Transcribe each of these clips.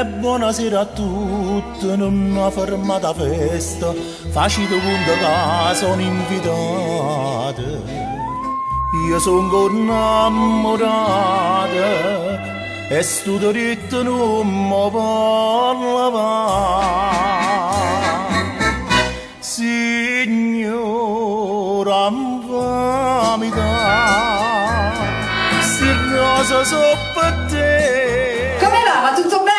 E buonasera a tutti, non una fermata festa, facite conto che sono invitate. Io sono innamorata e sto dritto non mi parla. Signora, mi dà, si rosa so per te. Come va? Va tutto bene?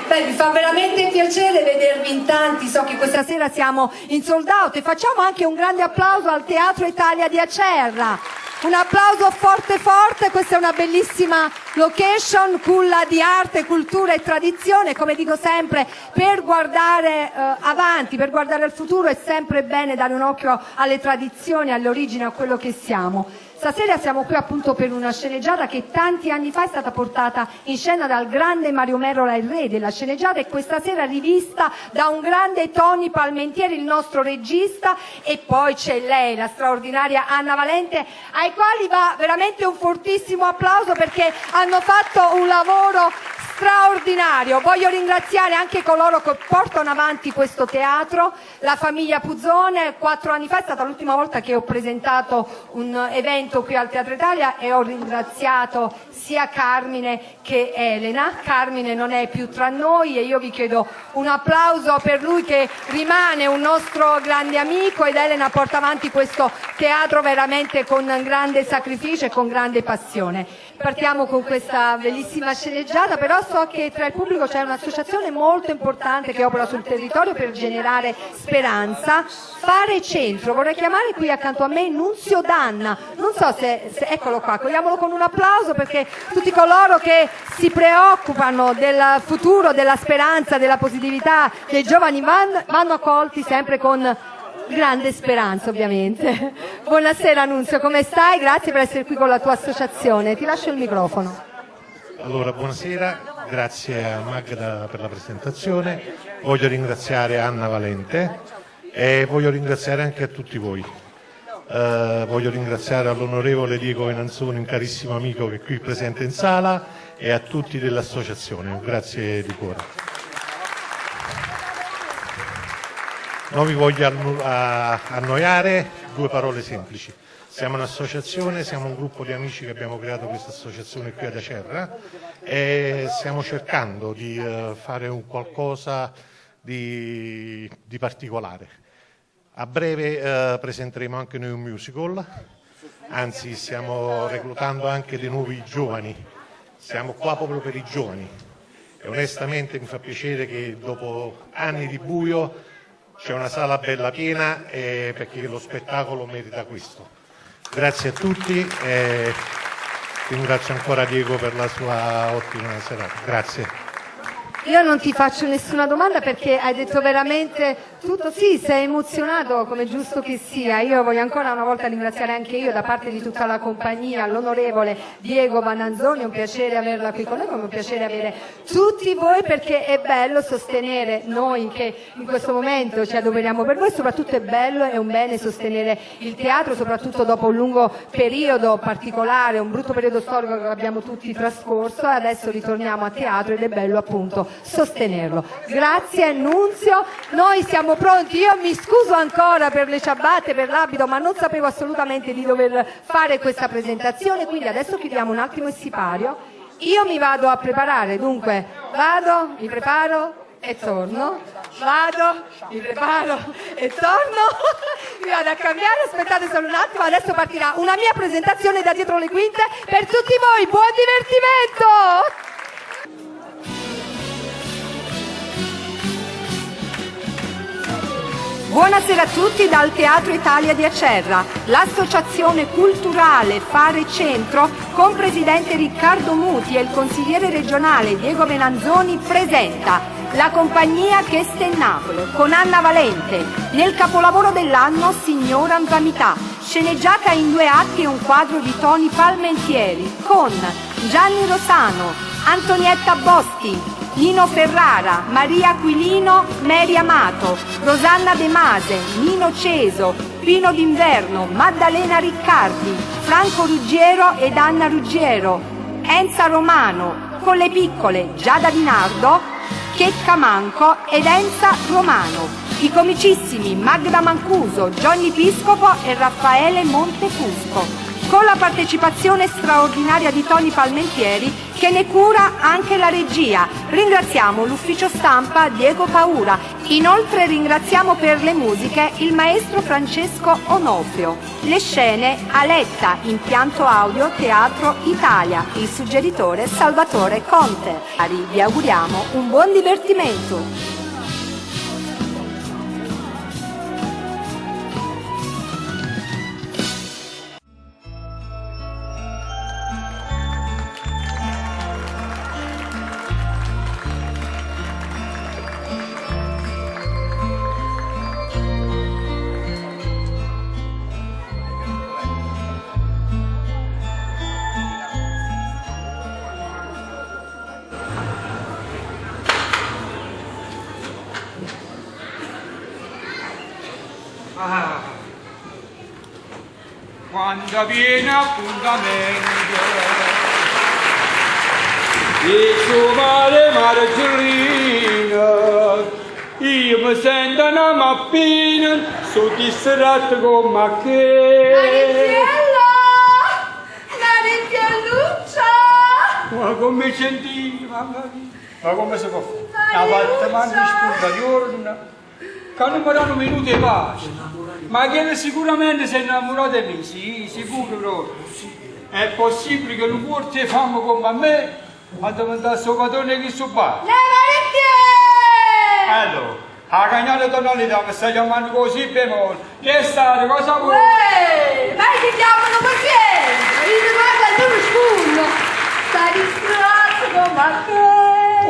Beh, mi fa veramente piacere vedervi in tanti, so che questa sera siamo in sold out e facciamo anche un grande applauso al Teatro Italia di Acerra. Un applauso forte forte, questa è una bellissima location, culla di arte, cultura e tradizione, come dico sempre, per guardare avanti, per guardare al futuro è sempre bene dare un occhio alle tradizioni, alle origini, a quello che siamo. Stasera siamo qui appunto per una sceneggiata che tanti anni fa è stata portata in scena dal grande Mario Merola, il re della sceneggiata, e questa sera rivista da un grande Tony Palmentieri, il nostro regista, e poi c'è lei, la straordinaria Anna Valente, ai quali va veramente un fortissimo applauso perché hanno fatto un lavoro straordinario. Voglio ringraziare anche coloro che portano avanti questo teatro, la famiglia Puzzone. 4 anni fa è stata l'ultima volta che ho presentato un evento qui al Teatro Italia e ho ringraziato sia Carmine che Elena. Carmine non è più tra noi e io vi chiedo un applauso per lui che rimane un nostro grande amico, ed Elena porta avanti questo teatro veramente con grande sacrificio e con grande passione. Partiamo con questa bellissima sceneggiata, però so che tra il pubblico c'è un'associazione molto importante che opera sul territorio per generare speranza, Fare Centro. Vorrei chiamare qui accanto a me Nunzio Danna, non so se eccolo qua, accogliamolo con un applauso perché tutti coloro che si preoccupano del futuro, della speranza, della positività dei giovani vanno accolti sempre con grande speranza, ovviamente. Buonasera Nunzio, come stai? Grazie per essere qui con la tua associazione. Ti lascio il microfono. Allora, buonasera, grazie a Magda per la presentazione. Voglio ringraziare Anna Valente e voglio ringraziare anche a tutti voi. Voglio ringraziare all'onorevole Diego Venanzoni, un carissimo amico che è qui presente in sala, e a tutti dell'associazione. Grazie di cuore. Non vi voglio annoiare, 2 parole semplici. Siamo un'associazione, siamo un gruppo di amici che abbiamo creato questa associazione qui ad Acerra e stiamo cercando di fare un qualcosa di particolare. A breve presenteremo anche noi un musical, anzi stiamo reclutando anche dei nuovi giovani, siamo qua proprio per i giovani e onestamente mi fa piacere che dopo anni di buio c'è una sala bella piena perché lo spettacolo merita questo. Grazie a tutti e ringrazio ancora Diego per la sua ottima serata. Grazie. Io non ti faccio nessuna domanda perché hai detto veramente tutto. Sì, sei emozionato come giusto che sia. Io voglio ancora una volta ringraziare anche io da parte di tutta la compagnia l'onorevole Diego Venanzoni. È un piacere averla qui con noi, come un piacere avere tutti voi, perché è bello sostenere noi che in questo momento ci adoperiamo per voi. Soprattutto è bello, è un bene sostenere il teatro, soprattutto dopo un lungo periodo particolare, un brutto periodo storico che abbiamo tutti trascorso. Adesso ritorniamo a teatro ed è bello appunto sostenerlo. Grazie Nunzio, noi siamo pronti. Io mi scuso ancora per le ciabatte, per l'abito, ma non sapevo assolutamente di dover fare questa presentazione, quindi adesso chiudiamo un attimo il sipario. Io mi vado a preparare, dunque vado, mi preparo e torno, vado, mi preparo e torno, mi vado a cambiare, aspettate solo un attimo, adesso partirà una mia presentazione da dietro le quinte per tutti voi. Buon divertimento! Buonasera a tutti dal Teatro Italia di Acerra. L'associazione culturale Fare Centro, con presidente Riccardo Muti e il consigliere regionale Diego Venanzoni, presenta La compagnia che sta in Napoli, con Anna Valente, nel capolavoro dell'anno Signora Anzamità, sceneggiata in 2 atti e un quadro di Tony Palmentieri, con Gianni Rosano, Antonietta Boschi, Nino Ferrara, Maria Aquilino, Mary Amato, Rosanna De Mase, Nino Ceso, Pino D'Inverno, Maddalena Riccardi, Franco Ruggiero ed Anna Ruggiero, Enza Romano, con le piccole Giada Di Nardo, Checca Manco ed Enza Romano, i comicissimi Magda Mancuso, Johnny Piscopo e Raffaele Montefusco, con la partecipazione straordinaria di Tony Palmentieri, che ne cura anche la regia. Ringraziamo l'ufficio stampa Diego Paura. Inoltre ringraziamo per le musiche il maestro Francesco Onofrio. Le scene Aletta, impianto audio Teatro Italia, il suggeritore Salvatore Conte. Vi auguriamo un buon divertimento. Quando viene appuntamento il suo mare margellino, io mi sento una mappina soddisfatto con ma che Marinelluccia! ma come senti, mamma mia, ma come si può fare? La volta mano spunta di urna che non mi danno minuti di pace. Ma che sicuramente si è innamorato di me, sì, sicuro proprio. È possibile che non porti fame come me a diventare il suo padrone che so fare? Allora, a cagnare tonalità mi stai chiamando così bemolle. Che state, cosa vuoi? Ma ti chiamano pazienza, io guarda il tuo scudo. Stai distratto come te.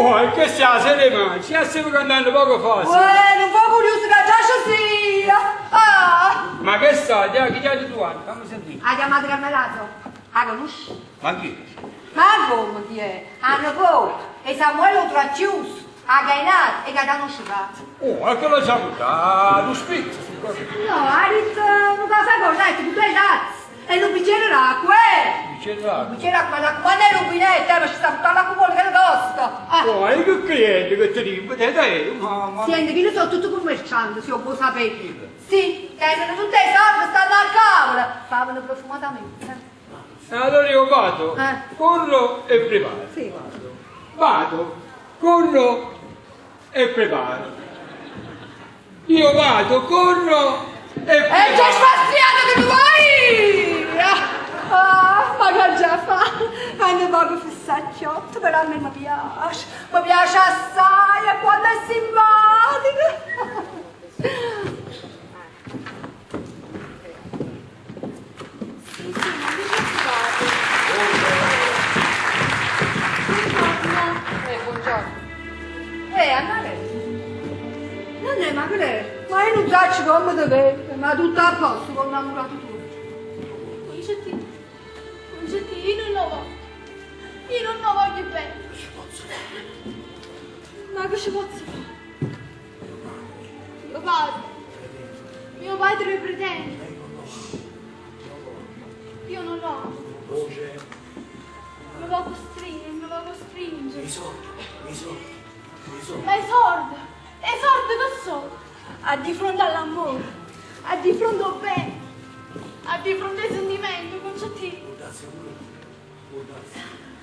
Oh, che stia se le mani? Ci stiamo cantando poco fa. Non fa curioso che già sia. Ah! Ma che stai? Chi ti ha detto anni? Fammi sentire. Ha chiamato Carmelato? La conosci? Ma chi? Ma come ti è? Hanno poi. E Samuele Traccius. Ha gainato e che ti hanno sciupato. Oh, e che lo saluta? Lo spizzo. No, ha detto, non ti fai cosa, hai detto, tu hai dato. E non bicchiere d'acqua, Bicchiere d'acqua? Bicchiere d'acqua, quando è rubinetto, ma ci sta buttando l'acqua fuori, che ne costa? Oh, e che cliente che ti dico? Mamma. Senti, che io sono tutto commerciante, se io può sapere. Sì, tengono tutte le soldi, stanno al cavolo. Favano profumatamente. Allora io vado, corro e preparo. Sì. Vado, corro e preparo. Io vado, corro e preparo. E già spaziato che tu vuoi! Ah, ma che già fa? Hanno poco fissacchiotto, però a me mi piace. Mi piace assai, e quando è simpatica. Sì, non mi preoccupate. Buongiorno. Andare. Non è ma che è? Ma io non so come deve, ma tutto a posto con l'innamorato tuo. Concetti, io non lo voglio bene. Ma che ci posso fare? Mio padre pretende. Io non ho. Mi va costringere. I soldi. Ma i soldi che sono? A di fronte all'amore, a di fronte al bene, a di fronte ai sentimenti, concetti.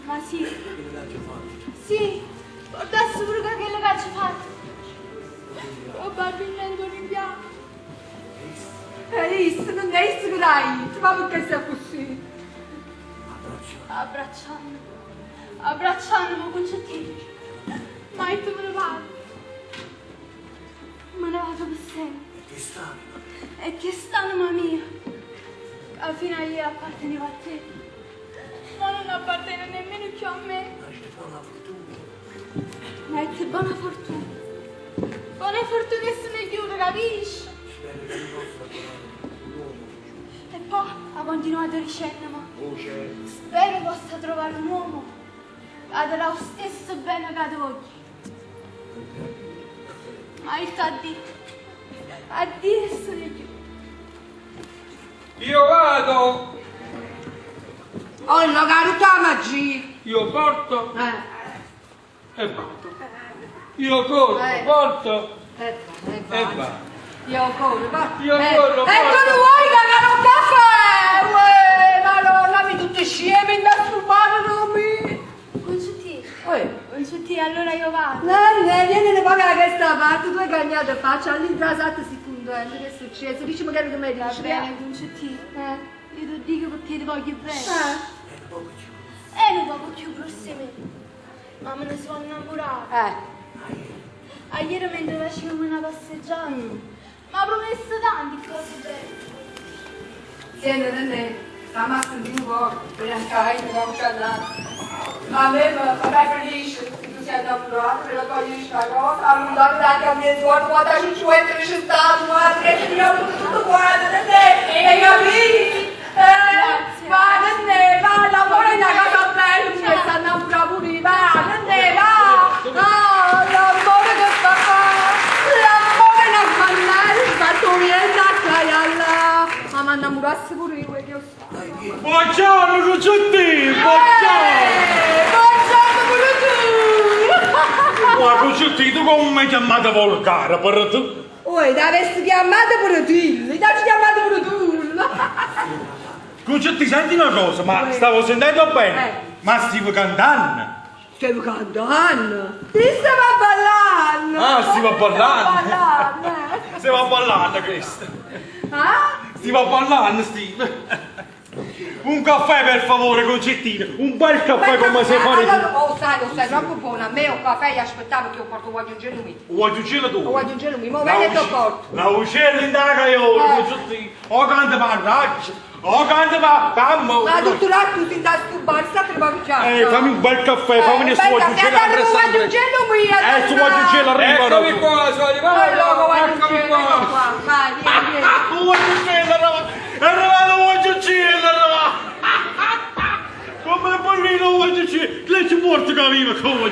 Ma sì, portassi pure che le cacce fatte. Probabilmente un rimpianto. Hai visto? Non hai visto che dai? Ma perché sei così? Abbracciandomi, concettini. Ma io me ne vado. Me ne vado per sempre. E che stanima mia. Alla fine io apparteneva a te. Ma non appartiene nemmeno più a me. Ma è che buona fortuna. Buona fortuna che se ne chiude, capisci? E poi ha continuato dicendo, ma spero possa trovare un uomo che darà lo stesso bene che ad oggi. Ma il addio e se ne chiude. Io vado! Oh, no, caro, tua magia! io porto e vado. Io corro, porto e vado. Io corro, va. Io corro, E tu non vuoi cagare un caffè? Uè, Madonna, mi tutte sceme, mi ha stupato, non mi... Consulti, allora io vado. Vieni ne paga da questa parte, tu hai cagnato faccia, all'intrasata secondo, che è successo? Dici magari che mi Va dici. bene, Consulti. Io ti dico perché ti voglio bene. Non poco più prossimamente. Ma me ne sono innamorata. A ieri mentre facevamo una passeggiata, mi ha promesso tante cose belle. Tieni, René, sta massa di un po', per anche io non parlare. A me fa felice che tu sia innamorato, per la tua questa cosa, a lungo anche a mia suora, quando ci c'è stato, madre, io tutto quanto, René, hai capito? Va, René, va, lavora in una casa bella, mi sta innamorando pure, va, René, va, l'amore che fa l'amore è una cannella, tu vieni a cagliarla, ma mi innamorasse pure io, che io sto. Buongiorno, Concetti! Buongiorno pure tu! Ma Concetti, tu come mi hai chiamata volgare per tu? Oi, ti avessi chiamato pure tu, ti avessi chiamato pure tu! Concetti, senti una cosa, ma stavo sentendo bene? Ma stiamo cantando? Stiamo cantando! Ti stiamo ballando! Ah, stiamo ballando! Ballando! Stiamo ballando, questo! Ah? Stiamo ballando, Steve! Un caffè per favore, Concettino! Un bel caffè come se fare tu! Allora, sai, troppo buono, a me un caffè aspettavo che io porto un aggiungere lui. Vuoi aggiungere tu? Vuoi aggiungere lui? Mo' vieni e te lo porto. La uccella in daga io, Concettino! O canta per ragazzi! O canta per cammo! Ma tutto là tu ti dai stupare, state per mangiare. Fammi un bel caffè, fammi il suo aggiungere allora vuoi aggiungere lui? il suo aggiungere arrivano! Eccomi qua, sono arrivato. Eccomi qua. Vai, vieni. Un aggiungere è arrivato un aggiungere! Come il bambino un aggiungere! Lei ci porta che viva come un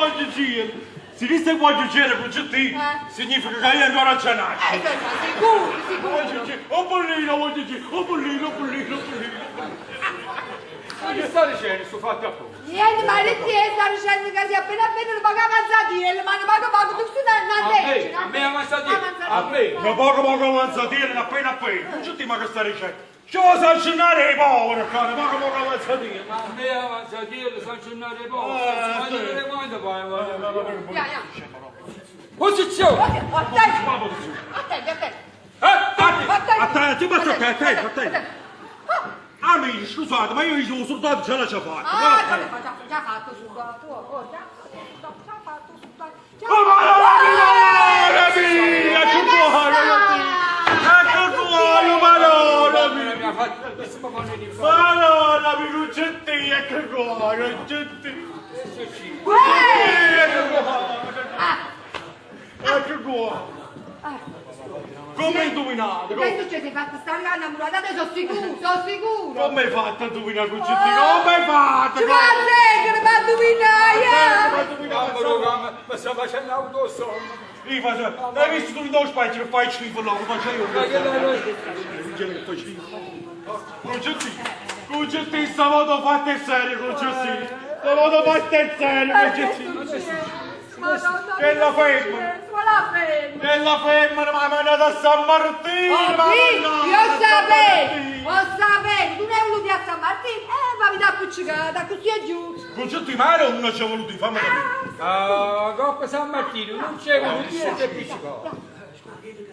aggiungere! Se viste un aggiungere con Concettino, significa che io ancora ce n'è! Sicuro. Un bollino! Ma che sta dicendo sto fatto a poco? Niente, ma le zie sta dicendo che si è appena lo paga avanzatire, ma non paga tu sei una A me avanzatire? A me? Ma poco avanzatire, appena! Concettino, ma che sta dicendo? Ci vuoi sanzionare i poveri, cara, poco avanzatire! Ma a me avanzatire, sanzionare i poveri. Ma vedere quando poi. Posizione! Attenti. Amici, scusate, ma io dicevo soldato ce l'ho già fatta. Già fatto soldato. Già fatto soldato. Oh, madonna mia, che cuore, madonna mia. Madonna mia, Concettino, che cuore, Concettino. Che cuore. Come hai indovinato? Che succede? Sei fatto stare innamorata? Sono sicuro. Come hai fatto a indovinare, Concettino? Come hai fatto? Ci va a leggere, ma indovinare! Ma sta facendo autosomma. Hai visto tu in due specie che fai schifo là? Come faccio io? Concettino, stavolta fatta in serio, Concettino. Stavolta fatta in serio, Concettino. Che la ferma? Che la femmina mi ha mandato a San Martino! Io sapevo, tu ne hai voluto a San Martino, ma mi dà appiccicata, così è giusto. Concettino, ma non ci ha voluto, fammi capire. A Coppa San Martino non c'è voluto niente appiccicato.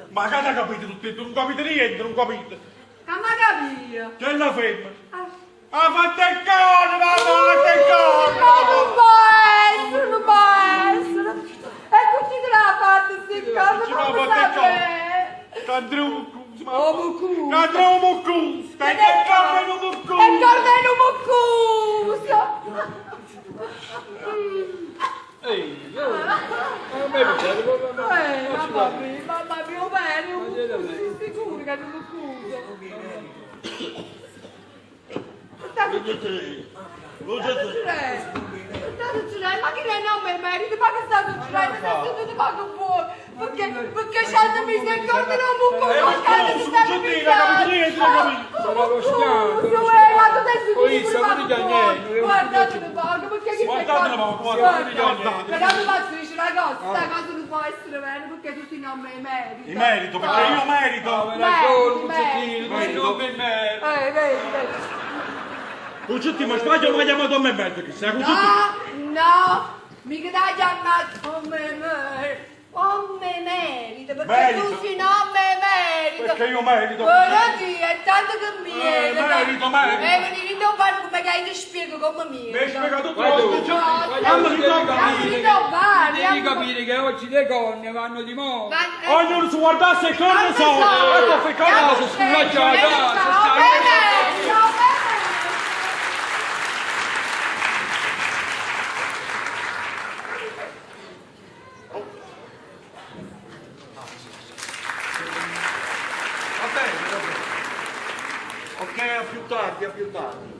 Ma che hai capito tutti e tu? Non capite niente, non capite. Ma capito? Che la femmina? Ha fatto il corno, ma ha fatto il corno! Ma non può essere. E così te l'ha fatto sti cose, come sapere? Andremo Muccuso. Andremo muccuso. Stai che corno muccuso. E corneno muccuso. Ehi, a me piace, Mamma mia, bene, sicuro che non muccuso. Ma che lei non mi merita, ma che sta succedendo? Ma che vuoi? Perché Scialdo mi si accorge non buco, Scialdo mi sta Sarà lo schiavo. Poi siamo di niente. Guardate le pago, perché chi Guardate le pago, guardate le pago. Guardate Max dice una cosa, sta cosa non può essere bene perché tutti non me merito. Di merito, perché io merito. Vedi. Cucciutti, ma sbaglio, mi ha chiamato a me merito, che sei Cucciutti. No, mica dai chiamato come merito, perché Merito. tu si non me merito. Perché io merito. Ora sì, è tanto che mi viene. Merito. Venire in fare come che ti spiego come Mi hai merito. spiegato Vai tu, tutto. devi capire che oggi le corne vanno di moda. Ognuno si guardasse e come so. Ecco, fai cosa, sculaccia la casa. Ok, a più tardi.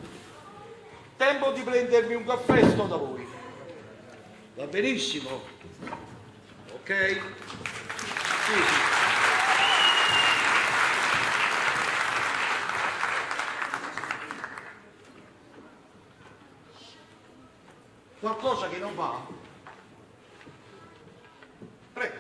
Tempo di prendermi un caffè, sto da voi. Va benissimo. Ok? Sì. Qualcosa che non va? Prego.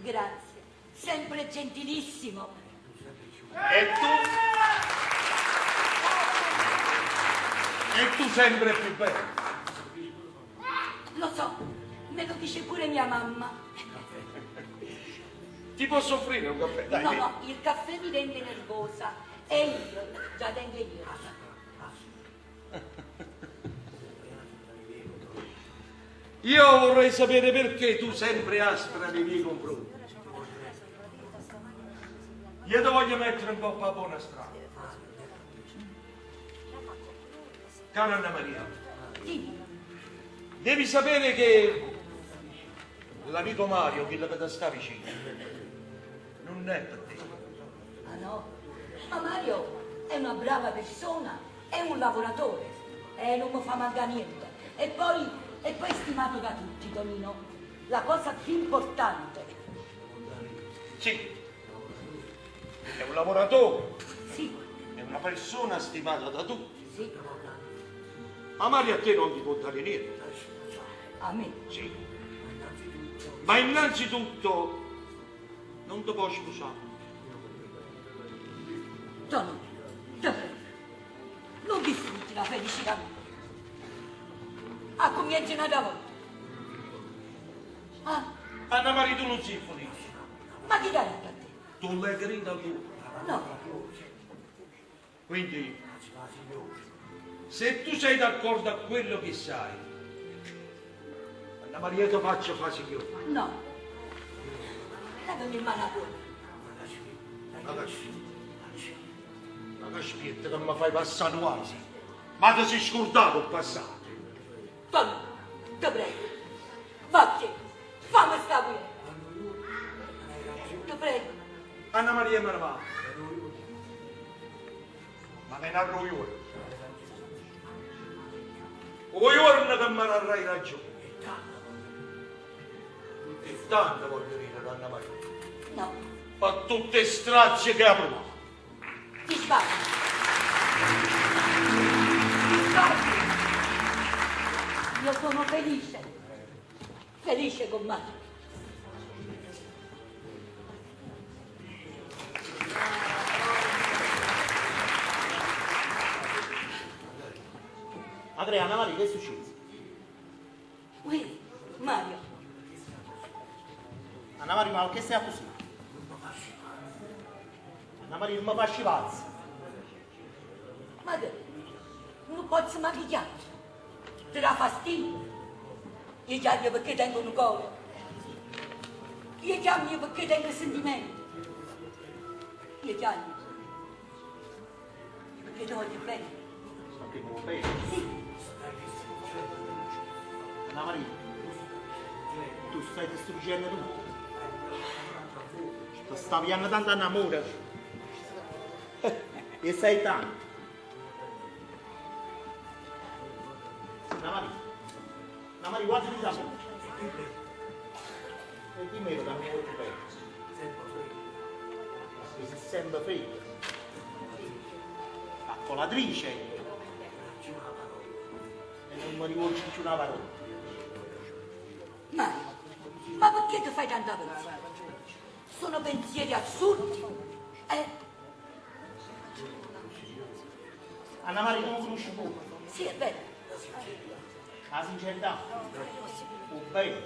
Grazie, sempre gentilissimo. E tu sempre più bella. Lo so, me lo dice pure mia mamma. Ti posso offrire un caffè? Dai, vieni. No, il caffè mi rende nervosa. E io, già tengo io. Io vorrei sapere perché tu sempre aspra nei miei confronti. Io ti voglio mettere un po' a buona strada. Cara Anna Maria, devi sapere che l'amico Mario, quello che ti sta vicino, non è per te. Ah no? Ma Mario è una brava persona, è un lavoratore e non mi fa mancare niente. E poi è stimato da tutti, Tonino. La cosa più importante. Sì, è un lavoratore, Sì, è una persona stimata da tutti. sì, Ma Mario a te non ti può dare niente. a me. Sì. Ma innanzitutto non ti può sposare. Tonino, te prego, non distrutti la felicità mia. Comincia una da volta. Ah, Anna Maria, tu non sei felice. ma chi dà retta a te? Tu l'hai grida lui. No, Quindi, se tu sei d'accordo a quello che sai, Anna Maria ti faccio fare signore. no. Datemi in mano a voi. Ma che spietta che mi fai passare quasi. Ma ti sei scordato il passato. Tonino, te prego. Vattene, fammi sta qui. Te prego. Anna Maria me ne va. Ma me ne arroio. O giorno che mi avrai ragione. E tanto voglio dire da Anna Maria. No, Ma tutte strazie che ha provato. ti sbagli. Ti sbagli. Io sono felice. Felice con Mario. Andrea, Anna Maria, che è successo? Uè, Mario, Anna Maria, ma che stai così? Anna Maria, non mi facci pazzi. ma te, non posso mai chiamare. Ti dà fastidio. Io chiamo perché tengo un cuore. Io chiamo perché tengo sentimenti. Io chiamo perché ti voglio bene. Perché non bene? Sì, Anna Maria, tu stai distruggendo tutto. Ti sta pigliando tanto in amore. E sei tanto. ma riguardami da me. E dimmi che non mi vuoi bene. Si sente freddo. Calcolatrice. E non mi rivolgi più una parola. Mario, ma perché ti fai tanta pensiero? Sono pensieri assurdi. Anna Maria, tu non conosci poco. Sì, è vero. La sincerità, il bene,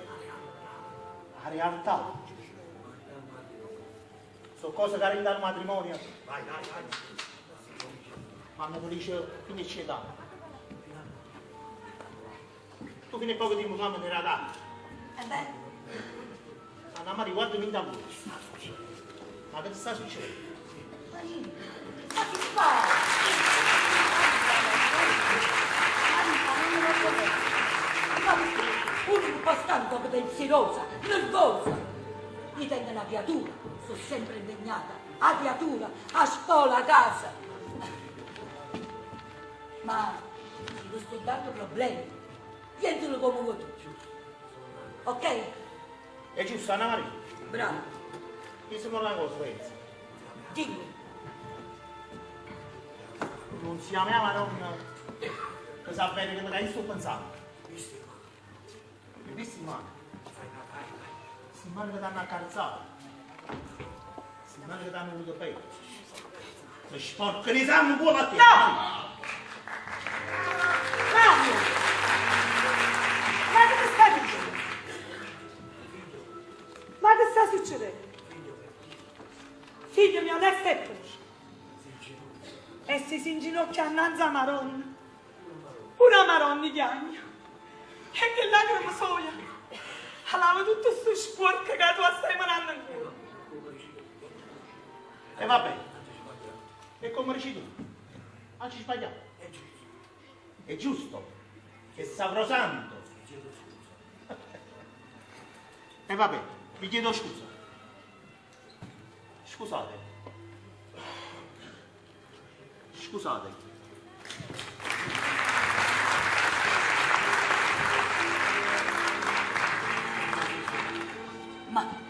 la realtà. Sono cose che rendono il matrimonio. Quando tu dici fine c'è età. Tu fino a poco tempo fa me ne era dato. Anna Maria, guardami da voi. Ma che sta succedendo? Ma che fa? Uno non può stare un po' pensierosa, nervosa. Mi tengo una creatura, sono sempre impegnata. A creatura, a scuola, a casa. Ma se ti sto dando problemi, nientelo come vuoi tu. Ok? È giusto, Anna Maria? Bravo. Io sono una cosa, pensa. Dimmi. Non si chiamava non... Che sa bene che io sto pensando. Visti male? Si male che ti hanno accarezzato. Si male che ti hanno voluto bene. Se sporco di sangue pure a te. No! Mario! Ma che sta dicendo? Ma che sta succedendo? Figlio mio, lei è pesce. E si inginocchia innanzi a Maronna. Una Maronna di agno. E che lacrime soia. Alava tutto sto sporco che tu stai manando in cuore. E va bene. E come dici tu? Non ci sbagliamo. È giusto. È sacrosanto. E va bene, vi chiedo scusa. Scusate. Scusate.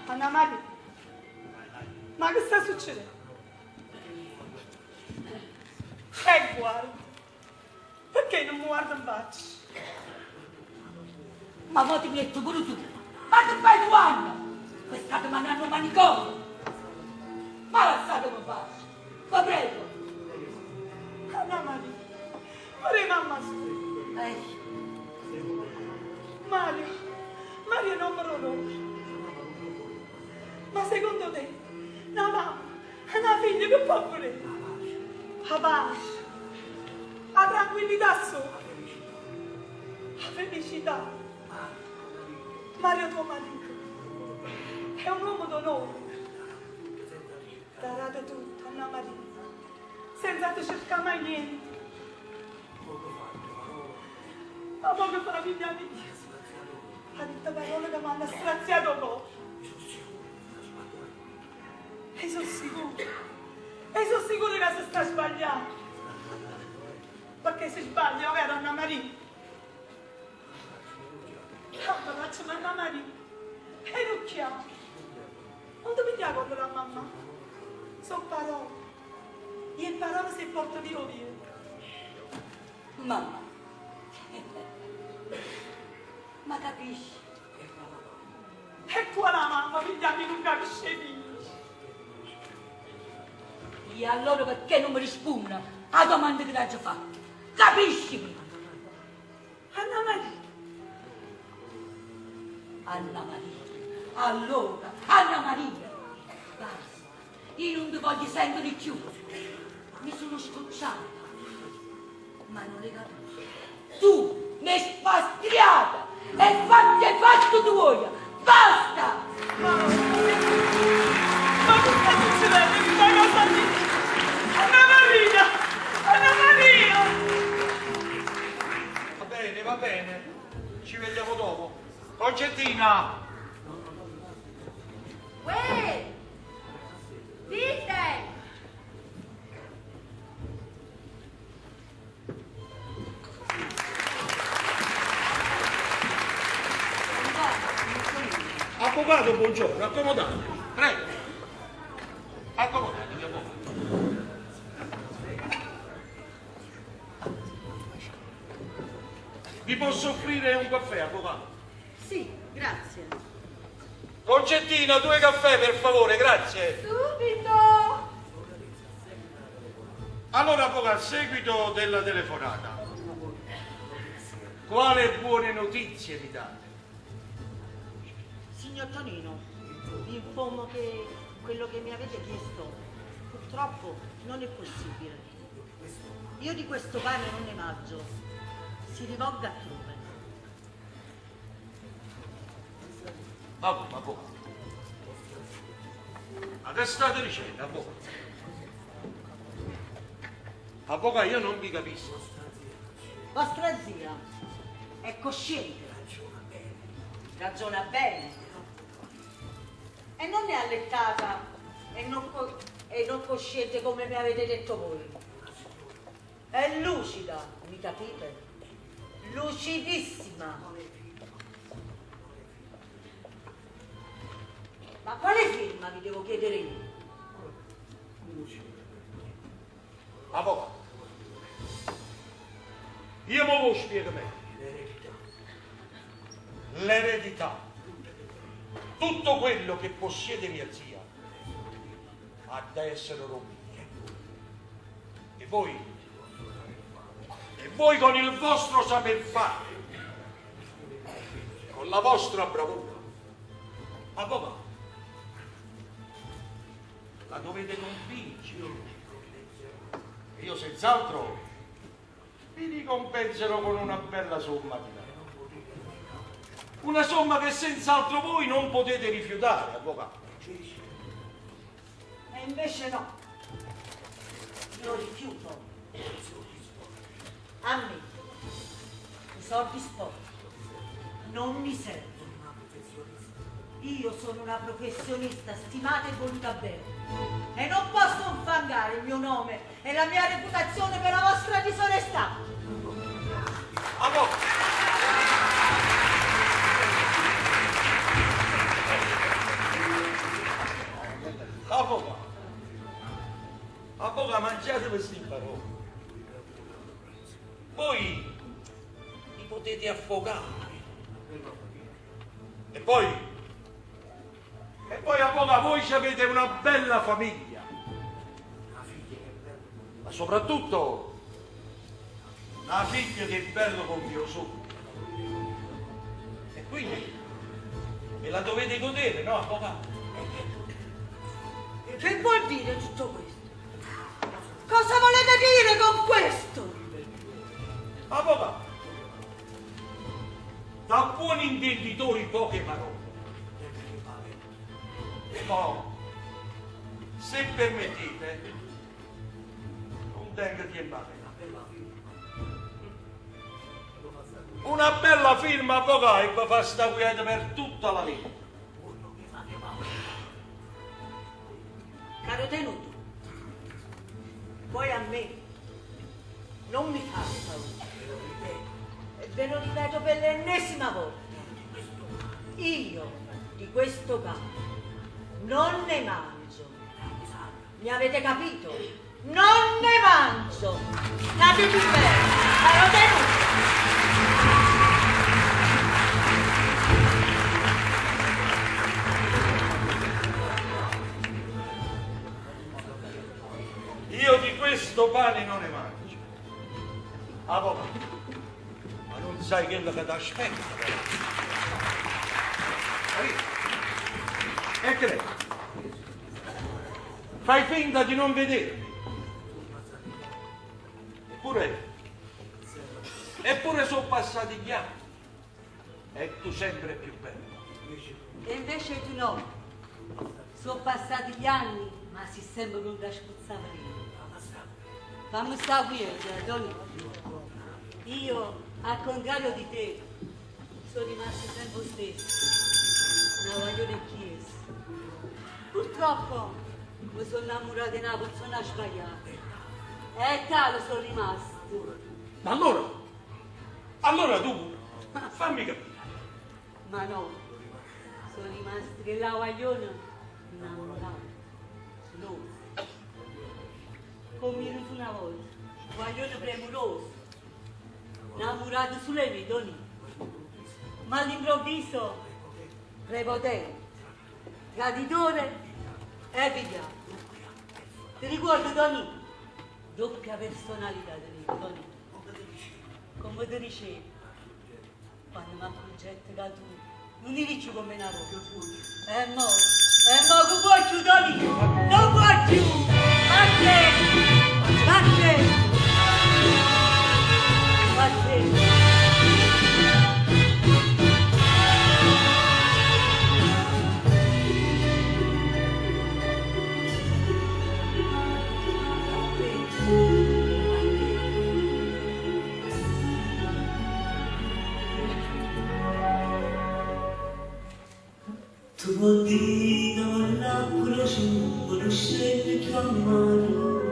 Anna Maria, ma che sta succedendo? Guarda, perché non mi guarda in faccia? Ma mo ti metto pure tu. Ma che fai tu, Anna? Questa ti mandando un manicomio. Ma lasciatemi fare. Ma prego. Anna Maria, vorrei mamma sua. Mario non me lo rompe. Ma secondo te, una mamma, una figlia che può volere? La pace, la tranquillità sola, la felicità. Mario tuo marito è un uomo d'onore. Darate tutto, Anna Maria, senza te cercare mai niente. Ma poco fa la figlia mia ha detto parole che mi hanno straziato poco. E sono sicura che si sta sbagliando. Perché si sbaglia, vero Anna Maria? Ma facciamo Anna Maria. E non chiamo. Non ti pigliare con la mamma. Sono parole. E parole si portano via. Mamma. Ma capisci? E tua la mamma, figlia mia, non capisce niente. E allora perché non mi risponde a domanda che ti ho fatto? Capisci? Anna Maria. Anna Maria. Allora, Anna Maria. Basta. Io non ti voglio sentire più. Mi sono scocciata. Ma non le capisci. Tu mi hai spastriata e fatto tu voglia. Basta! Ma che sta succedendo in questa casa lì? Anna Maria! Anna Maria! Va bene, ci vediamo dopo. Concettina! Uè! Dite! Avvocato, buongiorno, accomodatevi. Prego. Accomodatevi, avvocato. Vi posso offrire un caffè, avvocato? Sì, grazie. Concettina, 2 caffè, per favore, grazie. Subito! Allora, avvocato, a seguito della telefonata, quale buone notizie mi date? Signor Tonino, vi informo che quello che mi avete chiesto purtroppo non è possibile. Io di questo pane non ne mangio. Si rivolga altrove. Avvocato. Adesso state dicendo, avvocato. Avvocato, io non vi capisco. Vostra zia è cosciente, ragiona bene e non è allettata e non cosciente come mi avete detto voi. È lucida, mi capite? Lucidissima. Ma quale firma vi devo chiedere io? Avvocato, io me lo spiego meglio. L'eredità, tutto quello che possiede mia zia, ha da essere romito. E voi con il vostro saper fare, con la vostra bravura, avvocato, la dovete convincere. Io senz'altro vi ricompenserò con una bella somma di denaro. Una somma che senz'altro voi non potete rifiutare, avvocato. E invece no. Io rifiuto. A me i soldi sporchi non mi servono. Io sono una professionista stimata e voluta bene e non posso infangare il mio nome e la mia reputazione per la vostra disonestà. Avvocato, mangiate questi parole. Voi vi potete affogare. E poi, avvocato, voi avete una bella famiglia. Ma soprattutto una figlia che è bello con mio sogno. E quindi ve la dovete godere, no, avvocato? Che vuol dire tutto questo? Cosa volete dire con questo? Avvocato, da buoni intenditori poche parole. No, se permettete, non tengo di male. Una bella firma, avvocato, e vi fa sta quieta per tutta la vita. Caro tenuto, voi a me non mi fate paura. E ve lo ripeto per l'ennesima volta. Io di questo pane non ne mangio. Mi avete capito? Non ne mangio. Statevi bene, caro tenuto. Io di questo pane non ne mangio. Avvocato, ma non sai quello che ti aspetta. E che fai finta di non vedere. Eppure sono passati gli anni e tu sempre più bello. E invece tu no. Sono passati gli anni, ma si sembra non da spuzzare. Fammi stare quieta, Donny. Io, al contrario di te, sono rimasta sempre lo stesso. Una guaglione chiesa. Purtroppo mi sono innamorata di una persona sbagliata. E tale sono rimasto. Ma allora tu, fammi capire. Ma no, sono rimasti che la guagliona innamorata. Loro. Come ero una volta, guaglione premuroso, innamorato sulle mie donne, ma all'improvviso prepotente, traditore e vigliacco. Ti ricordi, Tony? Doppia personalità di Tony. Come ti dicevo, quando mi accoggetto che tu non mi dici come una roba. Mo che vuoi più, Tony? Non vuoi più! Vatte! Tu vuoi non la conosco, non scende più amaro.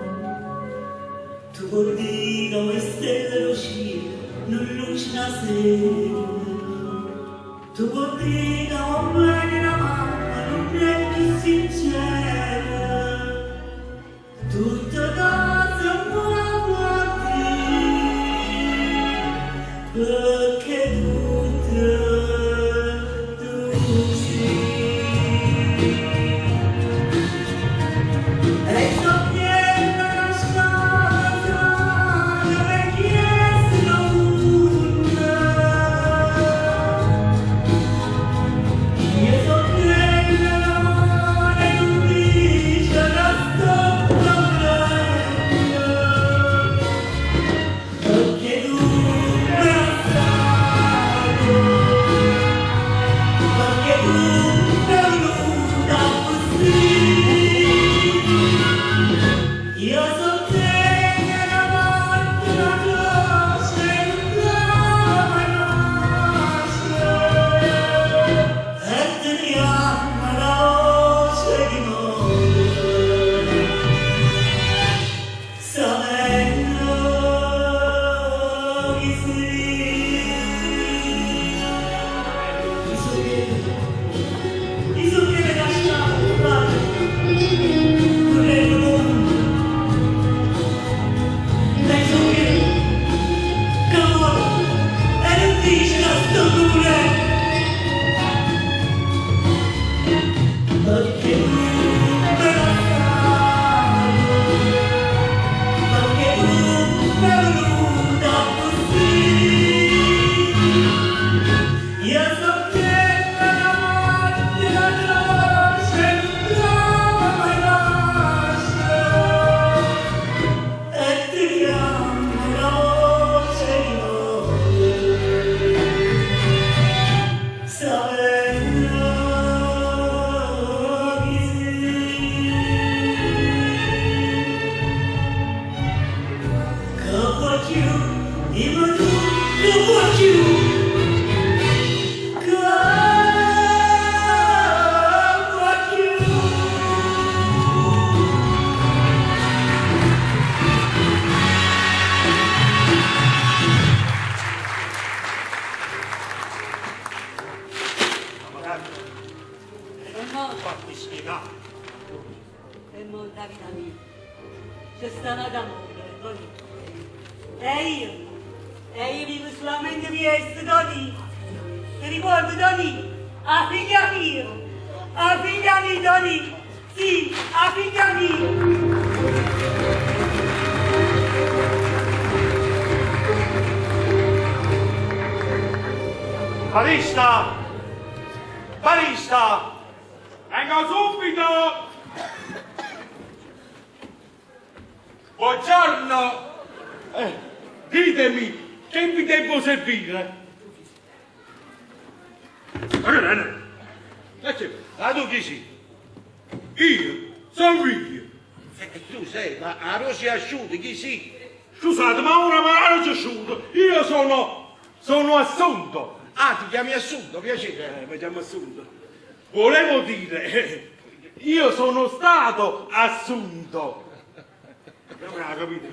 Tu vuoi come stelle lucide, non luce la sera. Tu vuoi come bene la mamma, non è più sincera. Tutta casa muovati, perché E molta vita mia, c'è stata d'amore, Tony. E io vivo solamente di essere, Tony. Ti ricordi, Tony? A figlia mia, Tony. Sì, a figlia mia. Barista! Barista! Venga subito! Buongiorno! Ditemi, che vi devo servire? Ma tu chi sei? Io? Sono io. Tu sei, ma a rossi asciutti chi sei? Scusate, ma ora mi hanno asciutto. Io sono Assunto. Ah, ti chiami Assunto, piacere. Mi chiamo Assunto. Volevo dire, io sono stato assunto. Non l'ha capito?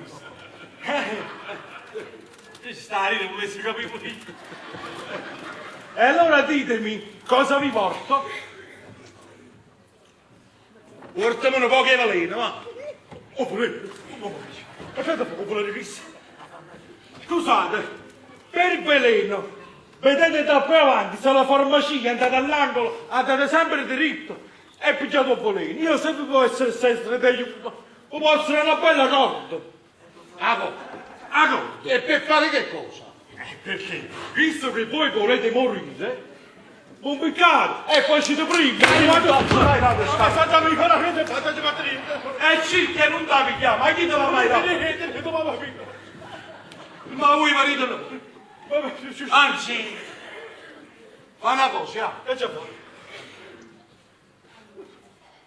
Si sta a ridere, volessi capire pure io. E allora ditemi cosa vi porto? Portamene poche veleno, va. Aspetta poco, volete rivista. Scusate, per il veleno, vedete da più avanti, se la farmacia è andata all'angolo, andate sempre diritto e pigiato il veleno. Io sempre posso essere sempre d'aiuto, o può essere una bella corda. A corda. E per fare che cosa? Perché, visto che voi volete morire, un peccato, e poi ci prima, e circa non da pigliare, ma chi te la mai dato? Ma voi marito no? Anzi, fa una cosa, Che c'è fuori?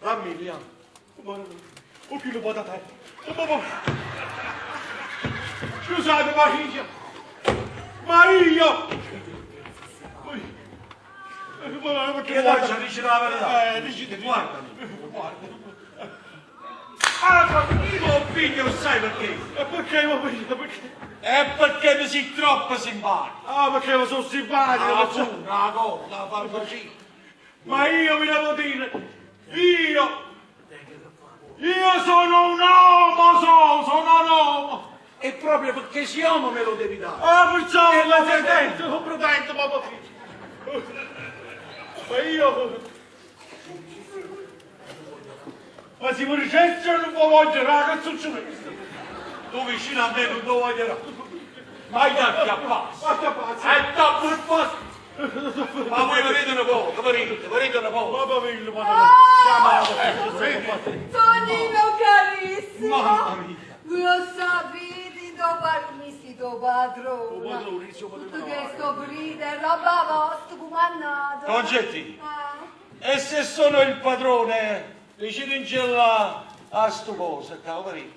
dammi via. Un chilo di patate. Scusate, Maria! Che faccia, dici la verità? Dicite, Guardami. Ah, mio figlio, sai perché? E perché, mio figlio, perché? È perché mi sei troppo simpatico. Ah, perché mi sono simpatico, La perciò- una cosa, la farmacia. Ma io vi devo dire, io sono un uomo, sono un uomo. E proprio perché sei uomo me lo devi dare. Ah, perciò E lo lo pretendo, papà. Ma io... Ma si mi ricette o non mi voglio, che succede? Tu vicino a me non lo voglierai. Ma io ti appazzo. Ma che pazzo? E tappo il posto. Ma voi vedete un po', vedete un po'. Papà mio, Tonino carissimo, Mamma mia. lo sapete dopo armisto padrone, padrone, tutto che sto bride, roba vostra, comandata. Concetti. E se sono il padrone, vicino in gella a sto cosa, cavoli.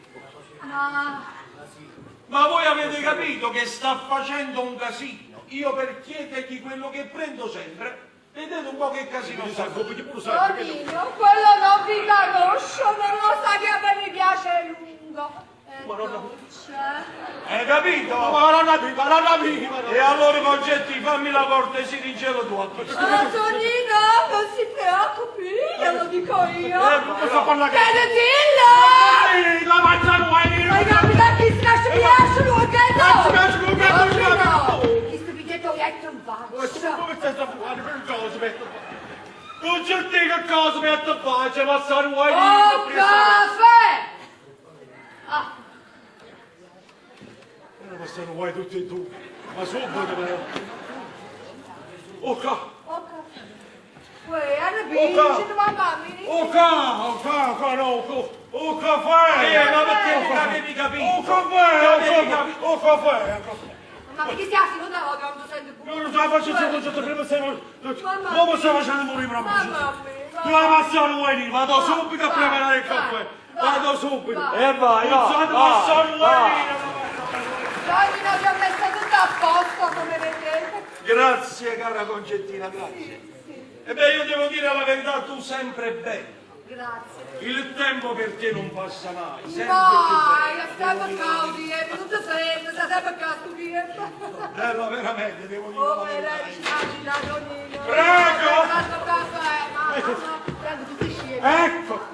Ma voi avete capito che sta facendo un casino? Io per chiedergli quello che prendo sempre, vedete un po' che casino sta facendo. Tonino, quello non vi conosco, non lo sa che a me mi piace lungo. Dolce. Hai capito? Ma non capivo. E allora Concetti, fammi la cortesia di gelo tu. Tonino, non si preoccupi, glielo dico io. Cosa parla che... Chiedetelo! La mangiano, Hai capito chi scasci piace, lui che no? no! Questo biglietto è un faccia. Come stai a fare per cosa metto a fare? Non c'è che cosa metto a fare, c'è passare un Oh, caffè! Ah, Ma sono guai tutti e due, ma subito però. Oh caffè! uè, arrabbici, mamma mia. Oh caffè, no, oh caffè! Ma perché non avevi capito? Oh caffè, oh caffè! Ma perché stai non da voglio quando sento Non lo so, faccio prima stiamo... Come stiamo facendo morire proprio? Mamma Tu mia. la passione vuoi dire? Vado subito a preparare il caffè! Vado subito! E vai, Pensate passione vuoi dire? Tonino, ti ho messo tutto a posto, come vedete. Grazie cara Concettina, grazie. E beh, io devo dire la verità, tu sempre bene. Grazie. Il tempo per te non passa mai, sempre Vai, più stai per caudi, tutto sempre, stai sempre a caso, bene. Bella veramente, devo dire Oh, la verità. la Tonino. Prego! Tanto caffè, mamma. Prego, tutti scemi. Ecco!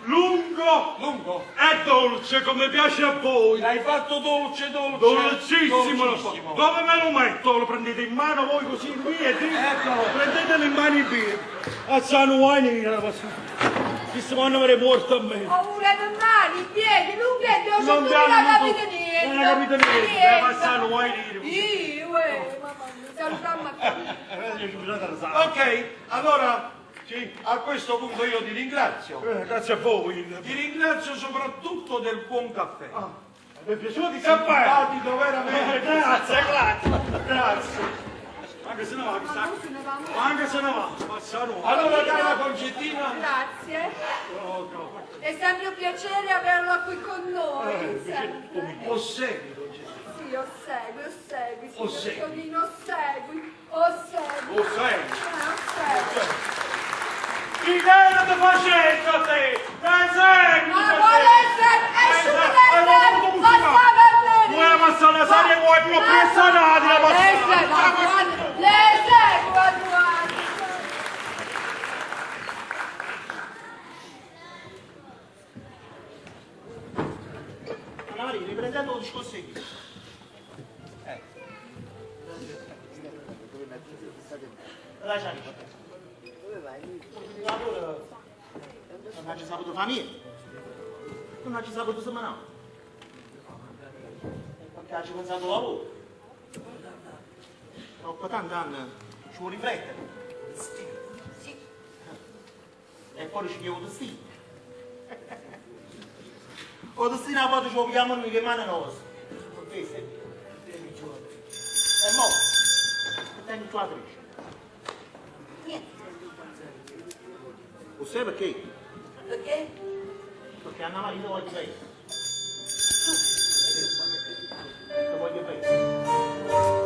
Lungo Lungo? e dolce come piace a voi! L'hai fatto dolce, Dolcissimo! dolcissimo. Dove me lo metto? Lo prendete in mano voi così in piedi? Eccolo. Prendetelo in mano in piedi! A San Juanino! Chi si può avere morto a me! Ho una mani, in piedi, lunghetti, ho Non sotto abbiamo non capito niente. Non hai capito niente! Ma San Juanino! Io, mamma mia, salutiamo a te. Ok, allora a questo punto io ti ringrazio. Grazie a voi! Ti ringrazio soprattutto del buon caffè. Mi è piaciuto di caffè! Simpatico veramente. Grazie! Anche se ne va, chissà. Anche se ne va! Ma San Juanino! Allora cara Concettina, Grazie. È sempre un piacere averlo qui con noi. Sempre. osservi Concettina. Sì, osegui, Osegui. Tonino, osegui. Osservi. Chi viene ti facendo a te? Dai, segui! Ma vuole essere assolutamente basta per me. Vuoi passare una serie, vuoi più personali? Le seguo, riprendendo il discorso io. Lasciami. Non ci saputo famiglia. Non ci saputo settimana. Perché ci ho pensato lavoro. Dopo tanti anni ci vuole riflettere. Sì. E poi ci chiede destino. O destino a volte ci vogliamo noi che mano nostra. E mo, tengo tua attrice. Niente. Lo sai perché? Perché? Perché Anna Maria lo voglio bene. Tu. Lo voglio bene.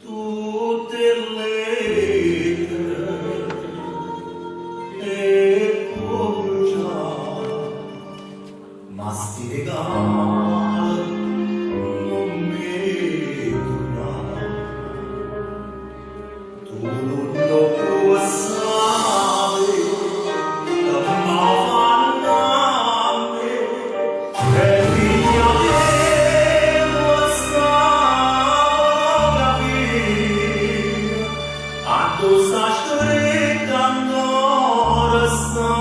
tutte le e già ma sti regali non mi dura tu non lo puoi sapere da fanno a me e mia devo tu sta stretta ancora sta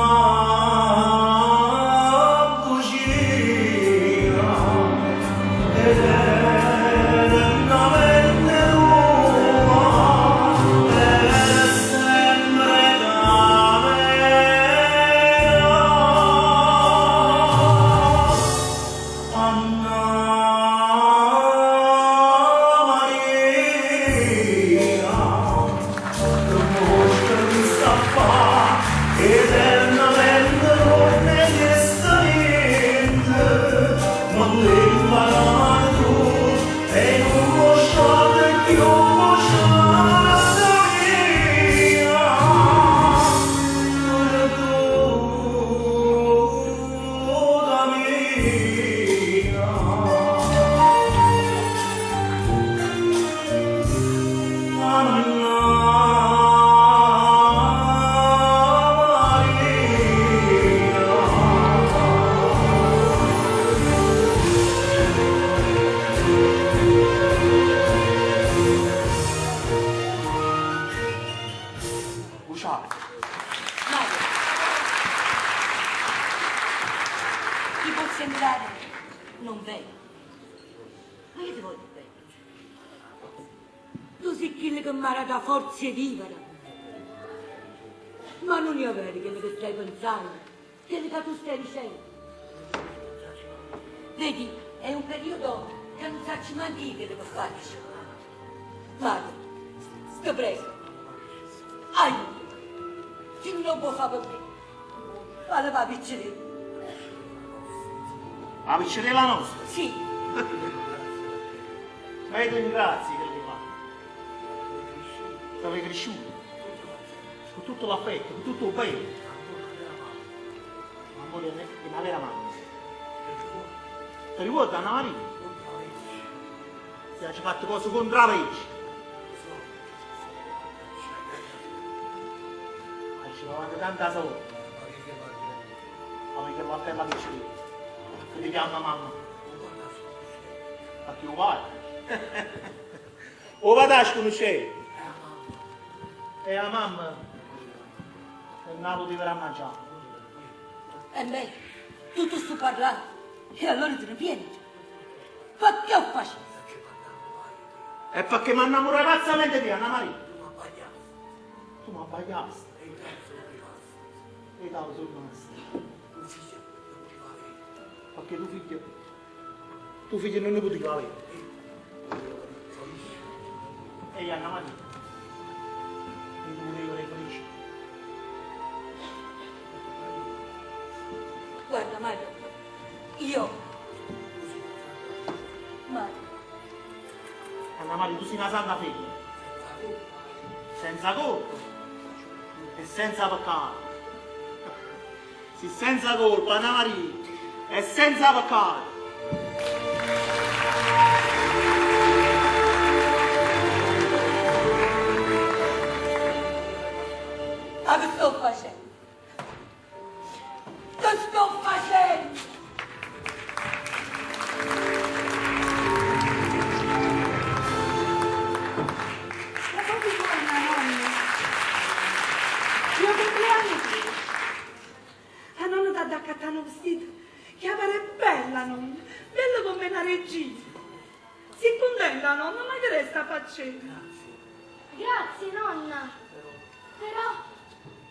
cucina ed è una mente nuova ed è sempre da me Anna Maria eternamente non ne resta niente, non le imparare tu e non lasciate più lasciare via. Perduta mia. Usciate. Mario, ti può sembrare non bello, ma io ti voglio bene. Tu sei quello che mi ha dato forze vivere, ma non io vedi quello che stai pensando, quello che tu stai dicendo. Vedi, è un periodo che non sacci mai dire che devo farci. Mario, ti prego, aiuto. Se non lo può fare per me, vale va a piccerella. La piccerella nostra? Sì, Ma io ti ringrazio che ti fa. Sei cresciuto. Con tutto l'affetto, con tutto il bene. L'amore è una vera mamma. Ti ricordi Anna Maria? Ti ha fatto cose contro la legge. Ci davanti tanta soldi. Come che va per la piccerina. Che ti chiama mamma. Ma che uguale. O vado a sconoscere. E la mamma. E il nato ti verrà a mangiare. e me, tu sto parlando, e allora te ne vieni. Ma che ho fatto? È perché mi innamoro pazzamente di Anna Maria. Tu mi abbagliasti. E davo sul maestro. Perché tuo figlio non ne poteva avere. E Anna Maria, mi volevo felice. Guarda Mario, io... Mario. Anna Maria, tu sei una santa figlia. Senza colpa. e senza peccato. Si senza colpa, Anna Maria, e senza peccato. Ma che sto facendo? Che sto facendo? Ma come torna, nonna? Mio compleanno qui. La nonna ti ha accattato un vestito che appare bella, nonna. Bella come una regina. Si contenta, nonna, ma che resta facendo? Grazie, nonna. Però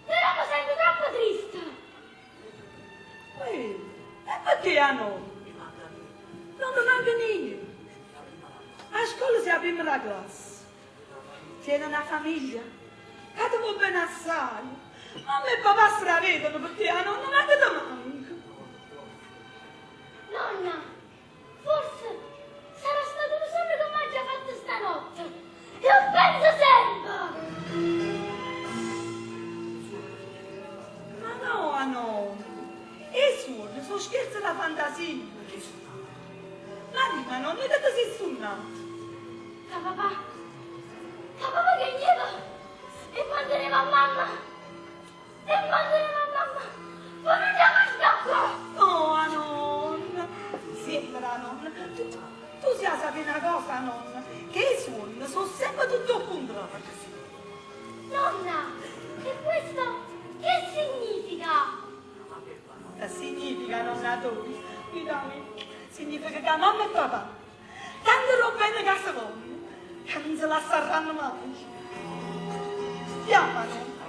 mi sento troppo triste. E perché a nonna? Nonna non venire. A scuola si apre la classe. Tiene una famiglia. Che ti va bene assai. Mamma e papà stravedono perché a nonna non che ti manca. Nonna, forse sarà stato un sogno che mi ha già fatto stanotte. E lo penso sempre. Ma no, a nonna. I suoni sono scherzi da fantasia. Ma dica, nonna, che ti sei suonato? Papà che niente. E manderemo a mamma. Ma non andiamo a scappare. No, a nonna. Sembra, nonna. Tu sai sapere una cosa, nonna, che i suoni sono sempre tutto al contrario. Nonna, e questo che significa? Significa, nonna, tu, significa che mamma e papà, tanto bene che si vogliono, che non se la saranno mai. Chiama, nonna,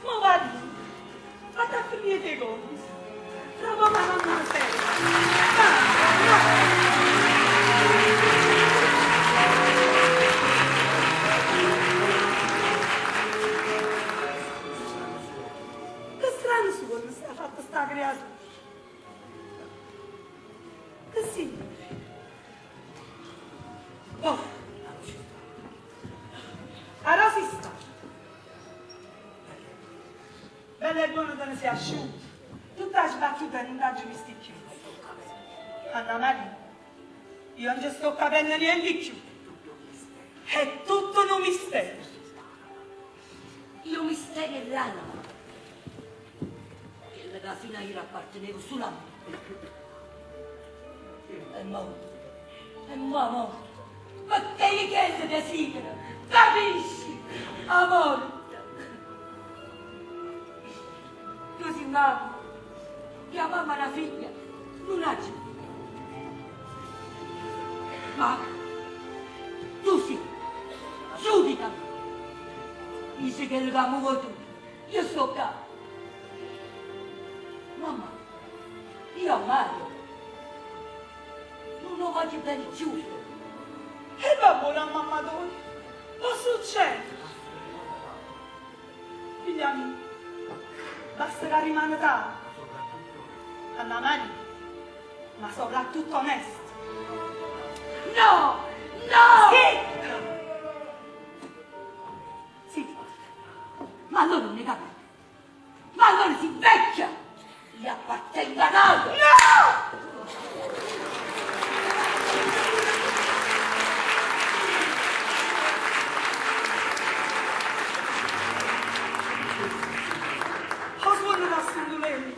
ma va lì, vado a finire i conti, trovo la mamma a terra. Che strano suono sta fatta sta creatura. Che significa? Oh. A Rosi sta. Bella e buona te ne sei asciutta. Tutta sbattuta e non t'hai visti più. Anna Maria, io non ci sto capendo niente più. È tutto un mistero. Io mistero è rana. Che la fino a io appartenevo sulla me. E mo. Perché gli chiede desidero? Capisci? Amore. Così mamma, chiamava la figlia, non ha giù. Ma tu sì, giudicami. Dice che lo amo tu, io sto qua. Mamma, io a Mario non lo voglio bene giusto. E va buona mamma tua, cosa succede? Figlia mia, basta che rimane tanto. Anna Maria, ma soprattutto onesta. No! No! Sì, Ma allora non ne capisco. Ma allora si vecchia! Gli appartenga nato! no! Ho suonato a Sundulelli.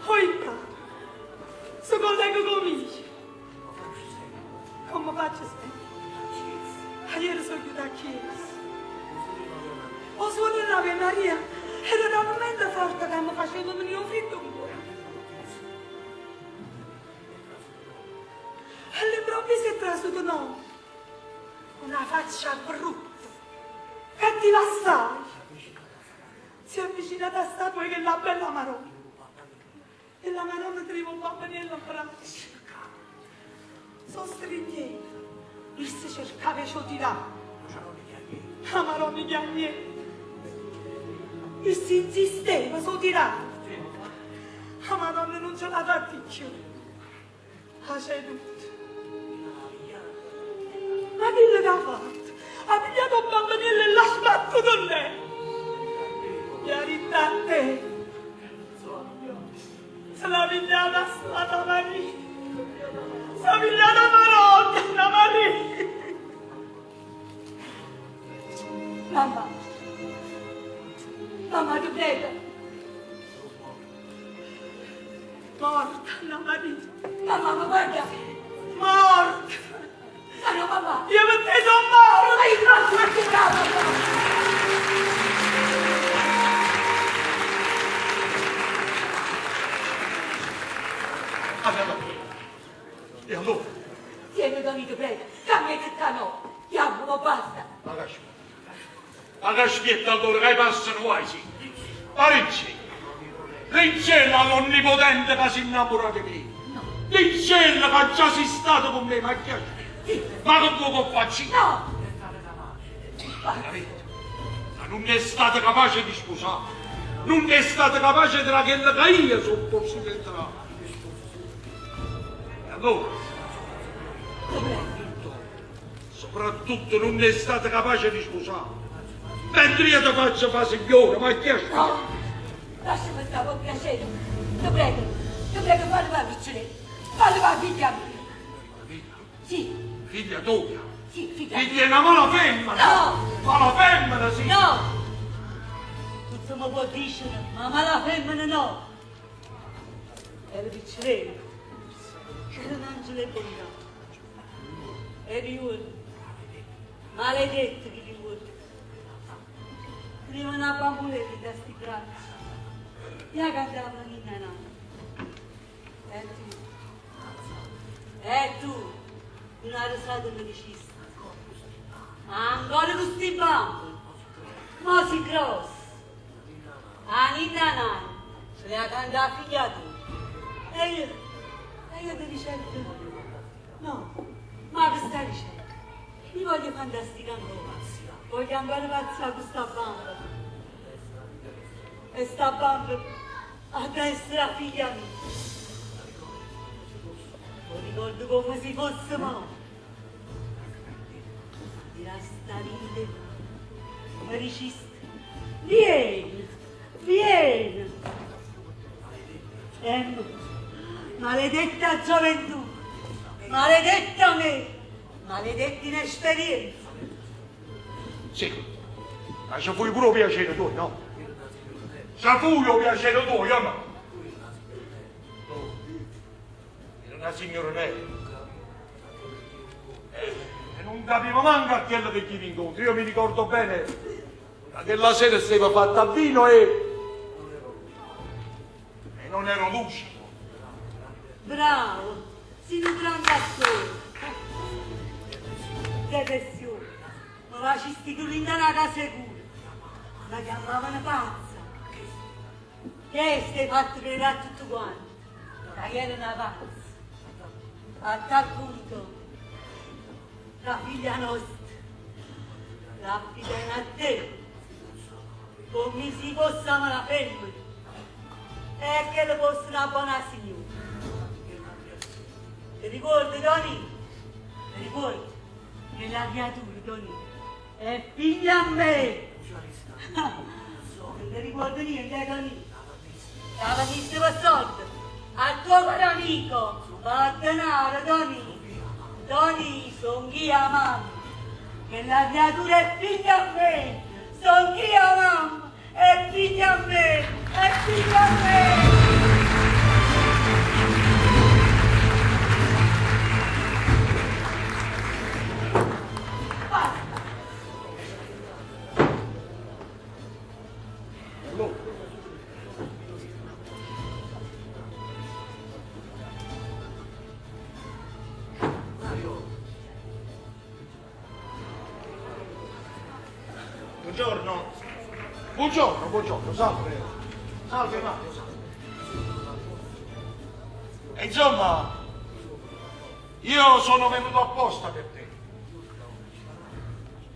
Oicca, sto collega con amici. Come faccio sempre? Ieri sono chiusa a chiesa. Ho suonato l'Ave Maria ed era talmente forte che mi faceva venire un fritto ancora. All'improvviso è trasuto no. Una faccia brutta, cattiva assai. Si è avvicinata a statua che è la bella Maronna. E la Maronna teneva un bambinello a braccio. Sono stringeva. Il si cercava di tirare. La Maronna gli niente. Il si insisteva su tirare. La Maronna non ce l'ha fatta più. Ha ceduto. Ma chi l'ha fatto? Ha pigliato un bambinello e l'ha sbattuto lei. Mamma. Mamma, ti prego. Morta, Anna Maria. Mamma, ma guarda. Morta. Ah, no, mamma. Io per te sono morta. Ma io non sono più brava. E allora? Tieni, Doni, ti prego. Cambia città, no. Diavolo, basta. La caspietta allora che passano quasi. Parigi. Rincella l'onnipotente che si innamora di me. Rincella che già si stato con me, ma che ma che vuoi che faccio? No. Ma non è stata capace di scusare. Non è stata capace di la che io sotto il suo. E allora? Soprattutto non è stata capace di scusare. Mentre io ti faccio fare signore, ma chi è stato? No, lasciami stare con piacere. Ti prego, falli va, Viccioletto. Falli va, figlia mia. Sì. Figlia tua? Sì, figlia. Figlia è una mala femmina. No. Mala femmina, sì. No. Non mi può dire, ma la femmina no. Era Viccioletto. Era un angelo bondato. Eri uno. Maledetto che li vuoi. Prima una bambuletta da sti bracci. Io cantavo in nana. E tu, una risata medicista. Ancora con sti bamboli. Ma si grosso. A ninna nana. Se la canta figlia tu. E io ti dicevo. No, ma che stai dicendo? Io voglio fantastica ancora. Voglio andare pazza con questa bamba. E sta bamba a essere la figlia mia. Lo ricordo come se fosse mo. Dirà sta ride. Come diciste. Vieni, vieni. Maledetta gioventù. Maledetta me. Maledetta inesperienza. Sì, ma se fu pure piacere tuo, no? Se fu io piacere tuo, io no? Era una signora nera. E non capivo manco a quello che ti incontri. Io mi ricordo bene che quella sera si era fatta a vino e non ero lucido. Bravo, si un grande attore. Depressione. Ma facisti tu in una casa sicura. La chiamavano pazza. Che stai fatto credere a tutto quanto? Ma che era una pazza. A tal punto, la figlia nostra, la figlia a te, come si fosse una femmina, e che le fosse una buona signora. Ti ricordi, Toni? Ti ricordi? Che la creatura, Toni, è figlia a me. Non ti ricordo niente, Toni. La veniste per soldi, al tuo caro amico, va denaro, Toni. Toni, son chi a mamma, che la creatura è figlia a me. Son chi a mamma, è figlia a me, è figlia a me. Buongiorno. Buongiorno, salve. Salve Mario, salve. E insomma, io sono venuto apposta per te.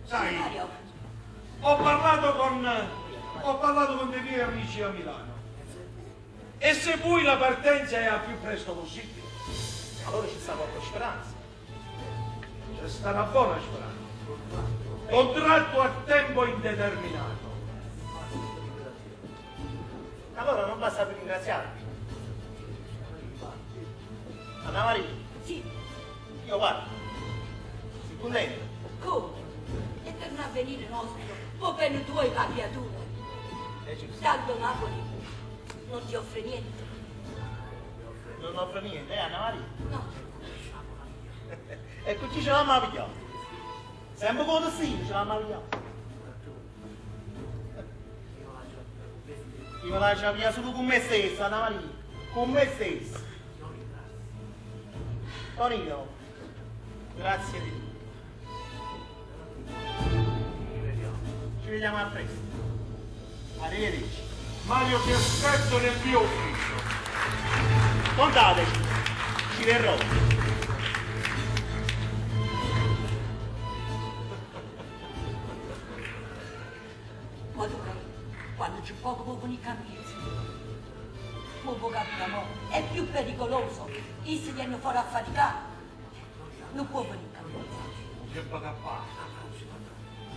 Sai, ho parlato con dei miei amici a Milano. E se poi la partenza è al più presto possibile, allora ci sta poca speranza. C'è sta una buona speranza. Contratto a tempo indeterminato. Allora non basta più ringraziarmi. Anna Maria? Sì. Io parlo. Sei contento? Come? E per una avvenire nostro, può bene tu e papiature. Tanto Napoli non ti offre niente. Non offre niente, Anna Maria? No. E qui ce l'hanno pigliato. Sempre con sì, ce l'hanno pigliato. Io la lascio via solo con me stessa, Anna Maria. Con me stessa. Tonino, grazie di tutto. Ci vediamo a presto. Arrivederci. Mario, ti aspetto nel mio ufficio. Contateci, ci verrò. Ma tu quando c'è poco con i cambiesi, poco capitano, è più pericoloso. I si viene fuori a faticare. Non può venire Tempo che parte.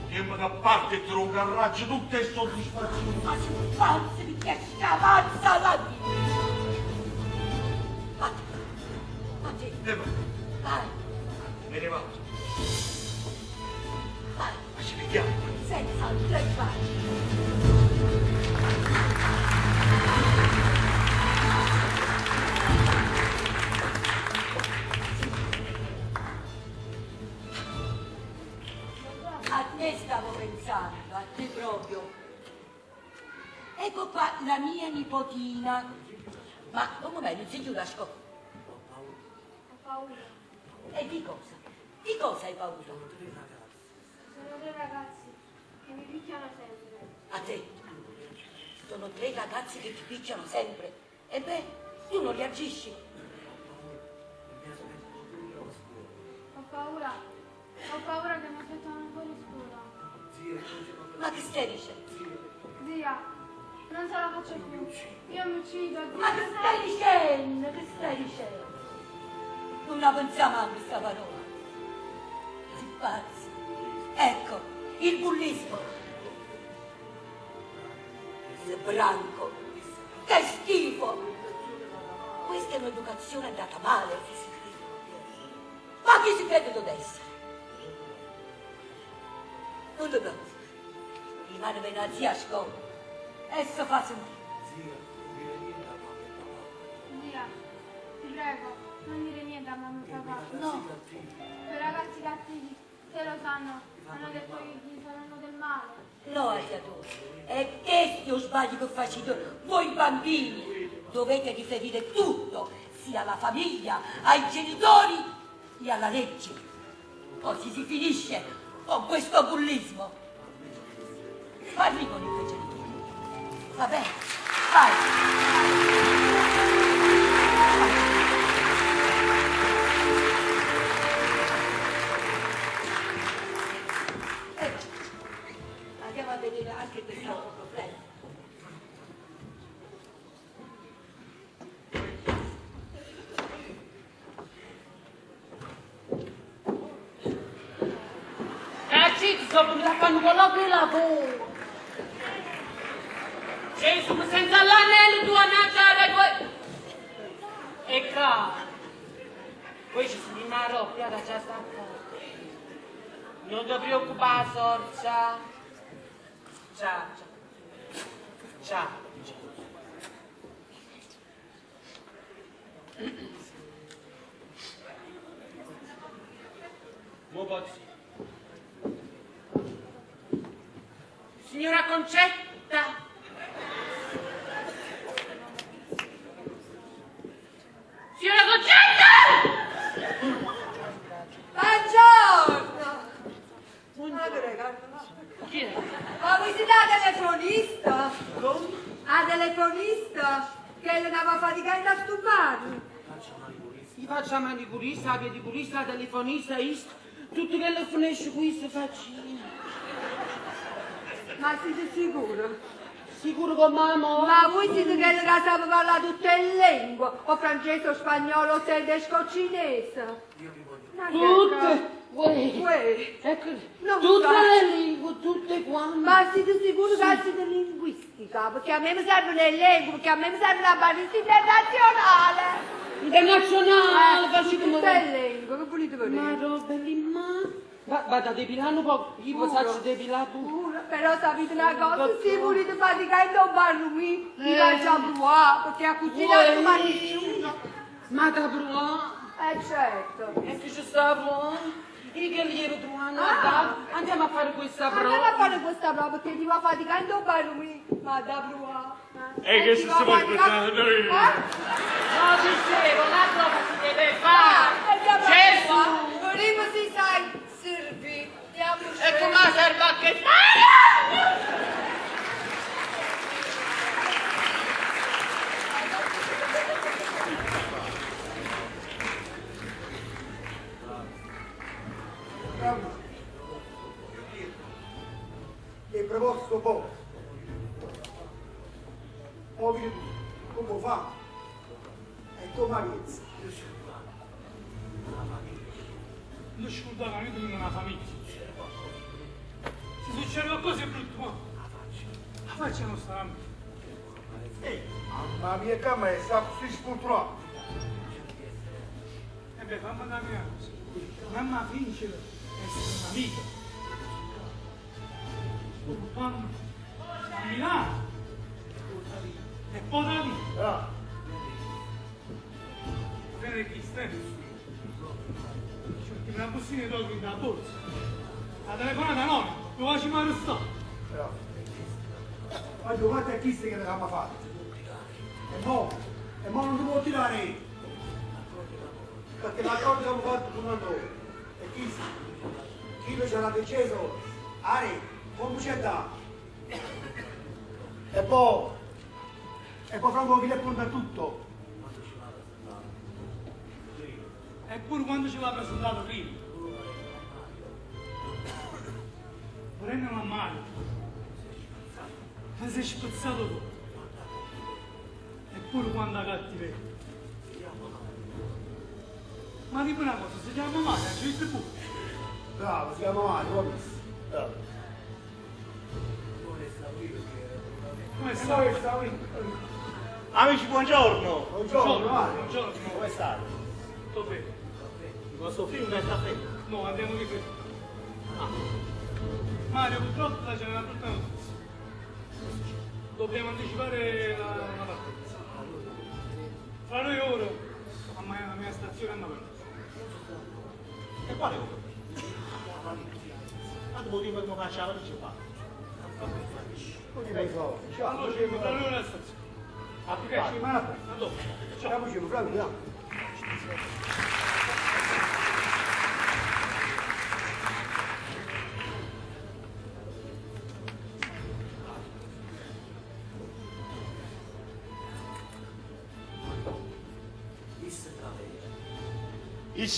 Tempo che parte e te lo garraggio tutte le soddisfazioni. Ma si pazzi di che scavalza la vita. Matti. Vai. Me ne vado. Vai. Ma ci vediamo. Senza altre vai. A te stavo pensando, a te proprio. Ecco qua la mia nipotina. Ma un momento, non si giura a scopo. Ho paura. E di cosa? Di cosa hai paura? Sono 3 ragazzi che mi picchiano sempre. A te. Sono 3 ragazzi che ti picchiano sempre. E beh, tu non reagisci. Ho paura che mi aspettano fuori scuola. Ma che stai dicendo? Zia, non ce la faccio più. Io mi uccido, zia. Ma che stai dicendo? Che stai dicendo? Non la pensiamo a questa parola. Si pazzi. Ecco, il bullismo. Che branco. Che schifo. Questa è un'educazione andata male. Ma chi si crede di essere? Non lo penso. Rimane bene a zia a scuola. Esso fa sentire. Zia, ti prego, non dire niente a mamma e papà. No. Quei ragazzi cattivi, se lo sanno, hanno detto che gli faranno del male. No, Ariador, è questo lo sbaglio che facete voi bambini. Dovete riferire tutto, sia alla famiglia, ai genitori e alla legge. Così si finisce con questo bullismo. Parli con i tuoi genitori. Va bene, vai. Andiamo a vedere anche quest'altro problema. Cacci, sono venuta a fare un colloquio di lavoro. Gesù, senza l'anello tu annacciare poi. E qua. Poi ci sono una roba che già sta a fare. Non ti preoccupare, sorcia. Ciao, ciao. Ciao. Signora Concetta. Signora Concetta! Buongiorno! Chi è? Ma voi siete la telefonista? Come? La telefonista? Che le andava faticando a stupare? Gli faccio la manicurista, la pedicurista, la telefonista, tutto che le finisce questo faccino. Ma siete sicuro? Sicuro con mamma? Ma voi siete quelli che sanno parlare tutte le lingue? O francese, o spagnolo, o tedesco, o cinese? Tutte? Uè. Ecco, Non tutte so. le lingue, tutte quante. Ma siete sicuri che siete linguistica? Perché a me mi serve le lingue, perché a me mi serve la barista internazionale. Internazionale, faccio come... tutte le lingue, che volete Ma vedere? roba lì, ma... Vada depilando un po', io faccio depilare tu. Però sapete una cosa, se volete faticare non parlo qui, mi faccio a provare, perché a cucinare non nessuno. Ma da provare? Certo. E che ci sta provando? E che lieve tu andiamo a fare questa prova. Andiamo a fare questa prova, perché ti va faticare non parlo qui, ma da provare. E che si può aspettare noi? No, dicevo, la prova si deve fare. Gesù! Prima si sai servire. E come serve a che fare? Che proposto poi? Muoviti tu, come fa? E come avvezza? Non scordava, noi dobbiamo una famiglia. Se succede qualcosa è brutto, ma la facciamo stare. Ma mia camera è stata così sfortunata. E beh, fammi andare a mia cosa. Mamma finisce essere un'amica. Dopo quando a Milano e poi da lì. Bene chi stai? Una bustina di doghi da borsa. La telefonata no, lo facciamo arrestare. Ma guarda a chi stai che l'abbiamo fatto. E mo non ti può tirare. Perché l'accordo che abbiamo fatto con noi. E chi lo ce l'ha deciso, Ari, come c'è da? E poi Franco chi le punta tutto. Eppure quando ce l'ha presentato prima. Vorremmo una mano. Ma sei spezzato tutto. Eppure quando ha cattiveria. Ma dimmi una cosa, si chiama male, ci viste pure? Bravo, si chiama Mario, l'ho visto. Come stai? Amici, buongiorno. Buongiorno, Mario. Buongiorno. Come state? Tutto bene. Il vostro film è sta fermo. No, andiamo di qui. Mario, purtroppo c'è una brutta notizia. Dobbiamo anticipare la partenza. Fra noi ora, la mia stazione è aperta. E quale ora? Ma devo dire come facciamo di ci fa. Allora ci vediamo fra noi nella stazione. A piacere, ma a dopo. ciao, ci vediamo.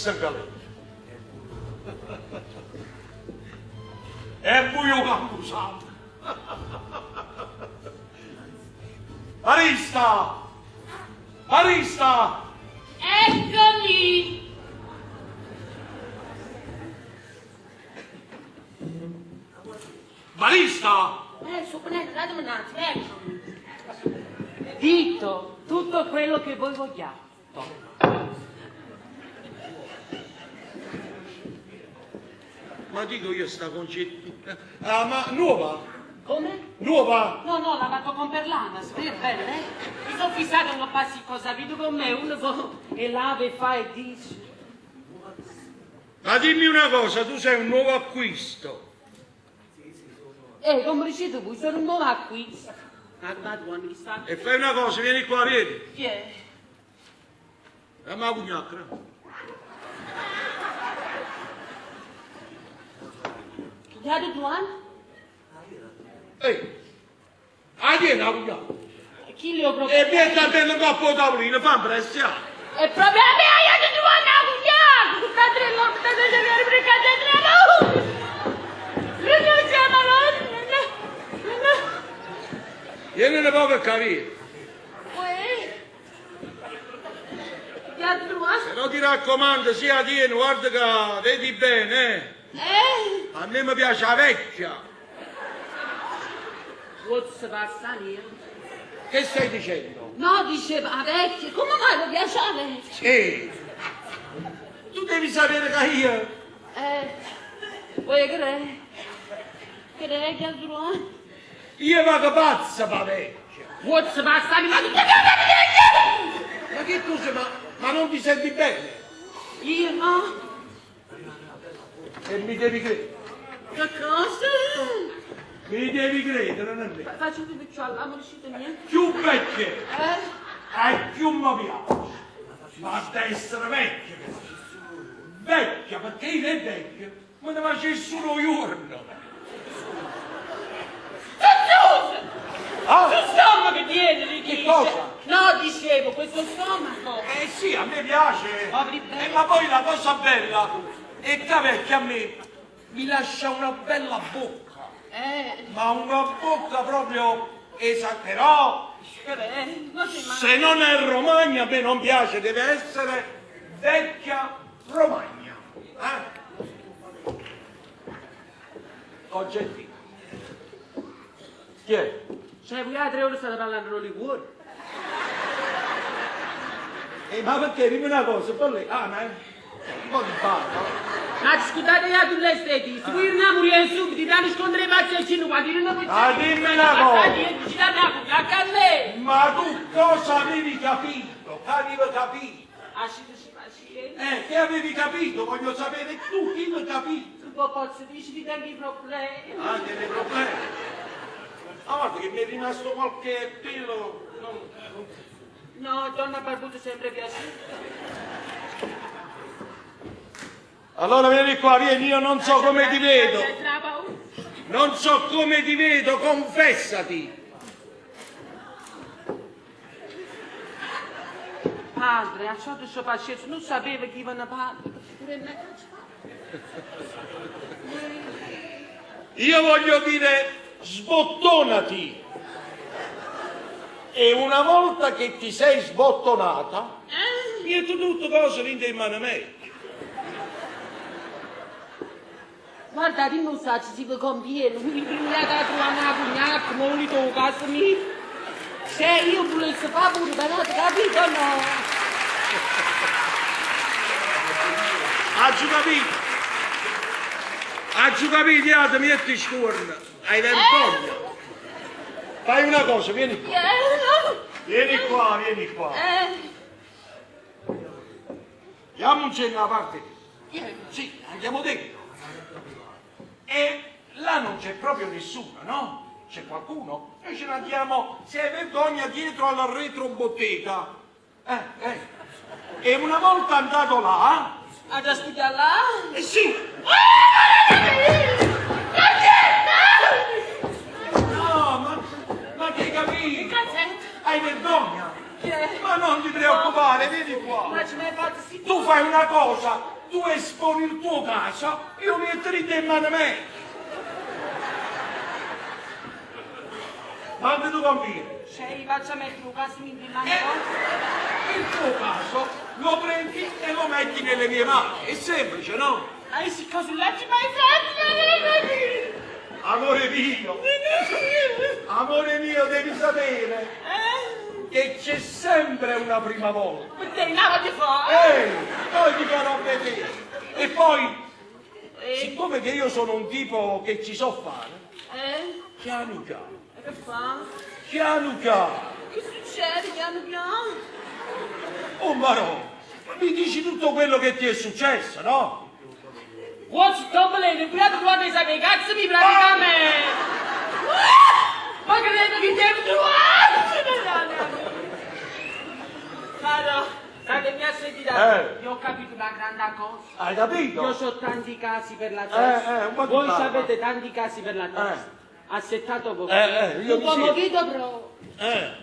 Galera. E buio campusanto. Arista! Arista! Eccomi! Barista! Supponete, datemi un attimo, eccomi. Dito tutto quello che voi vogliate. Ma dico io sta concetta. Ah, ma nuova? Come? Nuova? No, lavato con perlana, spero bene, eh? Mi sono fissato uno passi cosa, vedo con me, uno e lava e fa e dice. Ma dimmi una cosa, tu sei un nuovo acquisto. Come dicete voi, sono un nuovo acquisto. E fai una cosa, vieni qua, vieni. Chi è? La mia cugnacca. Chiaro Duan? Ehi, vieni la cugnacca. Chi le ho proprio? E vieni a bere un coppo di tavolino, fa impressione. E proprio a me aiuto Duan la cugnacca! Tu padre non mi dai da vedere per casa Vieni un po' per capire. Se non ti raccomando, sia tieni, guarda che vedi bene, A me mi piace la vecchia. Che stai dicendo? No, diceva la vecchia. Come mai mi piace la vecchia? Sì. Tu devi sapere che io Vuoi credere? Credere che altro? Io vado pazza, pa vecchia. What's basta mi Ma che cosa, ma non ti senti bene? Io no. E mi devi credere. Che cosa? Mi devi credere, non è vero? Faccio di picciolo, l'amore uscito niente. Più vecchia, e più mi piace. Basta essere vecchia. Vecchia, perché io è vecchia, ma ne facessi uno giorno. Lo stomaco tieni, Che cosa? No, dicevo, questo stomaco. Eh sì, a me piace. Poveri belli. Ma poi la cosa bella è che vecchia a me mi lascia una bella bocca. Ma una bocca proprio però se non è Romagna a me non piace, deve essere vecchia Romagna. Oggettivo. Chi è? Cioè, voi a 3 ore state parlando di cuore. Ma perché dimmi una cosa, per lei, ma un po' di barba. Ma scusate io tu l'esteti, se vuoi morire subito, ti danno scontri i pazzi al cinema, ti danno dimmi una cosa. A me! Ma tu cosa avevi capito? Che avevi capito? Che avevi capito? Voglio sapere tu chi l'hai capito. Un po' pozzo, dici di tanti problemi. Dei problemi? Guarda che mi è rimasto qualche pelo. No, donna barbuta sempre piaciuta. Allora vieni qua, vieni, io non so come ti vedo. Non so come ti vedo, confessati. Padre, a ciò di suo pazienza, non sapeva chi va a parte. Io voglio dire, sbottonati. E una volta che ti sei sbottonata, io tutto cosa rinde in mano a me. Guarda, dimmi un sacco, si conviene, mi prima da trovare una pugnata, non li tocca, se io volessi fare pure, però capito o no? Hai capito, metti scorna, hai vergogna. Fai una cosa, vieni qua. Vieni qua. Andiamo un cenno a parte. Sì, andiamo dentro. E là non c'è proprio nessuno, no? C'è qualcuno? Noi ce ne andiamo, se hai vergogna, dietro alla retrobottega. E una volta andato là... Ad aspettare là? Sì! No, ma che hai capito? Hai vergogna? Ma non ti preoccupare, vieni qua. Tu fai una cosa, tu esponi il tuo caso, io metto in mano a me. Quando tu convieni? Sei, faccia mettere un caso in mano. Il tuo caso lo prendi e lo metti nelle mie mani. È semplice, no? Ma io si cosa letti mai Amore mio, devi sapere che c'è sempre una prima volta. Poi ti farò vedere. E poi, siccome che io sono un tipo che ci so fare, piano piano. Che fa? Piano piano. Che succede piano piano? Oh Marò, mi dici tutto quello che ti è successo, no? What's doubling? Qui tu guarda sapere, cazzo mi pratica a me! Ma credo che devi trovare! Guarda, sai che mi ha sentito? Io ho capito una grande cosa. Hai capito? Io ho tanti casi per la testa. Voi sapete tanti casi per la testa. Assettato poco. Un po' mochito però.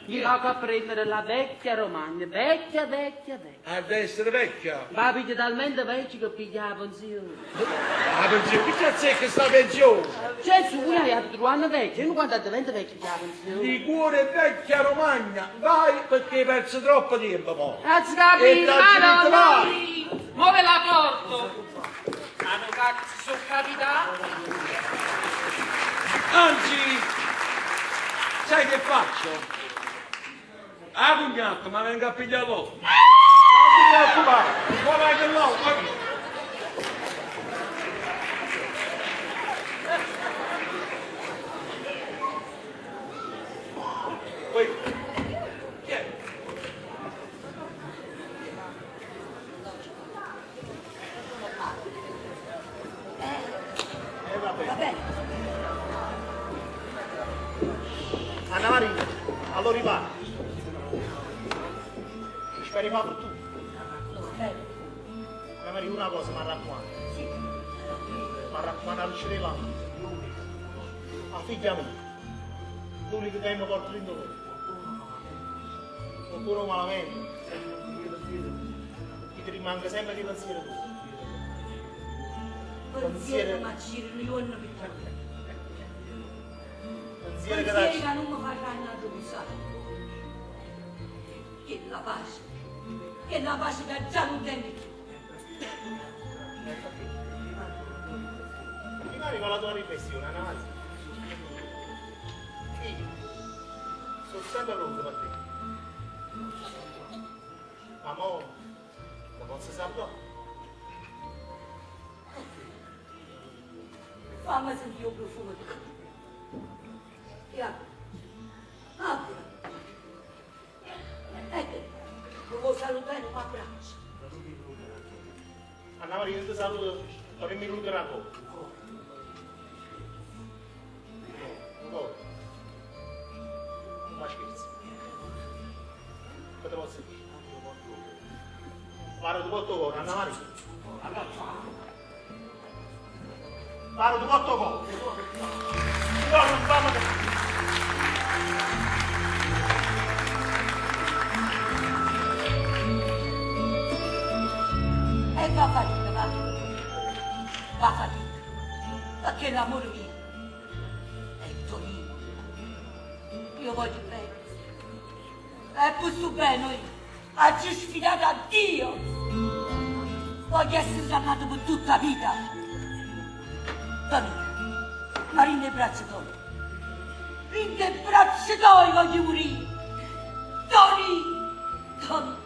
Mi vado a prendere la vecchia Romagna, vecchia. Deve essere vecchia. Ma piglia talmente vecchio che piglia la pensione. La pensione? Che cazzo è che sta pensione? Cioè, su cui hai altro anno vecchio, non quando diventa vecchio la pensione. Liquore vecchia Romagna, vai perché hai perso troppo tempo mo. Cazzo capito, ma no, muove la porta. Ma non cazzo sono capitato. Anzi, sai che faccio? Ah, pugnata, ma venga a pigliarlo. Non ti preoccupare, qua vai che l'ho, Poi, chi è? Va bene. Anna Maria, allora ripara. Speri fa per tu. Anna Maria, una cosa mi raccomando. Mi raccomando al luce dell'anno. La figlia mia, l'unico che mi porta dentro voi. Oppure malamente, ti rimanga sempre di pensiero tu. Pensiero, ma ci riunione per te. Pensiero che Pensieri che non mi faranno addossare. Che la pace che già non tendi più. Magari con la tua riflessione, Anna Maria. Figlio, sono sempre pronto per te. Ma mo, la posso salvare? Fammi sentire un profumo di te. Apri. Ecco, lo vuoi salutare, non mi abbraccia. Anna Maria, io ti saluto per il minuto una cosa. Non fa scherzi. Che te posso dire? Paro di botto cuore, Anna Maria. Paro di botto cuore. No, non fammi che... E va fatica, va. Va fatica. Perché l'amore mio è il Tonino. Io voglio bene. E questo bene noi ha già sfidato a Dio. Voglio essere dannato per tutta la vita. Tonino, ma rinde i braccia tuoi. Rinde i braccia tuoi, voglio morire. Tonino, Tonino.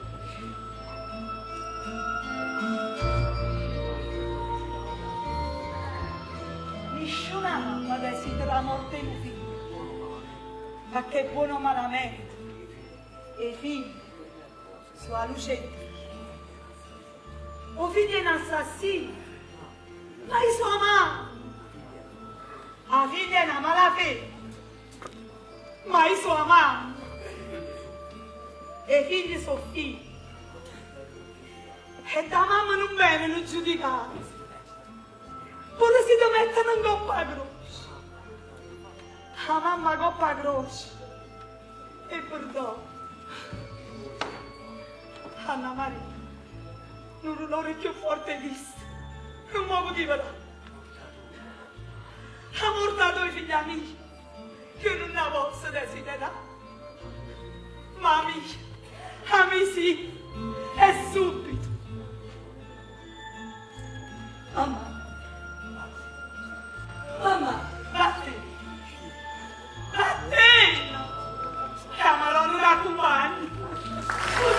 Nessuna mamma desidera la morte di un figlio, perché è buono malamente. E i figli, sua luce in te. O figlio è un assassino, ma è sua mamma. La figlia è una malafede, ma è sua mamma. E i figli sono figli. E da mamma non vengono giudicati. Pure si ti mettono in coppa croce. La mamma coppa croce. E perdono. Anna Maria, non l'ore più forte visto. Non mi poteva dare. Ha mortato i figli amici. Che non la posso desiderare. Ma amici, amici, e subito. Mamma. Mamma, vattene! Vattene! Chiamerò un raccomando!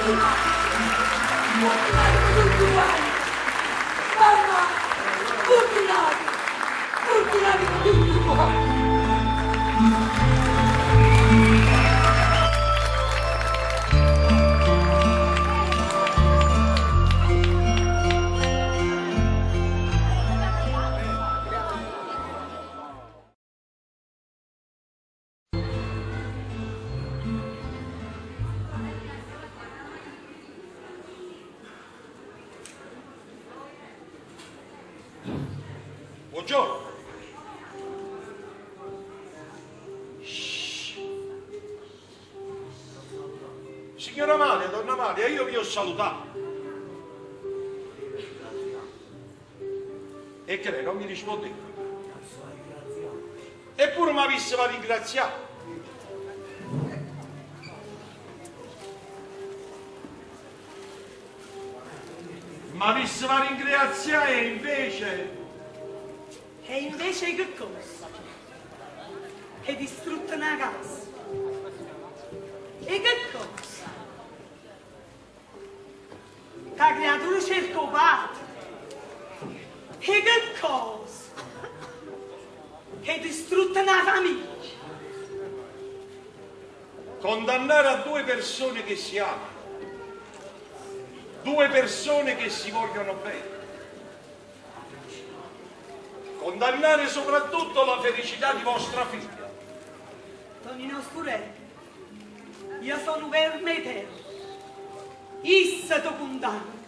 Mamma, fortunati! Fortunati con tutti i fuochi! Buongiorno. Signora Amalia, donna Amalia, io vi ho salutato. E che lei non mi rispondeva. Eppure mi avesse ringraziato. Ma avesse ringraziato e invece... E invece che cosa? Che distrutta una casa. E che cosa? La creatura cerca il padre. E che cosa? Che distrutta una famiglia. condannare a due persone che si amano, due persone che si vogliono bene, condannare soprattutto la felicità di vostra figlia. Tonino Scurelli, io sono verme eterno, issa tu condanno.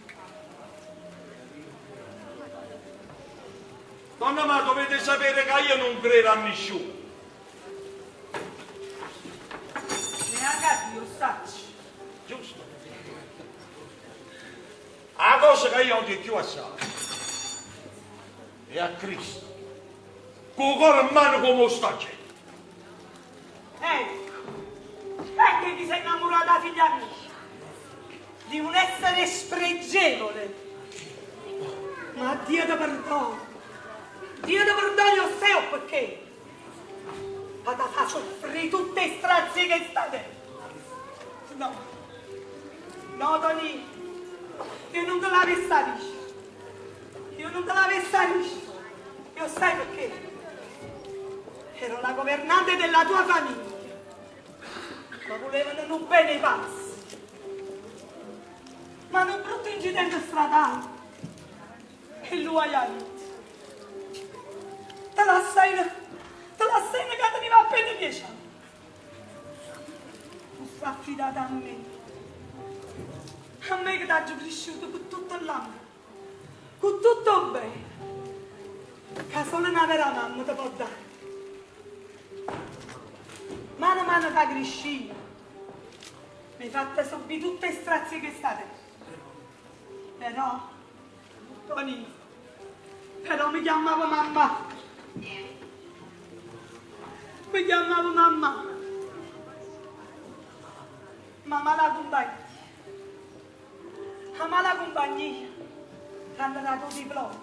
Donna, ma dovete sapere che io non credo a nessuno. Neanche Dio sacci. Giusto? La cosa che io odio più assai è a Cristo, con il cuore in mano come sta gente. Ecco, perché ti sei innamorata figlia mia? Di un essere spregevole. Ma Dio ti perdono. Dio ti perdono io sai perché. Ma ti fa soffrire tutte le strazie che state. No. No, Toni. Io non te l'avevo saputo. Io non te l'avevo saputo. Io sai perché. Ero la governante della tua famiglia. Ma volevano non bene i passi. Ma un brutto incidente stradale. E lui ha avuto. Te la sei negata di appena 10 anni. Tu sei affidata a me. A me che ti ho cresciuto con tutto l'anno. Con tutto bene. Che solo una vera mamma ti può dare. Mano a mano che cresci, mi hai fatta subire tutte le strazie che state. Però, Toni, però mi chiamavo mamma. Mi chiamavo mamma. Mamma la compagnia. Mamma la compagnia. Ti hanno dato diploma.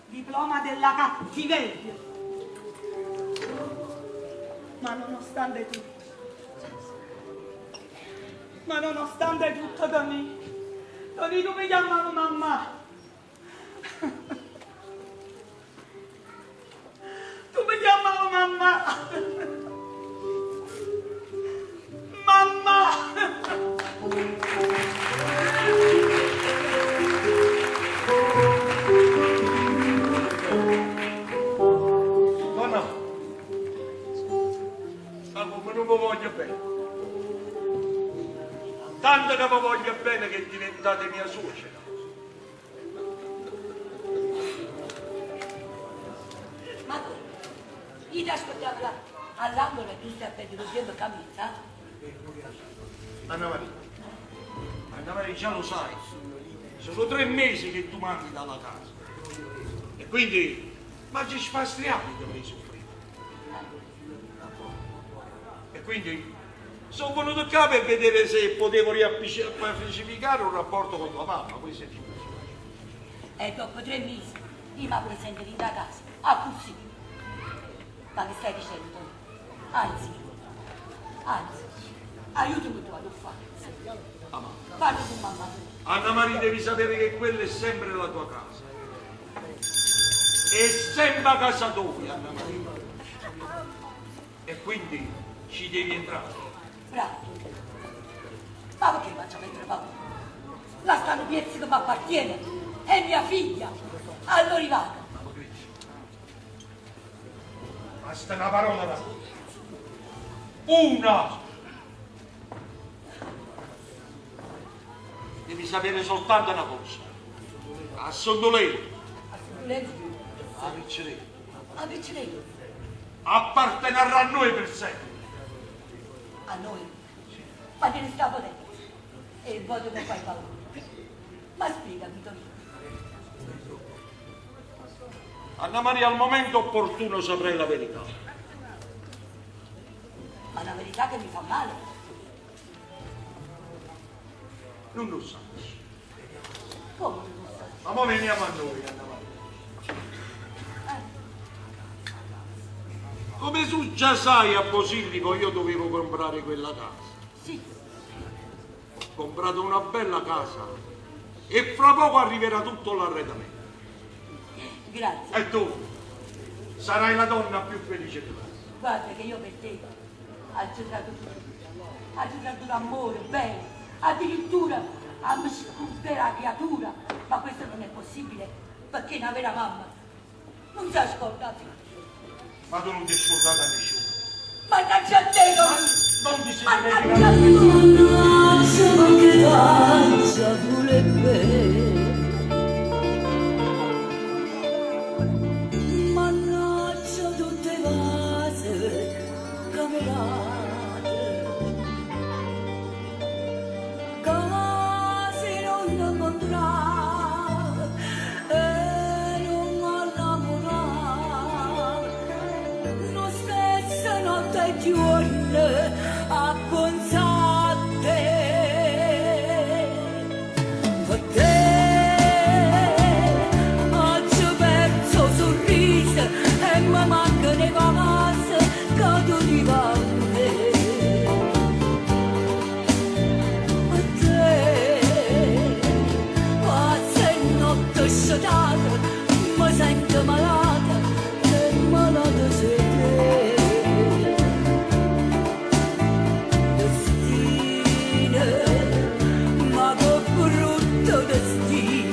Diploma della cattiveria. Ma nonostante tutto, Toni, tu mi chiamavo mamma. Tu mi chiamavo mamma. Mamma. Non vi voglio bene, tanto che vi voglio bene che diventate mia suocera. Ma io ti aspettavo là, all'angolo e tu stai a prendere lo sguardo camisa? Anna Maria, già lo sai, sono 3 mesi che tu manchi dalla casa e quindi ma ci spastriamo che mi soffrire. E quindi sono venuto qua per vedere se potevo riappacificare un rapporto con tua mamma, questo è tutto. E dopo 3 mesi io mi presento in da casa, a così. Ma che stai dicendo? Anzi, aiutami tu a lo fare. Parli con mamma. Anna Maria, devi sapere che quella è sempre la tua casa. È sempre casa tua, Anna Maria. E quindi ci devi entrare. Bravo. Ma perché faccio mettere paura? La stanno piezzi che mi appartiene. È mia figlia. Allora vado. Basta una parola da una. Devi sapere soltanto una cosa. A Sondoleno. A Ricciarello. A Ricciarello. Appartenerà a noi per sempre. A noi? Ma te ne stavo dentro. E il voto non fai paura. Ma spiegami, Tonino. Anna Maria, al momento opportuno saprei la verità. Ma una verità che mi fa male. Non lo sai. Come non lo sai? Ma ora veniamo a noi, Anna Maria. Come tu già sai, a Posillipo io dovevo comprare quella casa. Sì. Ho comprato una bella casa e fra poco arriverà tutto l'arredamento. Grazie. E tu sarai la donna più felice di me. Guarda che io per te ho giocato tutto. a tradurre amore, bene, addirittura a sculpere la creatura, ma questo non è possibile, perché una vera mamma non si ascolta. Ma tu non ti scordate a nessuno. Mannaggia a te, non ti si mannaggia a te. Mannaggia pure mannaggia tutte vase camerate, case non incontrare e non innamorare, non stessa notte e giorno a pensare. Ma manca le cose che tu ti vante, ma te passa e notte sciotata, mi sento malata e malata sei te. Destino, ma che brutto destino.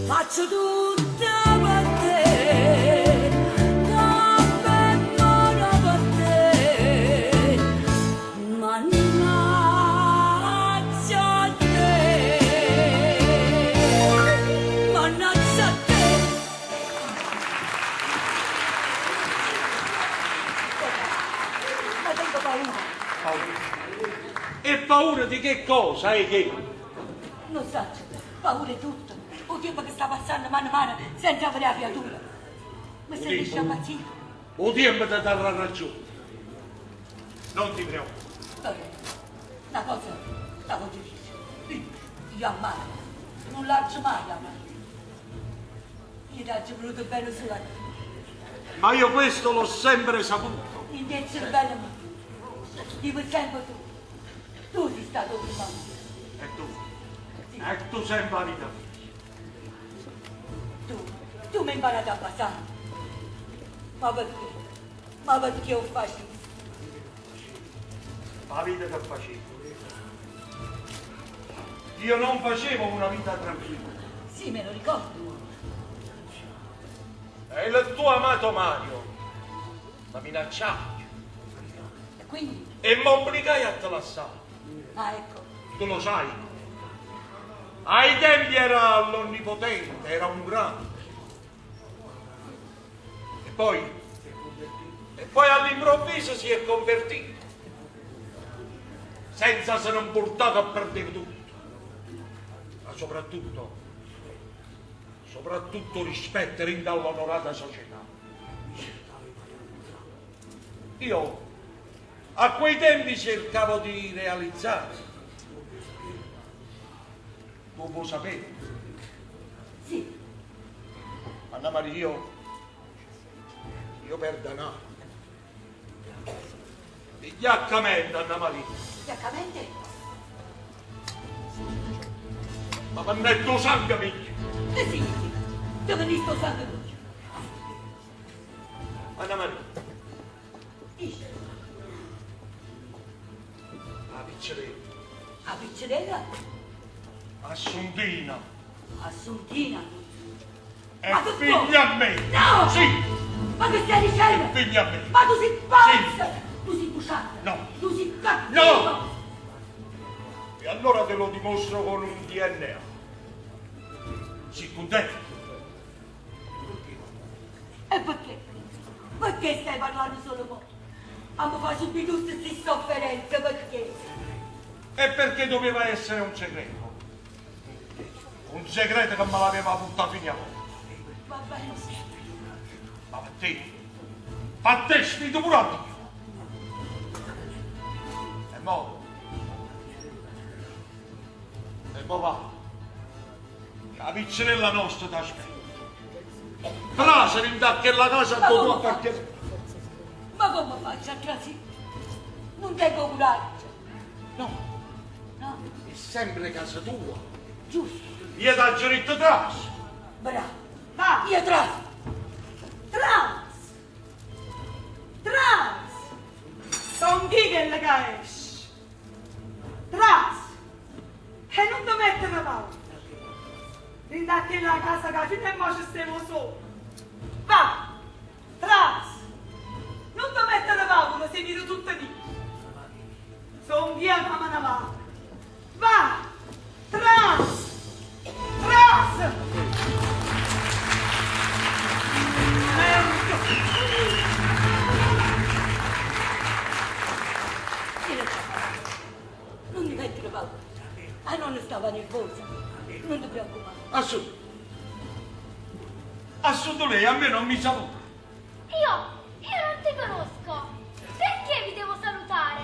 Faccio tutta per te, cammino per te, mannaggia a te, mannaggia a te. Ma tengo paura. E paura di che cosa? Che? Non so, paura è tutto. Il tempo che sta passando mano a mano senza avere la creatura. Ma se riesci a impazzire? Il tempo ti darà ragione. Non ti preoccupare. Una cosa la voglio dire. Io ammalo. Non lascio mai amare. Io ti ho voluto bene solo a te. Ma io questo l'ho sempre saputo. Invece il bello mio. Dico sempre tu. Tu sei stato prima. E tu? Sì. E tu sei la vita mia. Tu mi hai imparato a passare. Ma perché? Ma perché ho fatto? La vita che facevo. Io non facevo una vita tranquilla. Sì, me lo ricordo. E il tuo amato Mario mi minacciava. E quindi? E mi obbligai a te lasciare. Ah, ecco. Tu lo sai. Ai tempi era l'onnipotente, era un grande. E poi all'improvviso si è convertito. Senza se non portato a perdere tutto. Ma soprattutto rispetto all'onorata società. Io a quei tempi cercavo di realizzare. Tu puoi sapere? Sì. Anna Maria, io perdono. Iaccamente, Anna Maria. Iaccamente? Ma per me tu sangue mio. Sì, dove ne sto sangue mio? Anna Maria. Dice. A Pizzerella. A Pizzerella? Assuntina. Assuntina? È figlia a me. No! Sì. Ma che stai dicendo? È figlia a me. Ma tu sei pazza! Sì. Tu sei buciata! No. Tu sei cattivo! No! E allora te lo dimostro con un DNA. Si contento? E perché? Perché stai parlando solo mo? A mi fare subire tutte queste sofferenze, perché? E perché doveva essere un segreto? Un segreto che me l'aveva buttato in avanti. Va bene. Ma per te sfido pure a Dio. E mo va. La pizzerella nostra ti aspetta. Traseri in quella casa Ma dove tu come appartieni. Ma come faccio a trasì? Non tengo coraggio. No, No, è sempre casa tua. giusto. Io da diritto tras. Bravo. Va, io trans. Son chi che le caesci? Tras. E non ti mettere paura. Rindatti la casa che fino a mo' ci stiamo solo. Va. Tras. Non ti mettere paura, si mira tutte lì. Son chi a mamma va. Va. Tras. Non ti mettere paura. Ah, non stava nervosa. Non ti preoccupare. Assunto lei, a me non mi saluta. Io non ti conosco. Perché vi devo salutare?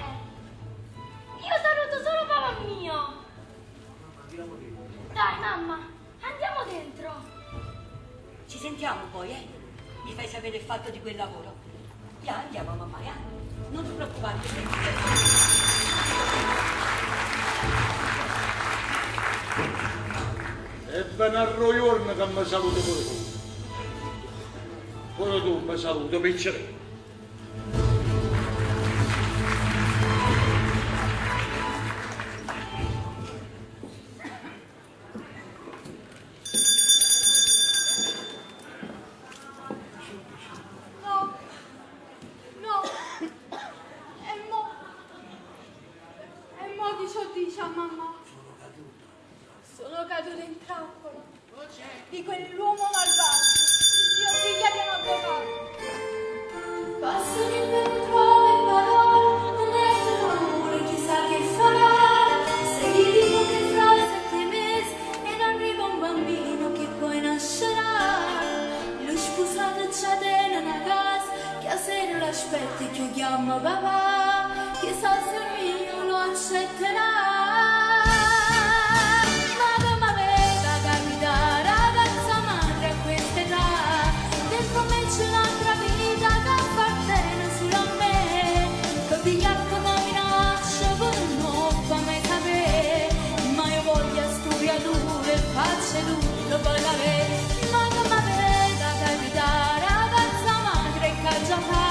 Io saluto solo papà mio. Dai, mamma, andiamo dentro. Ci sentiamo poi, eh? Mi fai sapere il fatto di quel lavoro. Ya, andiamo, mamma, ya. Non ti preoccupare. E ben arroiorno che mi saluto pure tu. Pure tu mi saluto, piccere. No. E mo chi ciò dice a mamma? Sono caduta in trappola di quell'uomo malvagio, io figlia di un avvocato. Passano in metro e vado, non è amore, chissà che farà. Se gli dico che fra 7 mesi e non arriva un bambino che poi nascerà, lo sposato c'ha una casa, che a sera l'aspetti che chiama papà, chissà se il mio lo accetterà. C'è un'altra vita che appartiene solo a me, che pigliacco mi minaccia con un non fa mai sapere, ma io voglio studiature, faccio tutto per l'avere, ma che mi veda capitare, ragazza madre che già fa,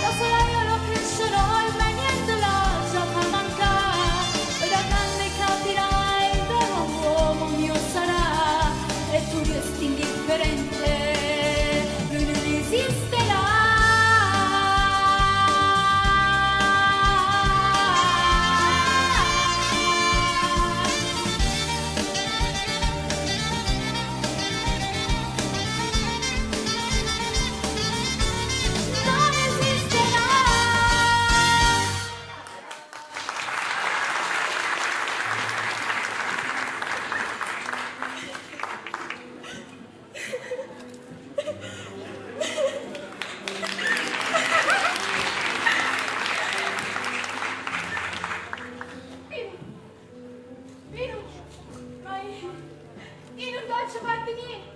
da sola io lo crescerò e mai niente la già fa mancare, e da grande capirai il vero uomo mio sarà, e tu resti indifferente. Esisterà. Non esisterà. Io non faccio parte niente.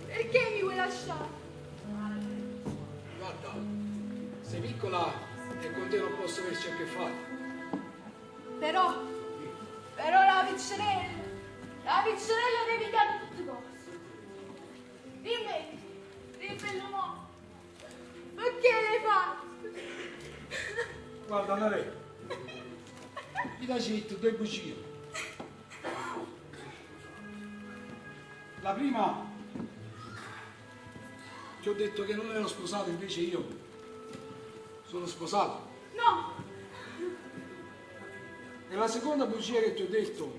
Perché mi vuoi lasciare? Guarda, sei piccola e con te non posso averci a che fare. Però la piccerella devi dare tutte cose. Dimmelo mo. Perché l'hai fatto? Guarda, Nare, mi dai detto 2 bugie. La prima, ti ho detto che non ero sposato, invece io sono sposato. No. E la seconda bugia che ti ho detto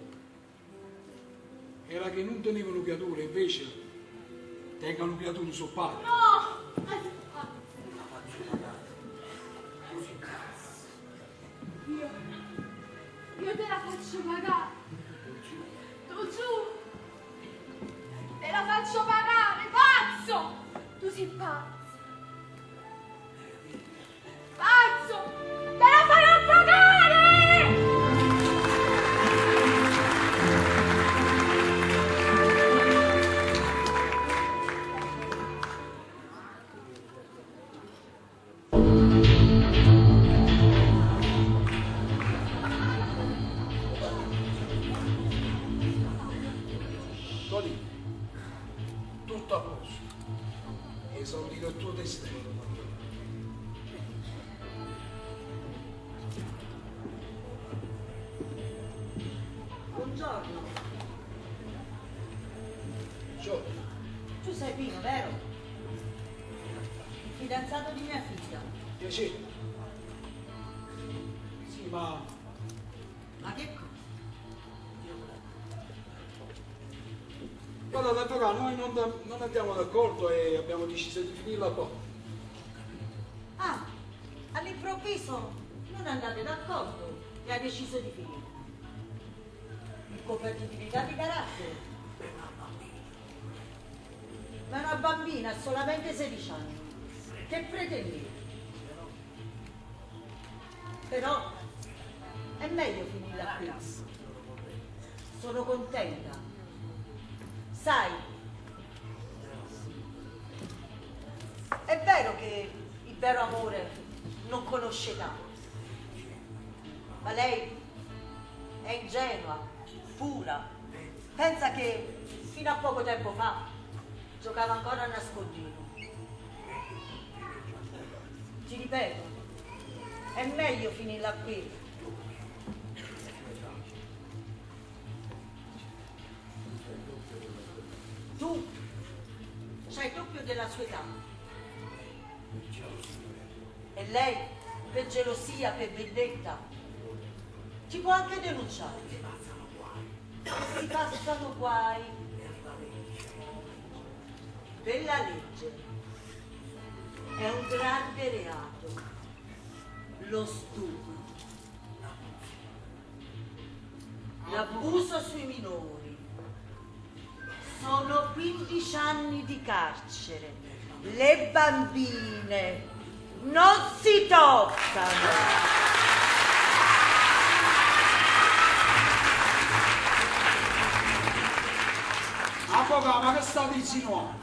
era che non tenevano creature, invece tengono creature sul padre. No. Io te la faccio pagare. Tu giù. Te la faccio pagare, pazzo! Tu sei pazzo! Pazzo! Te la farò pagare! Cody, tutto a posto. Esaudito il tuo desiderio. Buongiorno. Buongiorno. Tu sei Pino, vero? Il fidanzato di mia figlia. Piacere. Sì, ma che cosa? guarda, l'avvocato, noi non andiamo d'accordo e abbiamo deciso di finirla qua. Ah, all'improvviso non andate d'accordo e ha deciso di finire. Compatibilità di carattere. Ma una bambina ha solamente 16 anni. Che pretendete? Però è meglio finirla qui. Sono contenta. Sai, è vero che il vero amore non conosce età, ma lei è ingenua, pura. Pensa che fino a poco tempo fa giocava ancora a nascondino. Ti ripeto, è meglio finirla qui. Tu c'hai il doppio della sua età e lei, per gelosia, per vendetta, ti può anche denunciare. Si passano guai. Per la legge è un grande reato lo stupro, l'abuso sui minori. Sono 15 anni di carcere. Le bambine non si toccano. Avvocato, ma che state insinuando?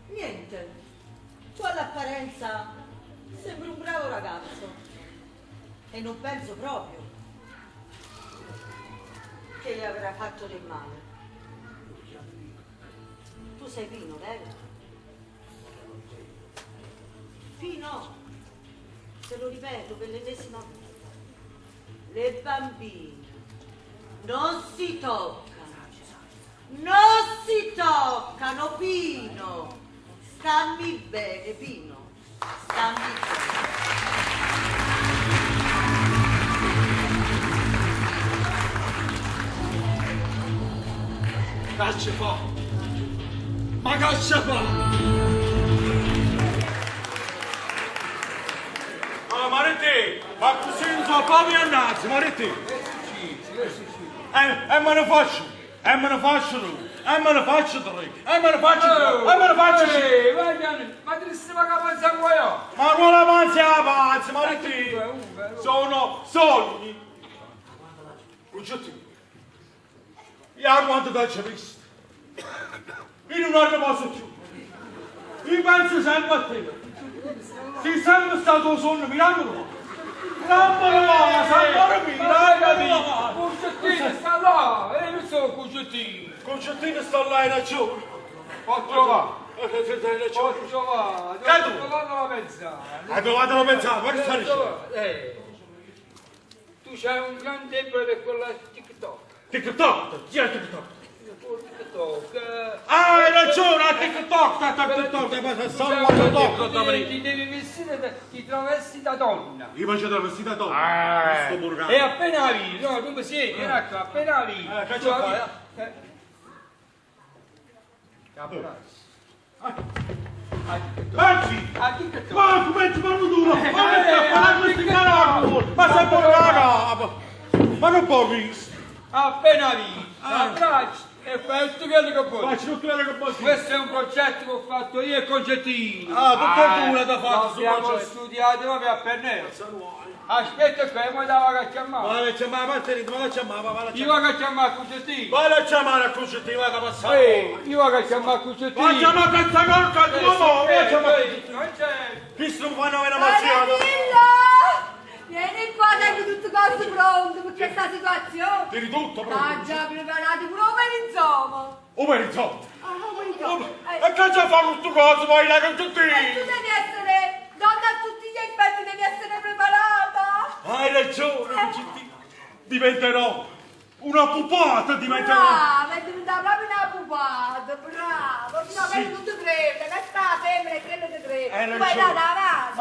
Niente. Tu all'apparenza sembri un bravo ragazzo. E non penso proprio che gli avrà fatto del male. Tu sei Pino, vero? Pino, te lo ripeto per l'ennesima volta. Le bambine non si toccano. Non si toccano, Pino. Stammi bene, Pino. Stammi bene. Caccia fa! Ma caccia fa! Ah, Maretti, ma così non so come annarsi, Maretti. E me ne faccio, e me ne faccio tu, e me ne faccio tre, e me ne faccio tre, e me ne faccio cinque. Ma ti stiamo capanza qua io? Ma non la panza avanza, Maretti. Sono sogni. Cucciotto. Io quanto ti ho visto. Io non ne posso più. Io penso sempre a te. Sei sempre stato un sonno, mirandolo. Non me lo va, sempre mirandolo. Cuccettino sta là, e non so Cuccettino. Cuccettino sta là, hai ragione. Ho trovato. Hai ragione. Ho trovato. Che tu? Ho trovato la pensare. Hai trovato la pensare, ma che stai dicendo? Tu c'hai un gran debole per quella TikTok. TikTok? Chi è TikTok? TikTok. Ah, hai ragione, a TikTok, Ti devi vestire, ti travesti da donna. Io faccio travestito da donna. Sto burgano. E appena lì, no, tu mi siedi, ecco, appena lì. Che ci fai? Anzi, ma come ti parlo duro? Ma sei burgano! Ma non può visto. Appena lì, abbracci. E fai tutto quello che vuoi. Faccio tutto quello che vuoi. Questo è un progetto che ho fatto io e Concettino. Ah, tutto tu l'hai fatto su abbiamo progetto. studiato proprio a pennello. Aspetta qua, mo da va a chiamare. Vai a chiamare, Martellino, vai a chiamare, Io vado a chiamare a Concettino. vai a chiamare a Concettino, vai a passare. Io vado a chiamare a Concettino. Vai a chiamare questa corca di uomo, vai a chiamare. Non c'è. Chi non fanno una mazziata? Vieni qua, tengo tutto cose pronto per questa situazione. Tiri tutto, pronto. Ah già, preparate pure un per i soldi. Come i soldi? E che ci fa questo coso poi là con tutti? Tu devi essere, donna a tutti gli effetti, devi essere preparata. Hai ragione, Giusti. Diventerò una pupata, diventerò. Brava, è diventata proprio una pupata, bravo. No, che non ti credo, che sta sempre, credo ti credo. Poi là davanti,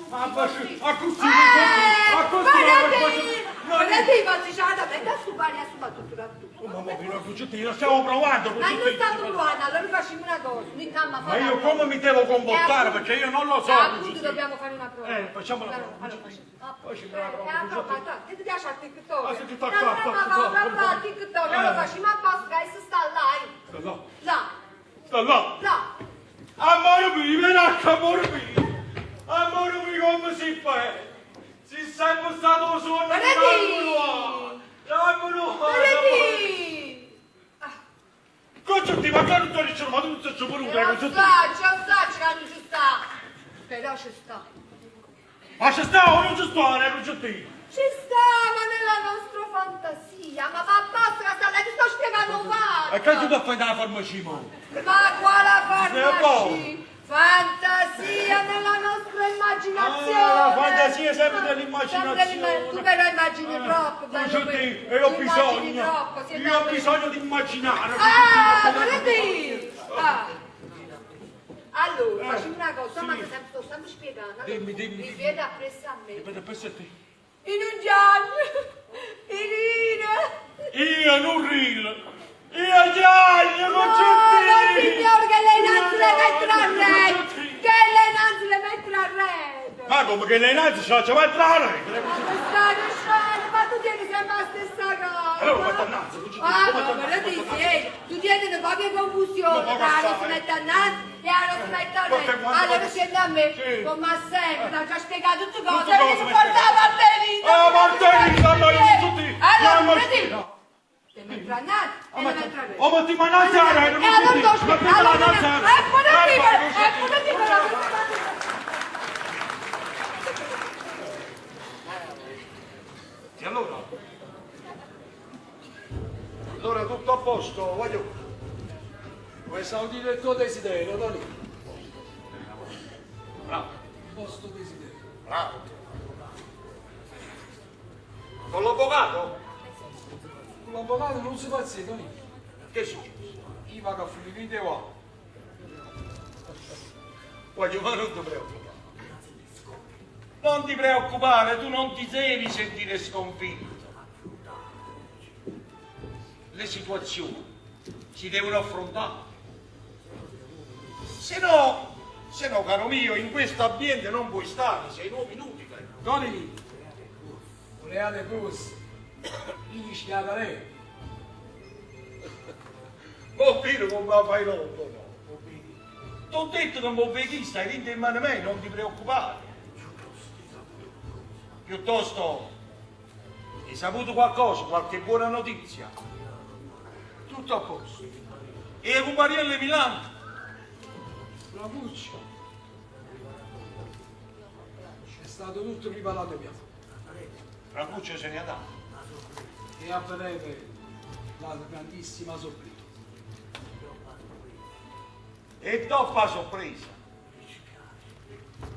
ma così, a così, guardate, passeggiatamente a stupare, a stupare tutto. Mamma mia, Giustina, stiamo provando. Ma non stiamo provando, allora facciamo una cosa. Ma io come mi devo comportare? Perché io non lo so. Appunto dobbiamo fare una prova. Facciamo la prova. Che ti piace a TikTok? Ah, se ti fa a TikTok, allora facciamo apposta che sta là. Là. Sta là. Là. Amore mio, veracca, amore mio. Amore mio, come si fa? Si è sempre stato solo ma che non ti dicevo, ma tu non sei pure un greco, ci sta, che non ci sta. Però ci sta. Ma ci sta o non ci sta, nego Giusti? Ci sta, ma nella nostra fantasia. Ma va basta, ti sto spiegando male. E che tu fai dalla farmacia, mo? Ma quale farmacia? Fantasia nella nostra immaginazione. La fantasia è sempre nell'immaginazione. Tu però immagini troppo, bello mio. E ho bisogno di immaginare. Volete? Allora, facciamo una cosa, ma che sto sempre spiegando. Dimmi. Mi vede appresso a me. Vede appresso a te. In un giallo. Io non rilo. Io giallo, non c'è no, signor, che lei non se le mettono a rete. Che lei non se le mettono a rete. Ma come che lei non se le mettono a rete? Ma tu tieni sempre la stessa cosa. Allora, ma t'annanzi, ma guardate, tu tieni una copia di confusione tra lo si mette annanzi e lo si mette a rete. Allora scendi a me, come sempre, ti ho già spiegato tutte cose. Mi porta la Martellina. Ah, Martellina, ma io tutti. Allora, guardate. Devi mettere annanzi e devi mettere a rete. Oh, ma ti mananzi a rete, non ti ti spiego. E allora tutto a posto, voglio. Vuoi saudire il tuo desiderio, Tony? Bravo. Il vostro desiderio. Bravo. Con l'avvocato? Con l'avvocato non si fa zitto, Tony. Che succede? Io vado a finire qua. Voglio, ma non ti preoccupare. Non ti preoccupare, tu non ti devi sentire sconfitto. Le situazioni si devono affrontare. Se no, caro mio, in questo ambiente non puoi stare, sei nuovo inutile. Tony, volevate cose, io ci chiamo lei. Bobino, non me la fai l'otto, no. Ti ho detto che non mi vedi, stai vinto in mano a me, non ti preoccupare. Piuttosto, hai saputo qualcosa, qualche buona notizia? Tutto a posto. E con Marielle Milano? La Puccia. È stato tutto preparato via. La Puccia se ne è andata. E a breve la grandissima sorpresa. E dopo la sorpresa.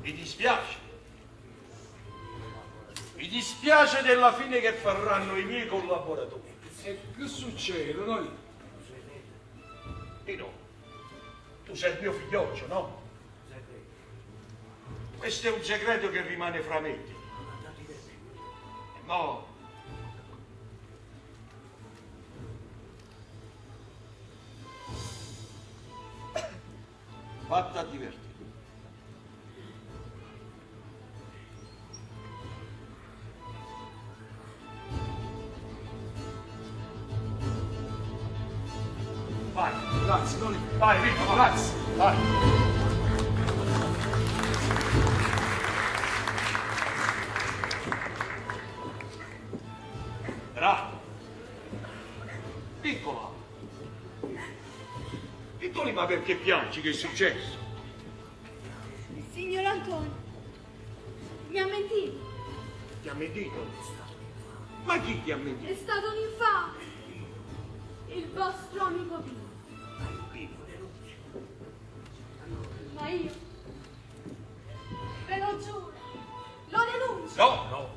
Mi dispiace. Mi dispiace della fine che faranno i miei collaboratori. E che succede, noi? E no, tu sei il mio figlioccio, no? Questo è un segreto che rimane fra me e te. No. Fatta a divertire. Vai, grazie, Tony. Vai, Ricco, grazie. Vai. Bravo. Piccola. Piccoli, ma perché piangi? Che è successo? Il signor Antonio mi ha mentito. Ti ha mentito? Ma chi ti ha mentito? È stato un infame. Il vostro amico Pino. Ma io ve lo giuro, lo denuncio. No.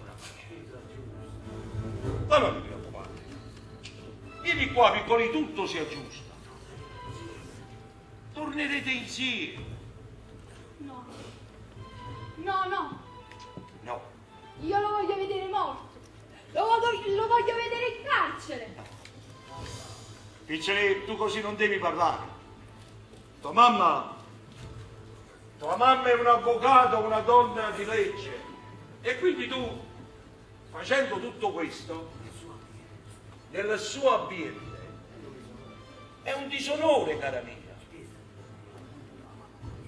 Ma non vi preoccupate. Vieni qua, piccoli, tutto si aggiusta. Tornerete insieme. No. No. Io lo voglio vedere morto. Lo voglio vedere in carcere. Piccoli, tu così non devi parlare. Tua mamma è un avvocato, una donna di legge. E quindi tu, facendo tutto questo, nel suo ambiente, è un disonore, cara mia.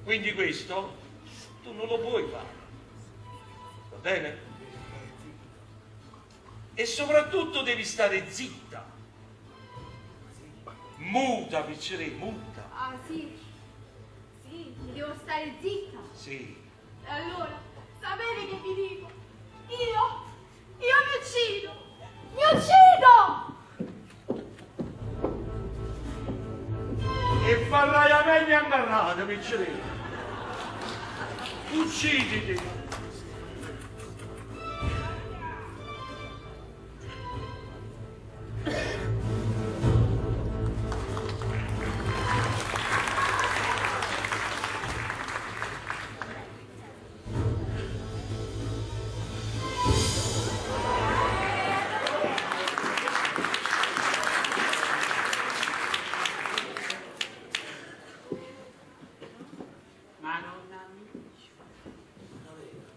Quindi questo tu non lo puoi fare. Va bene? E soprattutto devi stare zitta. Muta, piccere, muta. Ah, sì, devo stare zitta. Sì. E allora, sapete che vi dico? Io mi uccido! E farai la meglio agarrata, piccere. Ucciditi.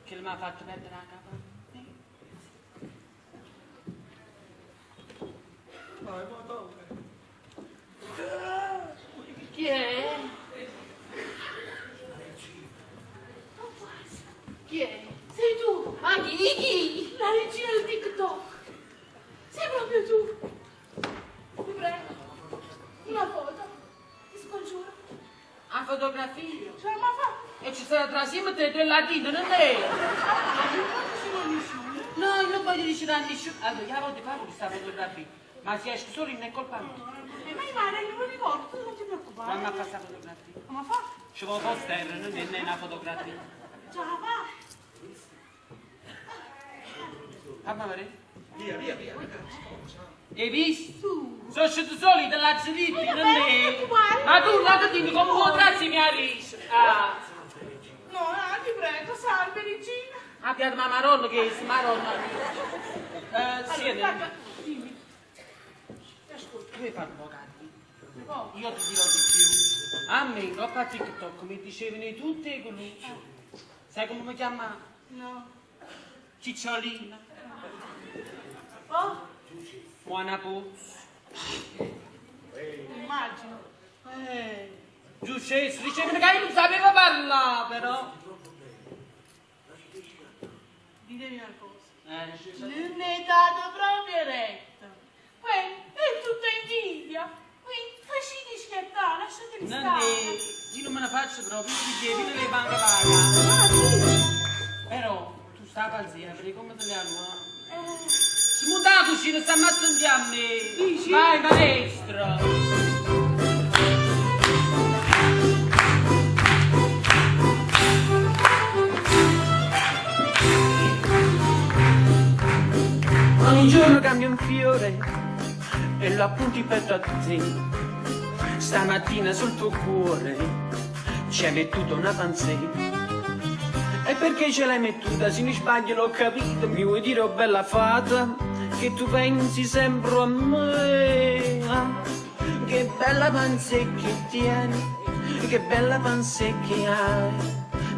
Che mi ha fatto perdere la capa? Chi è? Chi è? Sei tu! Ma chi? La regina del TikTok! Sei proprio tu! Ti prego! Una foto! Ti scongiuro! A fotografia? Ce la fa! E ci sarà tra sì e tre latino, non è? No, io non voglio dire a nessuno. Allora, io la voglio fare questa fotografia, ma se esce solo non è colpa mia. Ma io non mi ricordo, tu non ti preoccupare. Mamma fa questa fotografia. Ma fa? Ci vuole poster, non è una fotografia. Ce la fa! Mamma Maria? Via. Hai visto? Sono sceso soli dalla zelitti, non è? uguale. Ma tu la dimmi come potresti mi arrivi? Ah. No, ti prego, salve regina! Abbiate ma maronna che è maronna. Allora, Dimmi. Tu hai fatto avvocati? Io ti dirò di più. A me, dopo a TikTok, mi dicevano tutte colui. Sai come mi chiama? No. Cicciolina. Oh? Buona puzza. Immagino. Giusto, dicevano che io non sapevo parlare, però. Ditemi una cosa. Non Non è dato proprio retto. È tutta invidia. Qui faciti scherzare, lasciatemi stare. io non me ne faccio proprio, ti chiedo, le banche paga. Però, tu stai pazzia, perché come te le allora? Si monta la cucina, sta ammazzando a me. Dici? Vai, maestro. Ogni giorno cambia un fiore e lo appunti petto a te. Stamattina sul tuo cuore ci hai mettuto una panzetta. E perché ce l'hai mettuta? Se mi sbaglio l'ho capito. Mi vuoi dire, oh bella fata, che tu pensi sempre a me? Che bella panzetta che tieni, che bella panzetta che hai.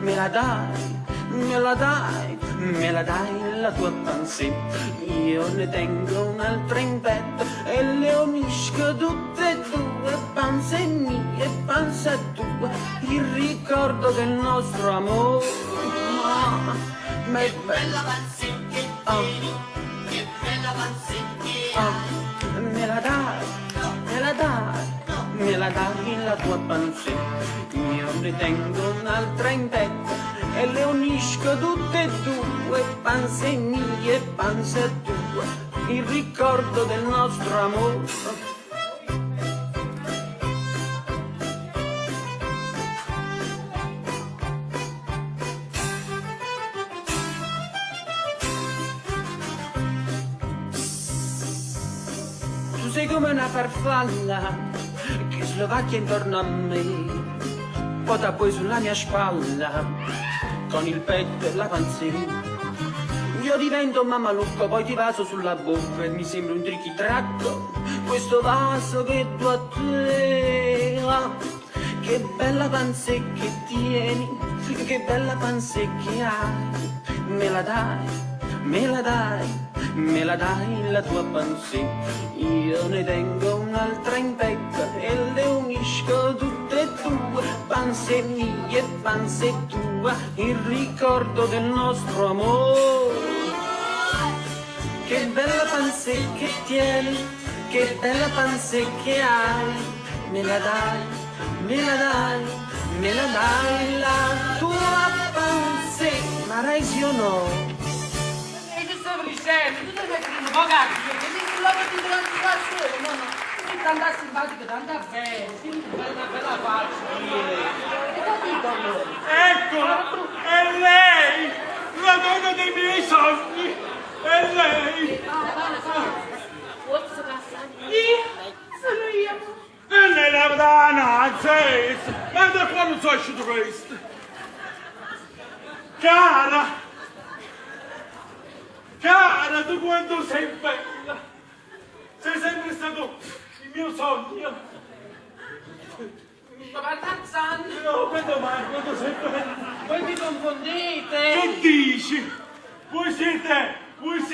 Me la dai, me la dai, me la dai la tua panzetta. Io ne tengo un'altra in petto e le unisco tutte e due. Panza mia e panza tua, il ricordo del nostro amore. Ma è bella panzetta che tieni, che bella panzetta che hai. Me la dai, me la dai, me la dai la tua panzetta. Io ne tengo un'altra in petto e le unisco tutte e due. Panza mia e panza tua, il ricordo del nostro amore. come una farfalla che slovacchia intorno a me, pota poi sulla mia spalla, con il petto e la panzina. Io divento un mammalucco, poi ti vaso sulla bocca e mi sembra un trichitracco, questo vaso che do a te. Ah, che bella panzetta che tieni, che bella panzetta che hai, me la dai, me la dai. Me la dai la tua panzetta, io ne tengo un'altra in pecca e le unisco tutte e due, panze mie e panze tua, il ricordo del nostro amore. Che bella panzetta che tieni, che bella panzetta che hai, me la dai, me la dai, me la dai la tua panzetta, ma dai sì o no? Tu devi mettere un po' cacchio, che mi sulla partita di calciare, no, no, tu tanta simpatica, tanta bella, una bella faccia, hai capito allora? Ecco, è lei, la donna dei miei sogni, è lei. Sono io. E lei la dana, ma da quando sono uscito questo? Cara, cara, tu quanto sei bella! Sei sempre stato il mio sogno! Papà Tarzan! No, quando mai, quando sei bella! Voi mi confondete! Che dici? Voi siete una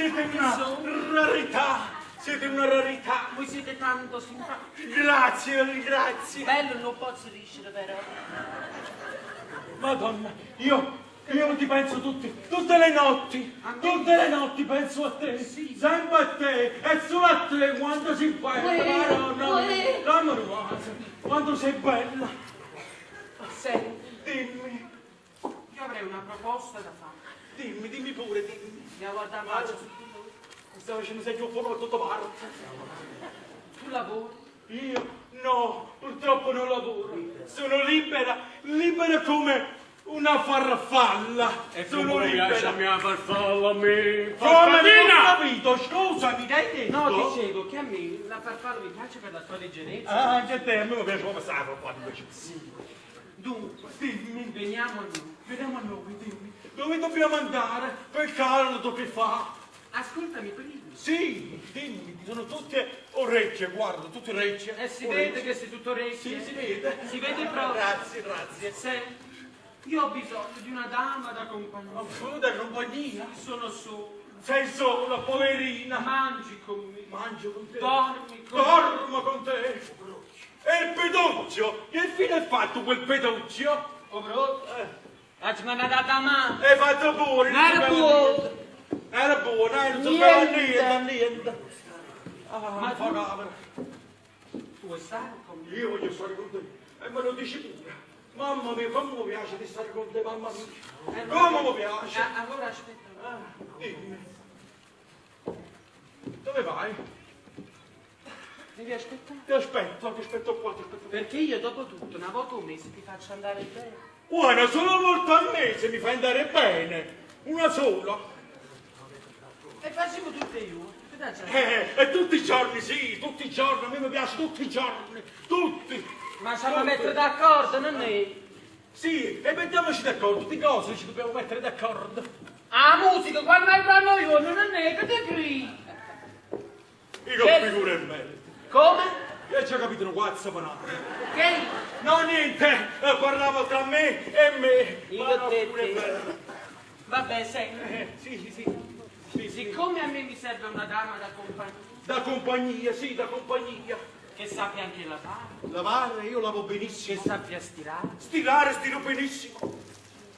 rarità! Siete una rarità! Voi siete tanto simpatici! Grazie, grazie! Bello, non posso riuscire però! Madonna, io ti penso tutte le notti penso a te, sempre a te, e solo a te quando sei bella, Madonna, quando sei bella. Senti, dimmi. Io avrei una proposta da fare. Dimmi pure, dimmi. Mi guarda a faccia. Mi sta facendo segno fuoco da tutta parte. Tu lavori? Io? No, purtroppo non lavoro. Sono libera come una farfalla. E sono come libera. piace la mia farfalla a me? Come non ho capito? Scusami, che hai detto? No, dicevo che a me la farfalla mi piace per la sua leggerezza. Ah, anche a te, a me mi piace come sai la farfalla invece. Sì. Dunque, dimmi. Veniamo a noi. Veniamo a noi, dimmi. Dove dobbiamo andare? Per caldo che fa? Ascoltami prima. Sì, dimmi, sono tutte orecchie, guarda, tutte orecchie. E si vede che sei tutto orecchie. Sì, si vede. Si vede proprio. Grazie. Senti, io ho bisogno di una dama da compagnia. Da compagnia? Sono solo. Sei sola, poverina. Mangi con me. Mangio con te. Dormi con me. Dormo con te. E il peduccio? Che fine ha fatto quel peduccio? Povero. Oggi mi ha dato a mano. Hai fatto pure. Non era buono. Era buona, non sapeva niente. Ma fa camera. Tu vuoi stare con me? Io voglio stare con te. E me lo dici pure. Mamma mia, come mi piace di stare con te, mamma mia. Come mi piace. Allora aspetta. Dimmi. Dove vai? Devi aspettare? Ti aspetto qua, Perché io dopo tutto, una volta un mese ti faccio andare bene. Una sola volta al mese mi fai andare bene. Una sola. E facciamo tutte io. E tutti i giorni, sì, tutti i giorni, a me mi piace tutti i giorni, tutti. Ma ci dobbiamo mettere d'accordo, non è? Sì, e mettiamoci d'accordo, di cosa ci dobbiamo mettere d'accordo? Ah, musica, quando vanno io, non è che ti credi? Io figura in me. Come? E ci ho capito una guazza panata. Che? No, niente, parlavo tra me e me. Io ho detto. Vabbè, senti. Sì. Siccome a me mi serve una dama da compagnia. Da compagnia, sì, da compagnia. Che sappia anche lavare. Lavare? Io lavo benissimo. Che sappia stirare. Stiro benissimo.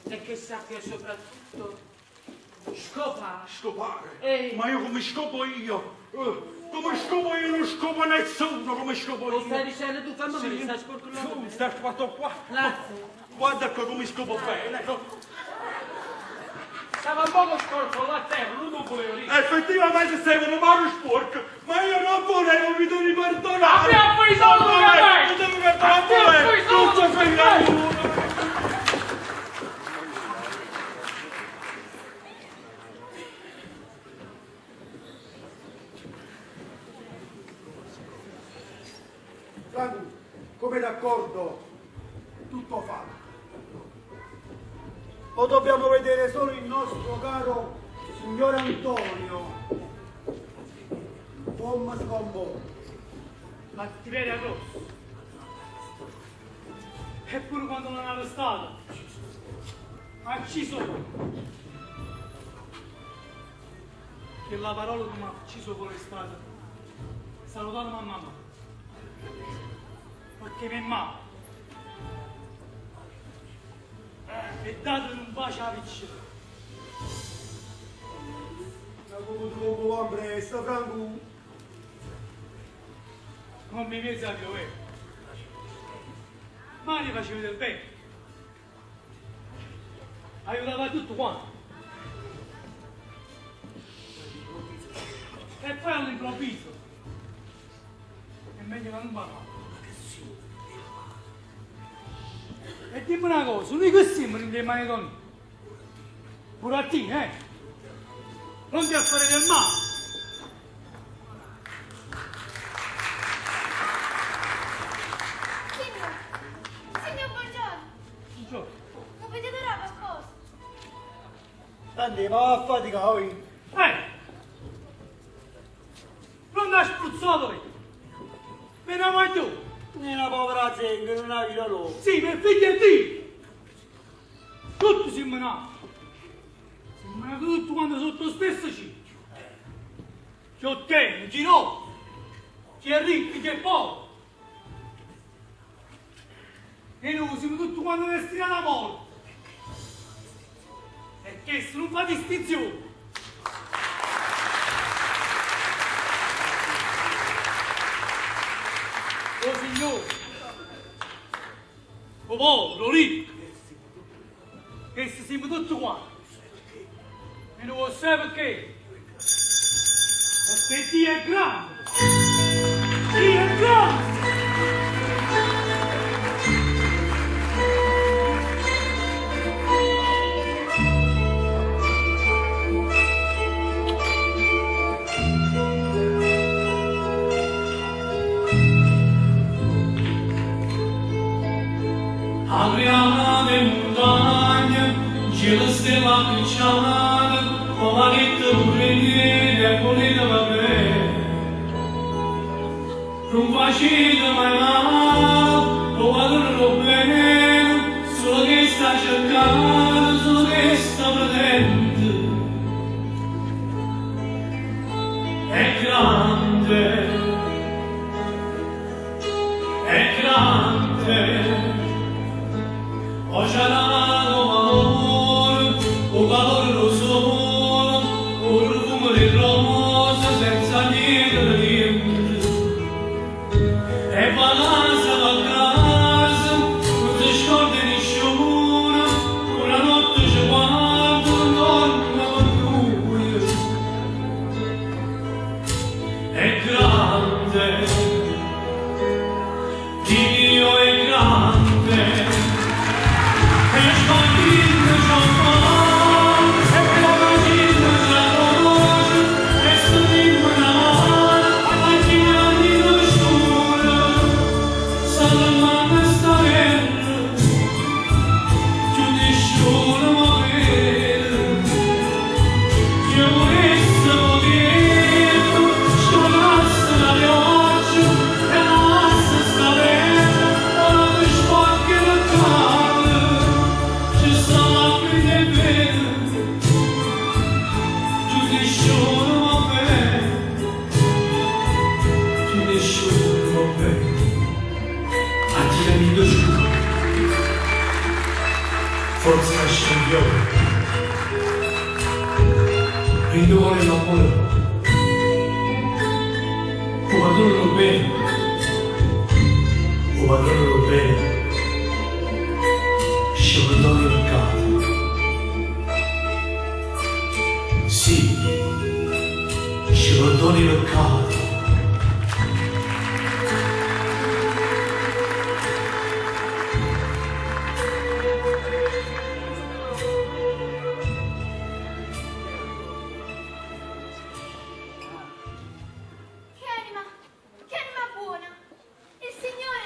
E che sappia soprattutto scopare. Scopare? Ma io come scopo io? Come scopo io non scopo nessuno, come scopo io? Lo stai dicendo tu, fammi vedere, stai sporcando. Tu stai fatto qua. Grazie. Guarda qua come scopo bene. Stava un poco sporco la terra, non volevo dire. Effettivamente sei un umano sporco, ma io non volevo, mi devi perdonare. Abbiamo i soldi da me! Mi devi perdonare. Tutto finito. Franco, come d'accordo, tutto fatto. O dobbiamo vedere solo il nostro caro signor Antonio, uomo scombo. Cattiveria addosso. Eppure quando non ero stato, ma ci sono. Che la parola che mi ha ucciso con l'estate, salutare mamma, perché mi è male. E datemi un bacio a vicina. Ma come tu vuoi presto, Franco? Non mi pensa più, ma gli facevi del bene. Aiutava tutto quanto. E poi all'improvviso è meglio che non va male. E dimmi una cosa, non è così mi rende mani con pure a te, non ti a fare del male. Signor Buongiorno, Buongiorno. non vedete là qualcosa? Andiamo a faticare. Non da spruzzato, me ne vai tu. Una povera gente, non ha vita loro. Sì, per figli e Dio. Tutti si menano. Si menano tutti quando sotto lo stesso ciccio. C'ho te, chi no. Chi è ricco, chi è povero. E noi siamo tutti quanti destinati alla morte. E questo non fa distinzione. Oh signore, oh povero, ricco, questi siamo tutti quanti. E non lo sai perché? Perché Dio è grande. Dio è grande. Apriamo le montagne, cielo stella picciata, con la vita pulita e pulita va bene. Non facete mai male, lo guardano bene, solo che sta cercando, solo che sta pretendendo. È grande, è grande. Ho gelato valore, o valore lo sono, o profumo di rosa senza niente di niente. E balanza da casa, non si scorda nessuno, una notte c'è quando torna con lui. È grande, Dio è grande. Forza scendió, rinduole l'amore, o padrone lo bene, o padrone lo bene, ci perdoni i peccati. Sì, ci perdoni i peccati. Che anima buona! Il Signore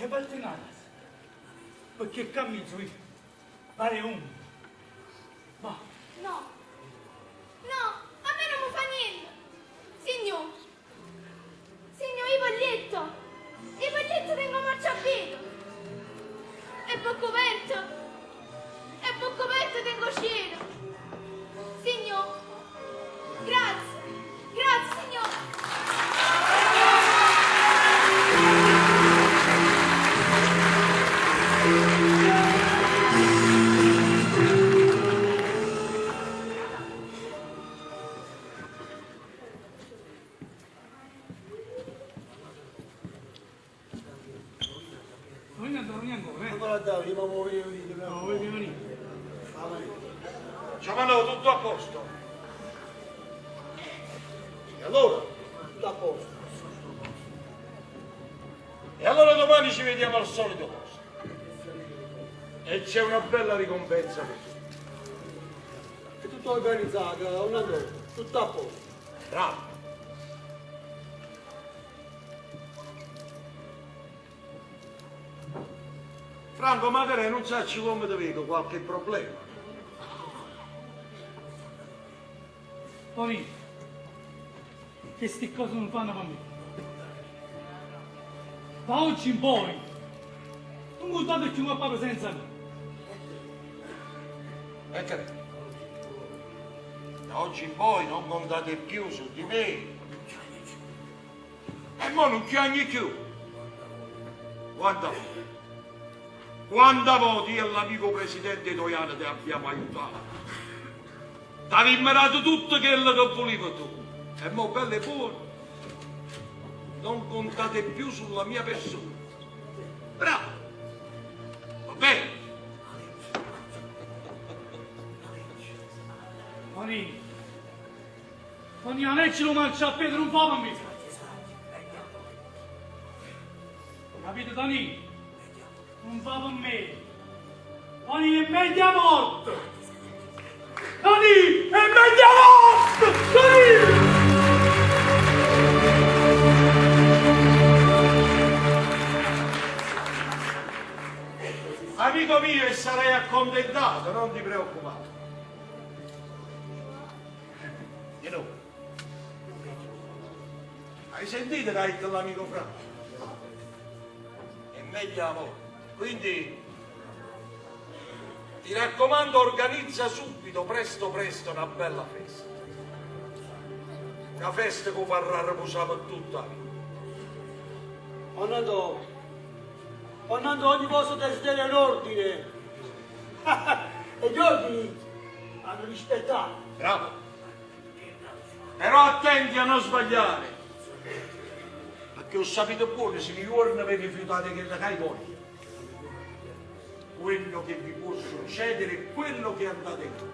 che parte nata, perché cammino io, pare uno. Ma, No, no, a me non mi fa niente. Signor, il paglietto tengo marciapiede. E poi coperto tengo cielo. Signor, grazie signor. Ci ha mandato tutto a posto. E allora? Tutto a posto. E allora domani ci vediamo al solito posto. E c'è una bella ricompensa per tutti. È tutto organizzato, una cosa, tutto a posto. Bravo. Franco, magari non sacci come ti vedo qualche problema. Tony, che sti cose non fanno per me. Da oggi in poi, non contate più a papà senza me. Ecco, da oggi in poi non contate più su di me. E mo non chiagni più. Quanta voti io e l'amico presidente Toiano ti abbiamo aiutato. Ti avevi imparato tutto quello che volevi tu. E mo bello e buono. Non contate più sulla mia persona. Bravo. Va bene. Tony, la legge lo mangia a Pietro, non fa per me. Capito, Tony? Non fa per me. Tony è meglio morto. Tony è meglio morto. Tony! Amico mio, e sarai accontentato, non ti preoccupare. Di nuovo. Hai sentito che ha detto l'amico Franco? È meglio amore. Quindi ti raccomando, organizza subito, presto, una bella festa. Una festa che farà riposare per tutta la vita. Fernando, ogni posto desiderio in ordine. E gli ordini hanno rispettato. Bravo. Però attenti a non sbagliare. Perché ho sapito buono, se vi vorrei vi rifiutate che la cai voi. Quello che vi può succedere è quello che andate qui.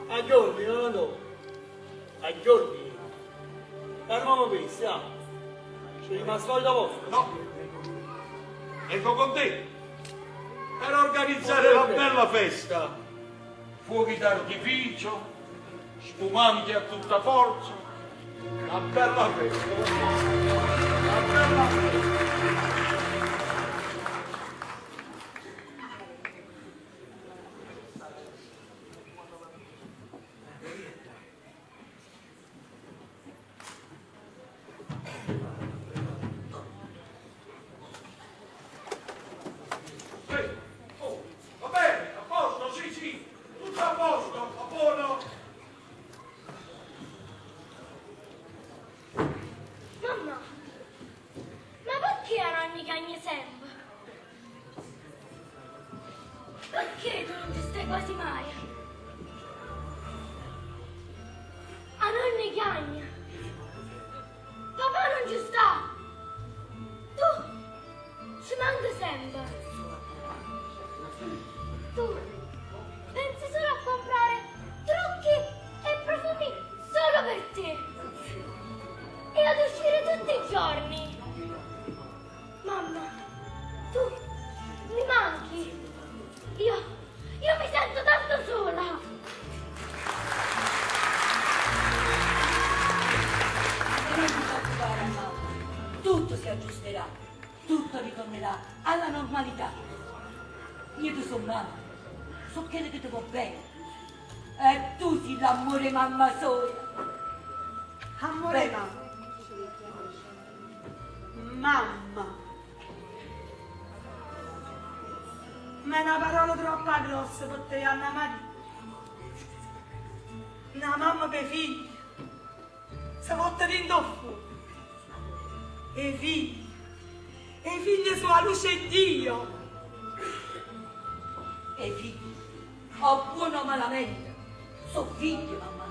Agli ordini, no. Agli ordini. Eravamo messi, ah. C'è rimasto da vostro. No. Ecco con te. Per organizzare una bella festa. Fuochi d'artificio, spumanti a tutta forza. Una bella festa. Una bella festa. Perché tu non ci stai quasi mai? A nonni chiagna. Papà non ci sta. Tu ci manca sempre. Tu pensi solo a comprare trucchi e profumi solo per te. E ad uscire tutti i giorni. Mamma, tu mi manchi. Io mi sento tanto sola. Non ti preoccupare, mamma. Tutto si aggiusterà. tutto ritornerà alla normalità. Io ti sono mamma, so quello che ti va bene. E tu sei l'amore mamma sola. Amore mamma. Mamma. Ma è una parola troppo grossa per te, Anna Maria. Una mamma per figli. Se vuol tenere fuori. E figli sulla luce di Dio. E figli, o buono o malamente, sono figli, mamma.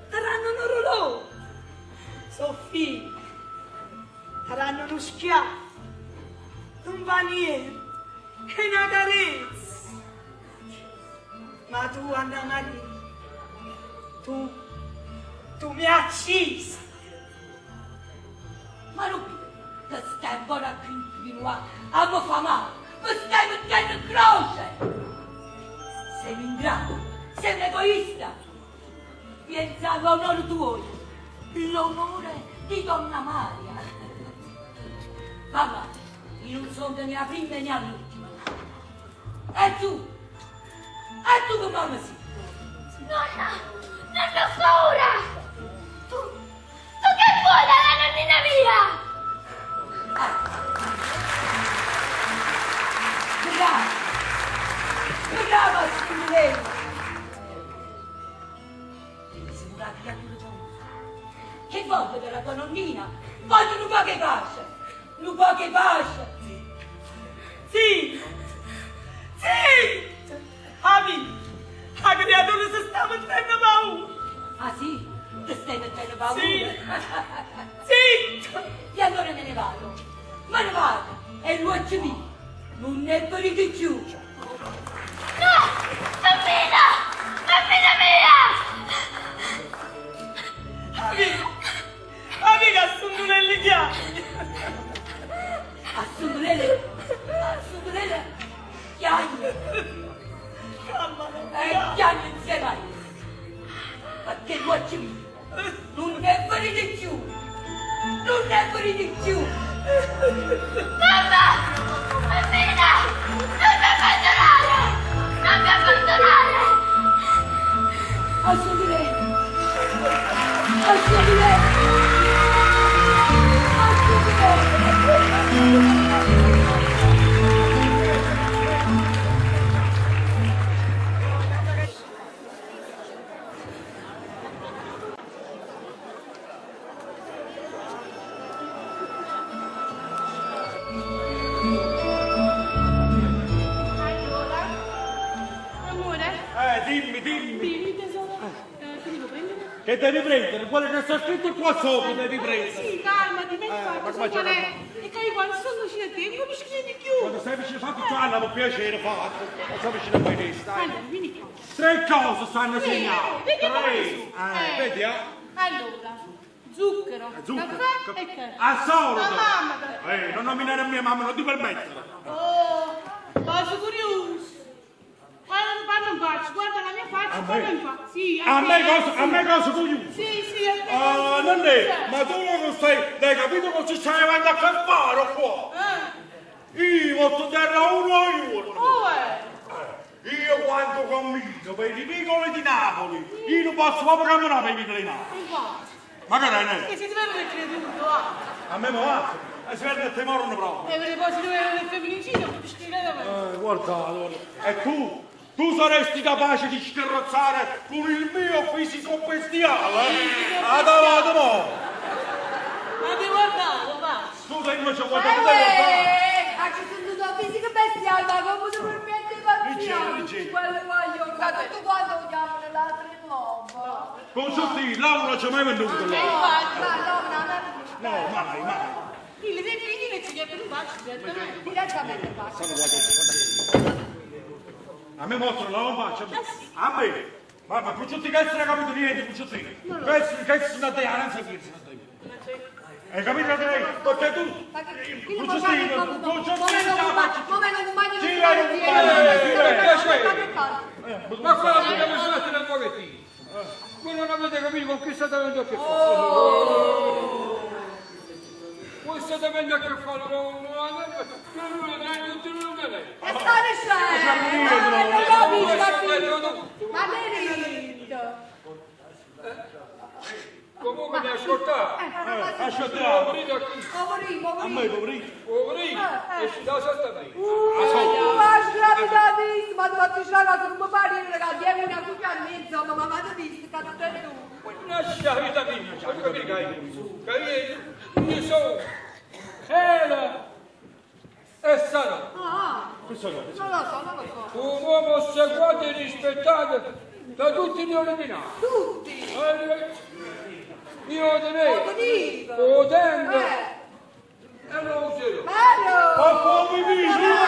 Daranno un orologio. Sono figli. Daranno uno schiaffo. Un paniere e una carezza. Ma tu, Anna Maria, tu mi hai accisa. Ma non ti stai ancora a continuare a mi fa male, mi stai mettendo in croce. Sei un ingrato, sei un egoista. Pensa all'onore tuo, l'onore di Donna Maria. Mamma, io non sono né la prima né l'ultima. E tu che mamma sei? Nonna, non ho paura! Tu che vuoi dalla nonnina mia? Brava, Spinello! Devi sembrare creatura tua. Che voglio della tua nonnina? Voglio un po' che pace! Un po' che pace! Sì! Ami, la creatura si sta mettendo paura! Ah sì? Ti stai mettendo paura? Sì! E allora me ne vado! E lo accemi! Non ne parete più! No! Bambina! Bambina mia! Amica, a Sondulelli chiami! A Sondulelli chiami! E chiami insieme a io! Perché lo accemi! Non ne parete più! Non ne parete più! Mamma! Bambina! Non mi abbandonare! Non mi abbandonare! Assumile! Dimmi tesoro. Che devo prendere? Che devi prendere? Quello che sta scritto qua sopra devi prendere. Sì, calmati, metti qua, so qual è. E che quando sono vicino a te, come scrivi di più? Quando sei vicino a te, Anna, mi piacere fatto. Non sei vicino a me questo, dai. Allora, vieni qua. 3 cose stanno segnate. Vediamo 3. su. Vedi, Allora, zucchero, caffè e che? Al solito. La mamma. Non nominare a mia mamma, non ti permettere. Oh, sono curioso. Quando parlo in faccia, guarda la mia faccia, parlo in faccia. Sì, a me cosa curioso? Sì, a me. Non è, ma tu non stai, hai capito cosa ci stai avanti a campare qua? Io voto terra uno a uno. Io quando cammino per i vicoli di Napoli, io non posso proprio camminare per i vicoli di Napoli. Ma che è? Che si svela del creduto, A me mi va, si vede che ti morono proprio. E per le cose del femminicidio, mi spiegate a me. Guarda, e tu saresti capace di scarrozzare con il mio fisico bestiale? Adavate mo! Ma ti guardavo, va! Tu sei invece guardato te lo Ma ci sono tutto fisico bestiale, ma come ti permette di farmi? Quello voglio, guarda, tutto quanto vogliamo nell'altro globo. Con tutti, là non c'è mai venuto là. No, mai. Le devi ci chiami in faccia Direttamente faccia. A me mostrano la non faccia. A me. Ma con tutti che essere capito niente, con tutti. Che sono te, non sai chi sono te. Hai capito te? Perché tu? Con tutti, Ma qua dobbiamo smettere un pochettino. Voi non avete capito con chi state avendo a che fare. Questo dipende a che fare con una E stare ma comunque da ascoltare. ascoltare. A me, poverino. E ci dà sotto me. Ma tu fatti la cosa, non mi pare che vieni una cucca a mezzo, ma mi vado visto che tu sei tu. Lascia la vita mia, non capire che io sono Hela e Sara. Questo no. Non lo so. Un uomo ossequato e rispettato da tutti gli ordinati. Tutti. Io tenevo, lo tengo e lo userò. Ma come mi sono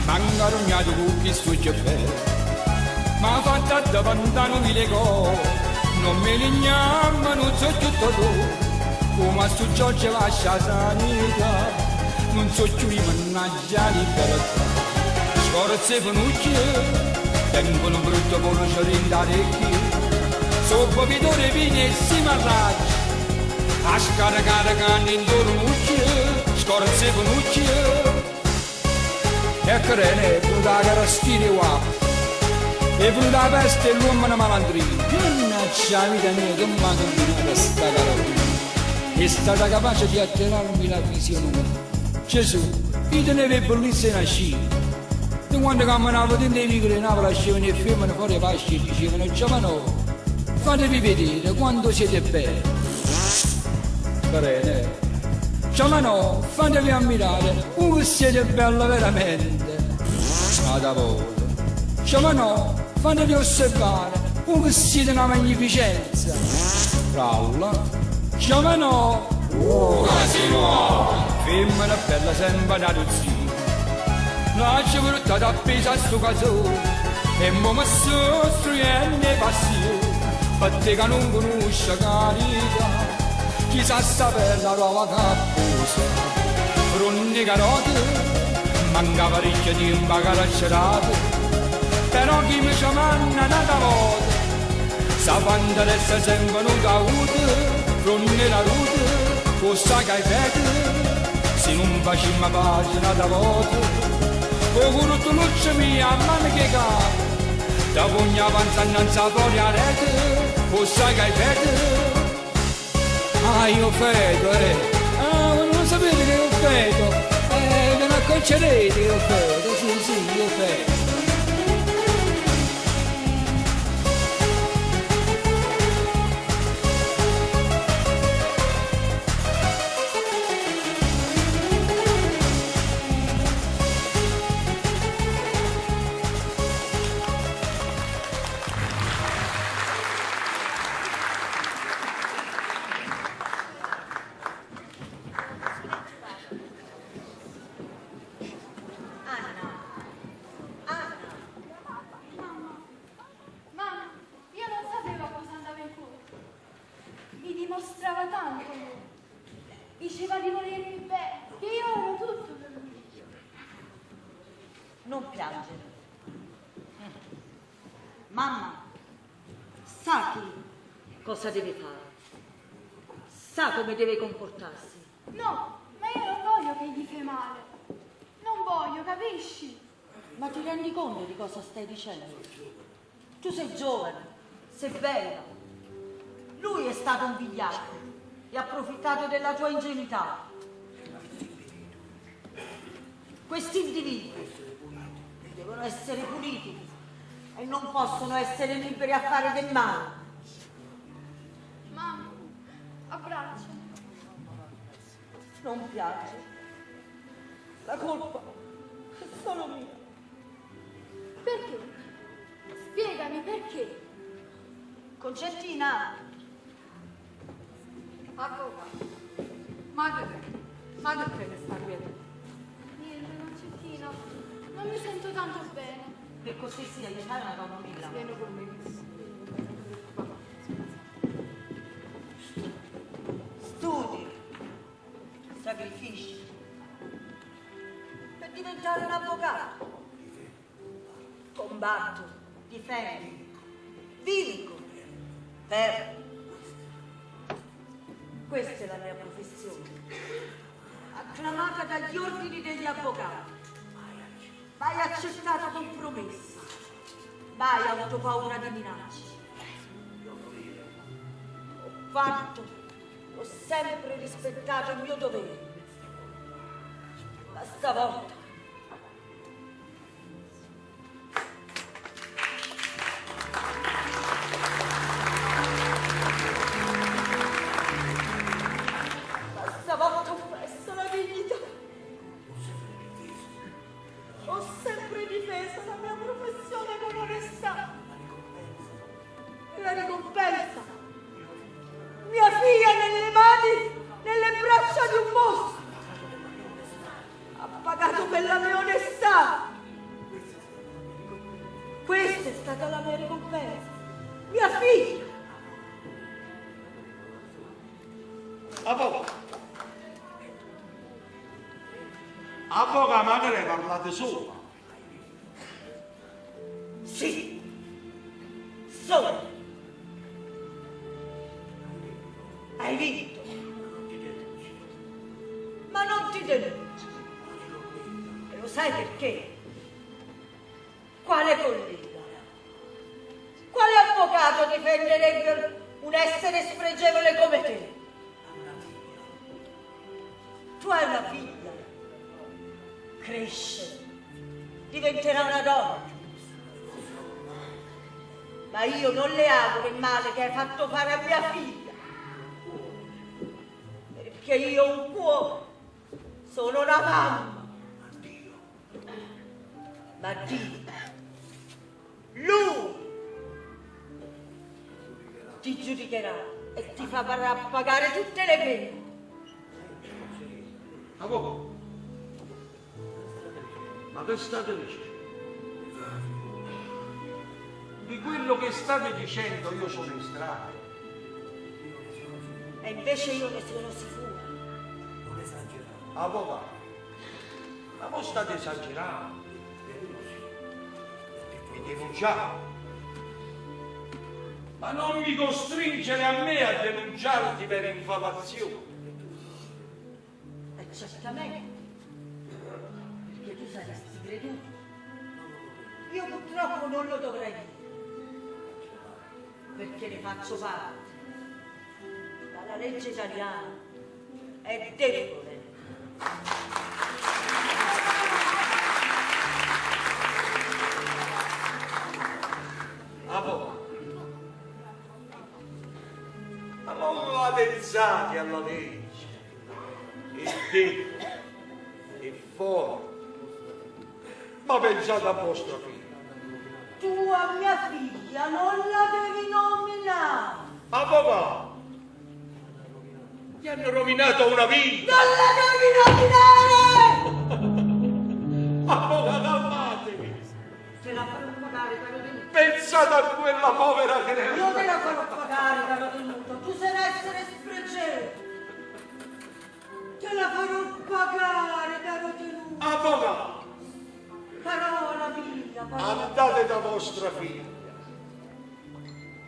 Mangarognato con chi sto già bene, ma fatta davanti a non mi legò, non mi lignamma, non so tutto tu. Come su Giorgio lascia sanità, non so più di mannaggia libertà. Scorze venuti, tengono brutto conosce rindarecchi, sopra vidore vini e si marraggi, a scaricare canne intorno mucchi, scorze venuti, e crene, venuta la carastine qua, e venuta la peste e l'uomo una malandrina, mannaggia la vita mia che mi ha combinato sta carolina. È stata capace di attirarmi la visione. Gesù, io tenevo bellissima scena. E quando camminavo dentro i vicoli, lasciavano le femmine fuori pasci e dicevano: giovano, fatevi vedere quando siete belli. Bene. Giovano, fatevi ammirare, siete bella veramente. Ad volte. Giovano, fatevi osservare, siete una magnificenza. Ralla. Giovano, quasi nuovo, femmina bella sembra una dozzina, lascia portata appesa a sto casone, e mo' mi sto struendo passione, perché che non conosce carità, chissà sta per la nuova capposa, frunne carote, manca parecchio tempo a caraccerate, però chi mi chiamanna una volta, sa quando resta sempre non caute, fronte la rute, cosa che hai fatto, se non facciamo pagina da voto, o tu non c'è mia, mamma che capo, da pugna avanza innanzi a fuori a rete, cosa che hai fatto, io feto, non sapete che io feto, non acconcerete io feto, sì, io feto. Diceva di volermi bene, che io ero tutto per lui. Non piangere. Mamma, sa cosa deve fare? Sa come deve comportarsi? No, ma io non voglio che gli fai male. Non voglio, capisci? Ma ti rendi conto di cosa stai dicendo? Tu sei giovane, sei bella. Lui è stato un vigliacco e ha approfittato della tua ingenuità. Questi individui devono essere puliti e non possono essere liberi a fare del male. Mamma, abbracciami. Non piange. La colpa è solo mia. Perché? Spiegami perché. Concettina. Madre ne sta quieta. Niente, Concettina, non mi sento tanto bene. Che così sia, gli fai una camomilla. Vieni con me. Studi. sacrifici per diventare un avvocato. Combatto, difendo, vinco, perdo. Questa è la mia professione, acclamata dagli ordini degli avvocati. Mai accettato compromessi, mai avuto paura di minacce. Ho sempre rispettato il mio dovere, ma stavolta ho perso la dignità. Ho sempre difeso la mia professione con onestà. La ricompensa, mia figlia nelle mani, nelle braccia di un mostro, ha pagato per la mia onestà. Questa è stata la mia ricompensa, mia figlia. Avvocato, magari parlate solo. Sì, solo. Hai vinto, ma non ti denuncio. E lo sai perché? Quale collega, quale avvocato difenderebbe un essere spregevole come te? Tu hai una figlia, cresce, diventerà una donna. Ma io non le auguro il male che hai fatto fare a mia figlia. Perché io ho un cuore, sono una mamma. Ma Dio, Lui, ti giudicherà e ti farà pagare tutte le pene. Avvocato, ma che state dicendo? Di quello che state dicendo io sono estraneo. E invece io ne sono sicura. Avvocato, ma voi state esagerando. Mi denunciate. Ma non mi costringere a me a denunciarti per diffamazione. E certamente, perché tu saresti creduto. Io purtroppo non lo dovrei dire, perché ne faccio parte. Ma la legge italiana è debole. Ma non la pensate alla legge, è debole, è forte, ma pensate a vostra figlia. Tu a mia figlia non la devi nominare. Avvocato, ti hanno rovinato una vita. Non la devi nominare! Avvocato, calmatevi. Te la farò pagare, caro tenuto. Pensate a quella povera creatura. Io te la farò pagare, caro tenuto. Tu sei essere spregevole. Te la farò pagare, caro tenuto. Avvocato, Parola mia, parola. andate da vostra figlia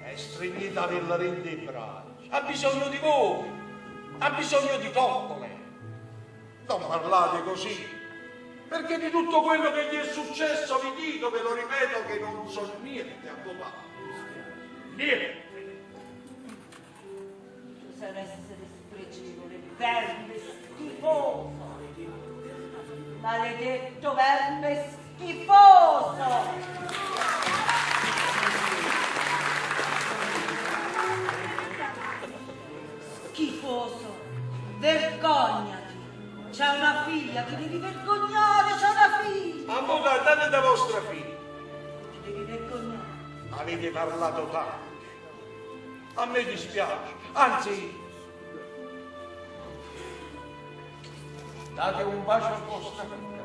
e stringete nella rende i bracci. Ha bisogno di voi, ha bisogno di coccole. Non parlate così, perché di tutto quello che gli è successo vi dico, ve lo ripeto, che non so niente, avvocato. Niente. Tu sei un essere spregevole, verme schifoso. Maledetto verme schifoso. Schifoso, vergognati. C'è una figlia, ti devi vergognare, c'è una figlia. Avvocato, andate da vostra figlia. Ti devi vergognare. Avete parlato tanto. A me dispiace, anzi, date un bacio a vostra figlia.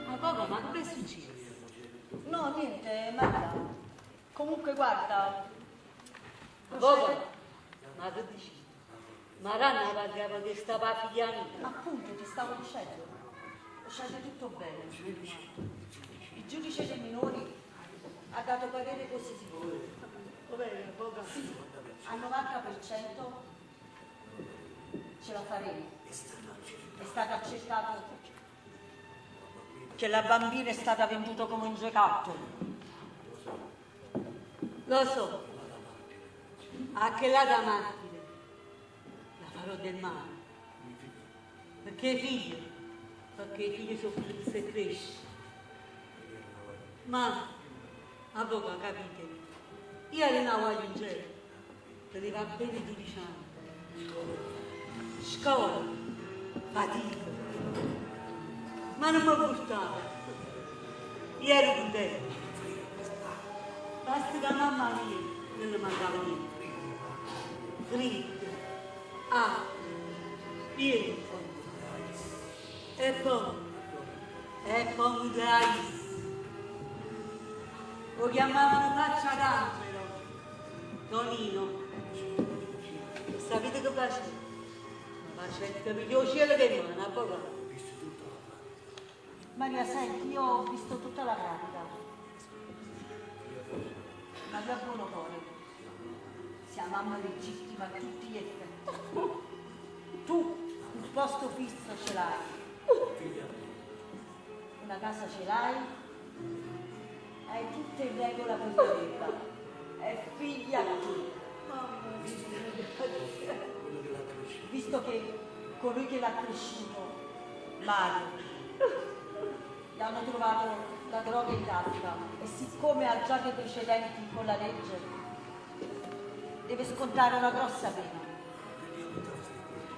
Avvocato, ma che è successo? No, niente, Maria. Comunque guarda, Bobo, ma che dici? Ma Ranna parliamo di sta figlia mia. Appunto, ti stavo dicendo. Scende tutto bene. Il giudice dei minori ha dato parere positivo. Sì, al 90% ce la faremo. È stato accettato che la bambina è stata venduta come un giocattolo. Lo so, anche là da martire la farò del male. Perché i figli soffrono se cresci. Ma, avvocato, capite? Io allenavo agli angeli, per va bene 12 anni. Scuola, fatica, ma non mi portava. Io ero contento. Basta che mamma mia non le mancava niente. Grido, pieno. E poi dai. Lo chiamavano faccia d'angelo, Tonino. Sapete che faceva? Faceva il capello cielo che mano, avvocato. Maria, senti, io ho visto tutta la pratica. Ma da buono cuore. Sia mamma legittima a tutti gli effetti. Tu un posto fisso ce l'hai. Una casa ce l'hai. Hai tutto in regola per vederla. È figlia tua. Visto che colui che l'ha cresciuto, Mario, gli hanno trovato la droga in tasca e siccome ha già dei precedenti con la legge, deve scontare una grossa pena.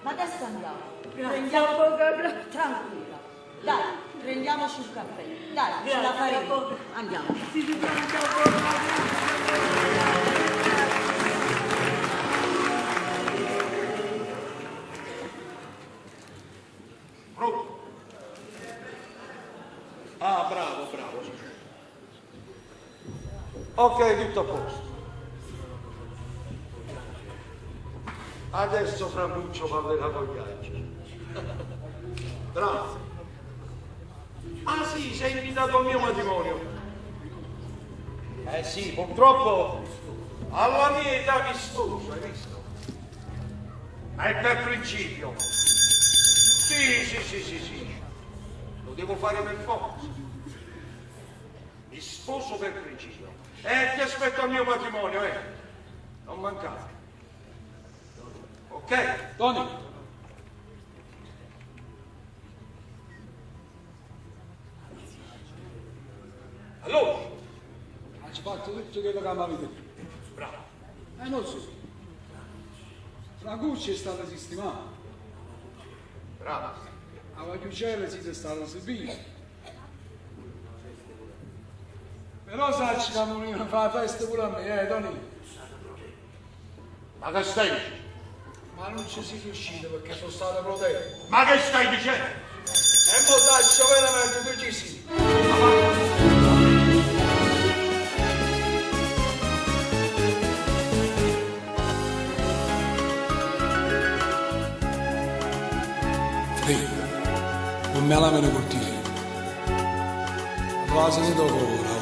Ma adesso andiamo. Prendiamo tranquilla. Dai, prendiamoci un caffè. Dai, ce la faremo. Andiamo. Pronto? Ah, bravo. Ok, tutto a posto. Adesso Franuccio parlerà con gli altri. Bravo. Ah sì, sei invitato al mio matrimonio. Eh sì, purtroppo alla mia età mi sposo, hai visto? Ma è per principio. Sì. Lo devo fare per forza. Mi sposo per principio. Ti aspetto al mio matrimonio, non mancate. Ok? Tony. Allora. Hai fatto tutto quello che mi avete. Bravo. Non so. Francucci è stato sistemato. Bravo. La Vagliucella si è stata subita. Però sai che Camolino fa la festa pure a me, Tony? Ma che stai dicendo? Ma non ci si riuscito perché sono stato protetto. Ma che stai dicendo? E mo sai, veramente tu ci sei. Non me la meno cortile. Quasi ne dopo ora.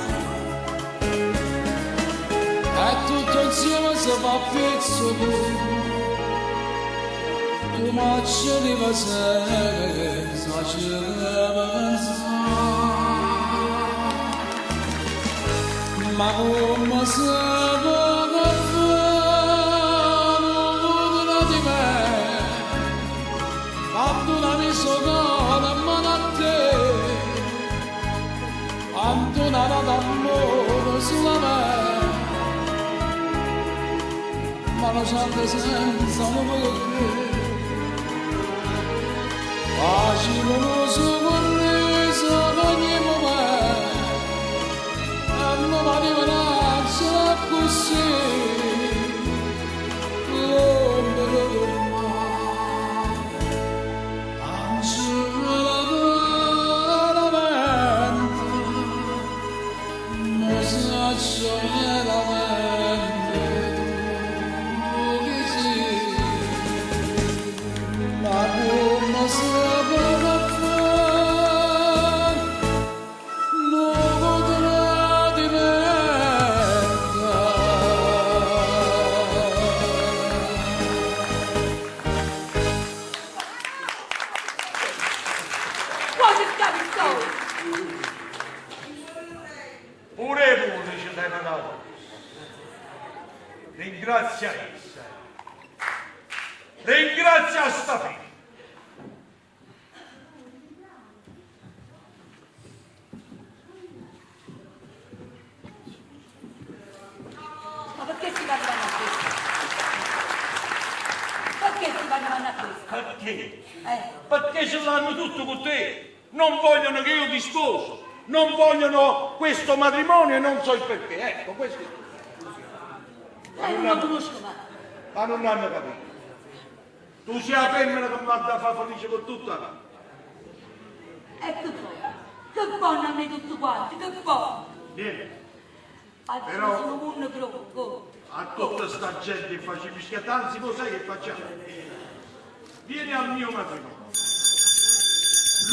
E tutto insieme si fa pezzo tu macchia di passare, ci deve pensare. Ma come se può fare di me? Abbonami sopra a mano a te, abbonare d'amore sulla me, ma lasciate senza un perché. Facile uno sorriso ad ogni momento, e non va di venarsi così, l'ombra del mare. ringrazia essa, ringrazia sta figlia. Ma perché si vanno a questo? Perché si vanno a questo? Perché? Perché ce l'hanno tutto con te. Non vogliono che io ti sposo. Non vogliono questo matrimonio e non so il perché. Ecco, questo è tutto. Non lo conosco mai. Ma non hanno capito. Tu sei la femmina che mi va a fare felice con tutta la vita. E che buono a me tutto quanto, che buono. Vieni. Però sono un troppo. A tutta sta gente che facevi schiattare, anzi lo sai che facciamo? Vieni al mio matrimonio.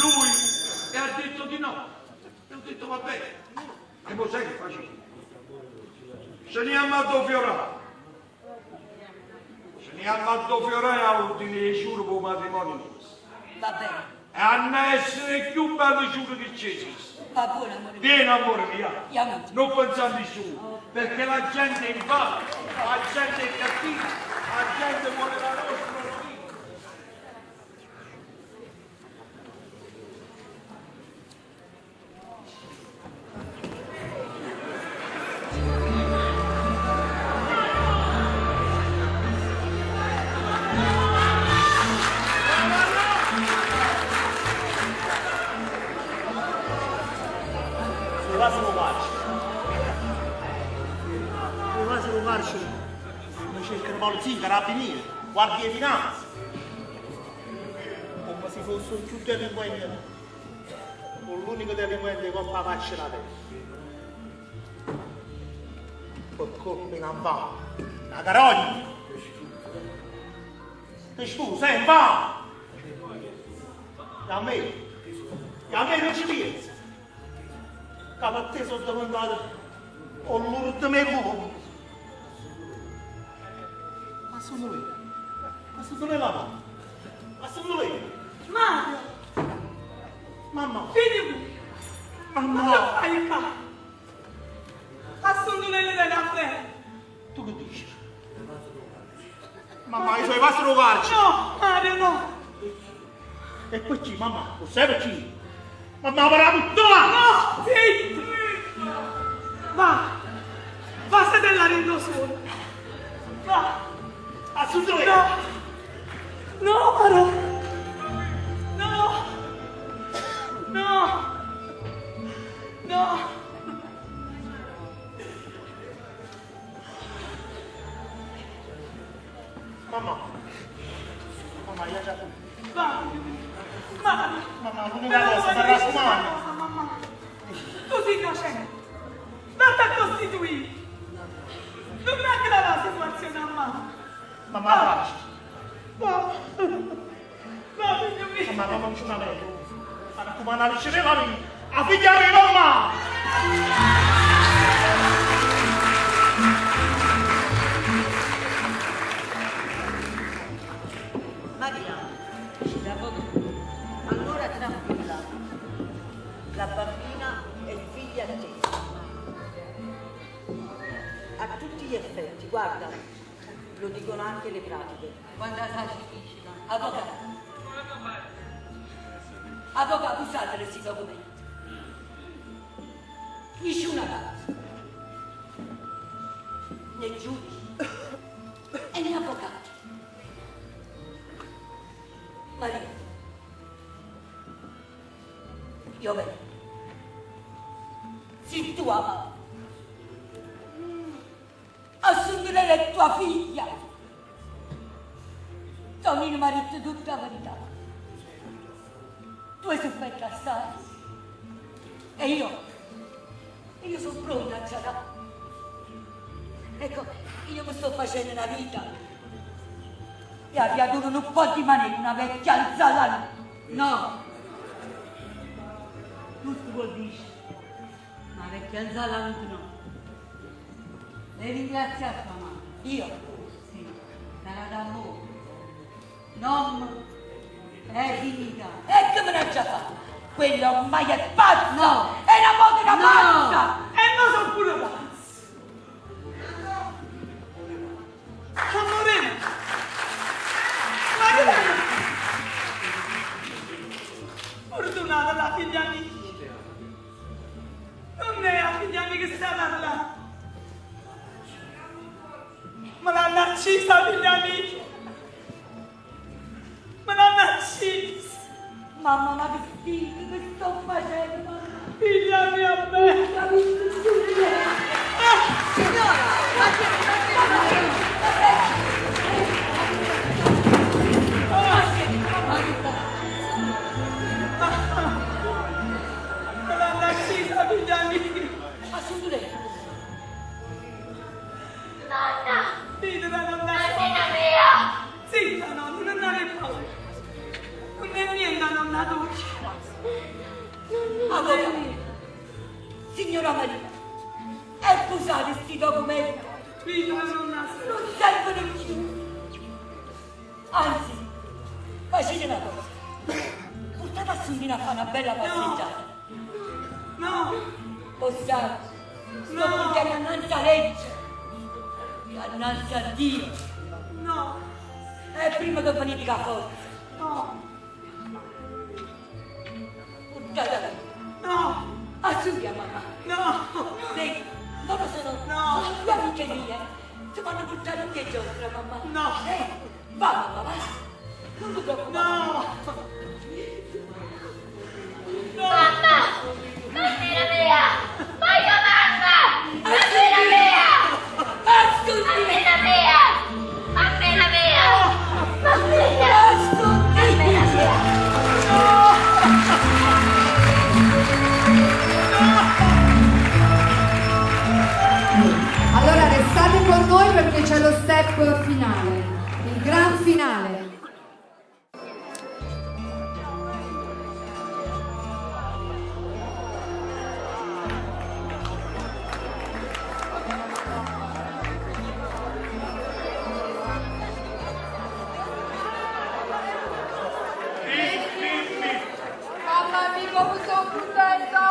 Lui ha detto di no. E ho detto va bene. E lo sai che facevi? Se ne ha Fiorano. Se ne ha Fiorano all'ordine di giuro per il matrimonio nostro. Va bene. E hanno essere il più bello giuro che ci esiste. Va buono, amore mio. Vieni amore mio. Andiamo. Non pensare a nessuno, perché la gente è in male, la gente è cattiva, la gente vuole la nostra vita. Non cercano polizia, carabinieri, guardie di finanza. Come se fosse un più delinquente, con l'unico delinquente con la faccia la testa. Per colpa in va. La carogna. Che scusa, sei in va. E a me non ci pensa. Che a te sono domandato con l'urto me cuore. Ma sono lui. Ma sono lui la mamma. Ma sono lui. Mario! Mamma. Vieni qui! Mamma. Ma che fai qua? Assunto nelle della fede! Tu che dici? Mamma, i suoi passi rogarci. No, Mario, no! E poi chi, mamma? Lo sai per chi? Mamma, per la puttana! No, zitto! Va! Va, se te la rendo solo! Va! Assunto lei! No! No, Mario! No! No! No! Mamma! Mamma, io già tu. Va! Mario! Mamma, l'unica cosa, per la sumana! Mamma! Tu sei innocente! Vatti a costituire! Non aggrava la situazione a mamma! Mamma, abbracci! Va! Va, figlio mio! Mamma, non c'è una lei! Ma come la riceveva lì! A figlia mia, mamma! Maria, ci da poco. Allora tranquilla. La bambina è figlia di te. A tutti gli effetti, guarda, lo dicono anche le pratiche. Quando la sai difficile. Avvocato. Avvocato, usate questi documenti. Nessuna causa. Né giudici e né avvocati. Maria, io vedo. Se tu ama, assumere tua figlia. Tonino mi ha detto tutta la verità. Tu hai sofferto assai. E io sono pronta a giocare. Ecco, io mi sto facendo una vita. E a creatura non può rimanere una vecchia alzata. No. Tutto vuol dire. Una vecchia alzata no. Devi ringraziare tua mamma. Io? Sì. Sarà d'amore. Non è finita. E che me l'ha già fatto? Quello ormai è pazzo! No! È una moda una pazza! E non sono pure pazzo! Narcisa, figlia mia. Ma non Narcisa. Mamma, ma vestito, che sto facendo? Figlia mia bella. Signora, la Narcisa, figlia mia. Ma su lei. Nonna! Dite da nonna. Nonnina mia! Zitta, nonna, non è paura. Non è niente, nonna dolce. Avvocato. Signora Maria, è posate sti documenti? Dite da nonna. Non servono più. Anzi, facete una cosa. Portate a Sondina a fare una bella passeggiata. No. Ostate, sto portando innanzi alla legge. E innanzi a Dio. No. È prima che venite a forza. No. Portatela. No. Assumpia, mamma. No. Vedi, loro sono due amiche mie. Ti vanno a portare in che giostra, mamma. No. Va, mamma, va. Non ti preoccupare. No. Mamma! Nonnina mia! Voglio mamma! Nonnina mia! Nonnina mia! Nonnina mia! Nonnina mia! Allora restate con noi perché c'è lo step finale, il gran finale. Mamma mia, come sono contenta!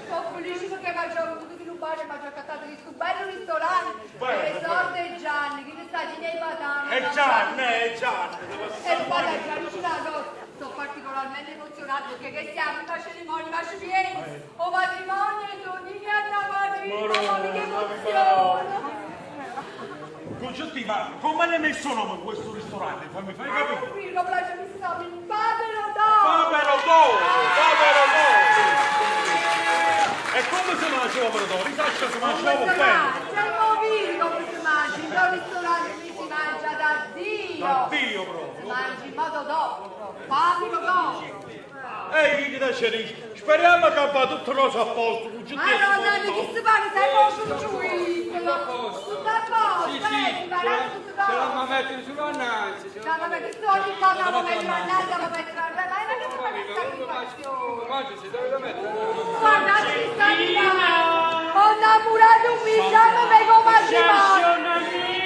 Sono felice perché mi ha già avuto di rubare, mi ha già cattato di questo bello ristorante. E sorte Gianni, che ne sta di nei patani. È Gianni. E poi da Gianni sto particolarmente emozionato perché che siamo in una cerimonia, ma ci vieni, o matrimonio e Tonini a Madrid, mamma mia che emozione! Concetti, ma come ne hai messo nome in questo ristorante? Fammi capire. Qui lo piace mi sta, fatelo dopo! Fatelo dopo! E come si mangia l'opera dopo? Risascia si mangia l'opera bene. C'è il movido come si mangia, in un ristorante qui si mangia da Dio! Da Dio proprio! Si mangia in modo dopo, proprio. Fatelo dopo! Ehi, chi da c'eri? Speriamo che va tutto rosa a posto. Ma no, dai, chi si pare, sei posto giù! Tutto a posto, vedi, guardate tutto Ce dopo! l'hanno messo sulla nazi. No, vabbè, che ogni cosa lo metto a naso, lo metto a naso, ma è una cosa di sacrificazione! Guarda, si deve mettere. Guardate che sta arrivando! Ho innamorato un milione per come matrimonio!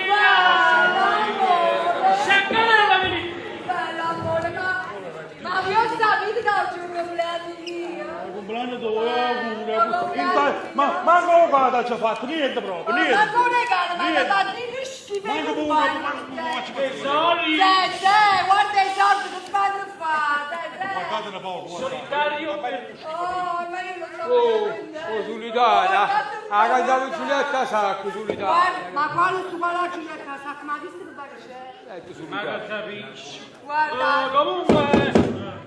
Guarda, amore! Bello, amore, ma io sapete che oggi è un compleanno mio! Il compleanno tuo, auguri! Ma come vada ci ha fatto? Niente proprio, niente! Ma non regalo, ma non fate niente schifo! Tesori! Guarda i soldi che fanno fare! Guardatene poco! Solitario! Oh, ma io non so Oh, Giuliana! Ha cantato Giulietta Sacco, Giuliana! Guarda, ma quale tu parla Giulietta Sacco? Ma visto che pare c'è? Ma che capisci? Guarda! Comunque,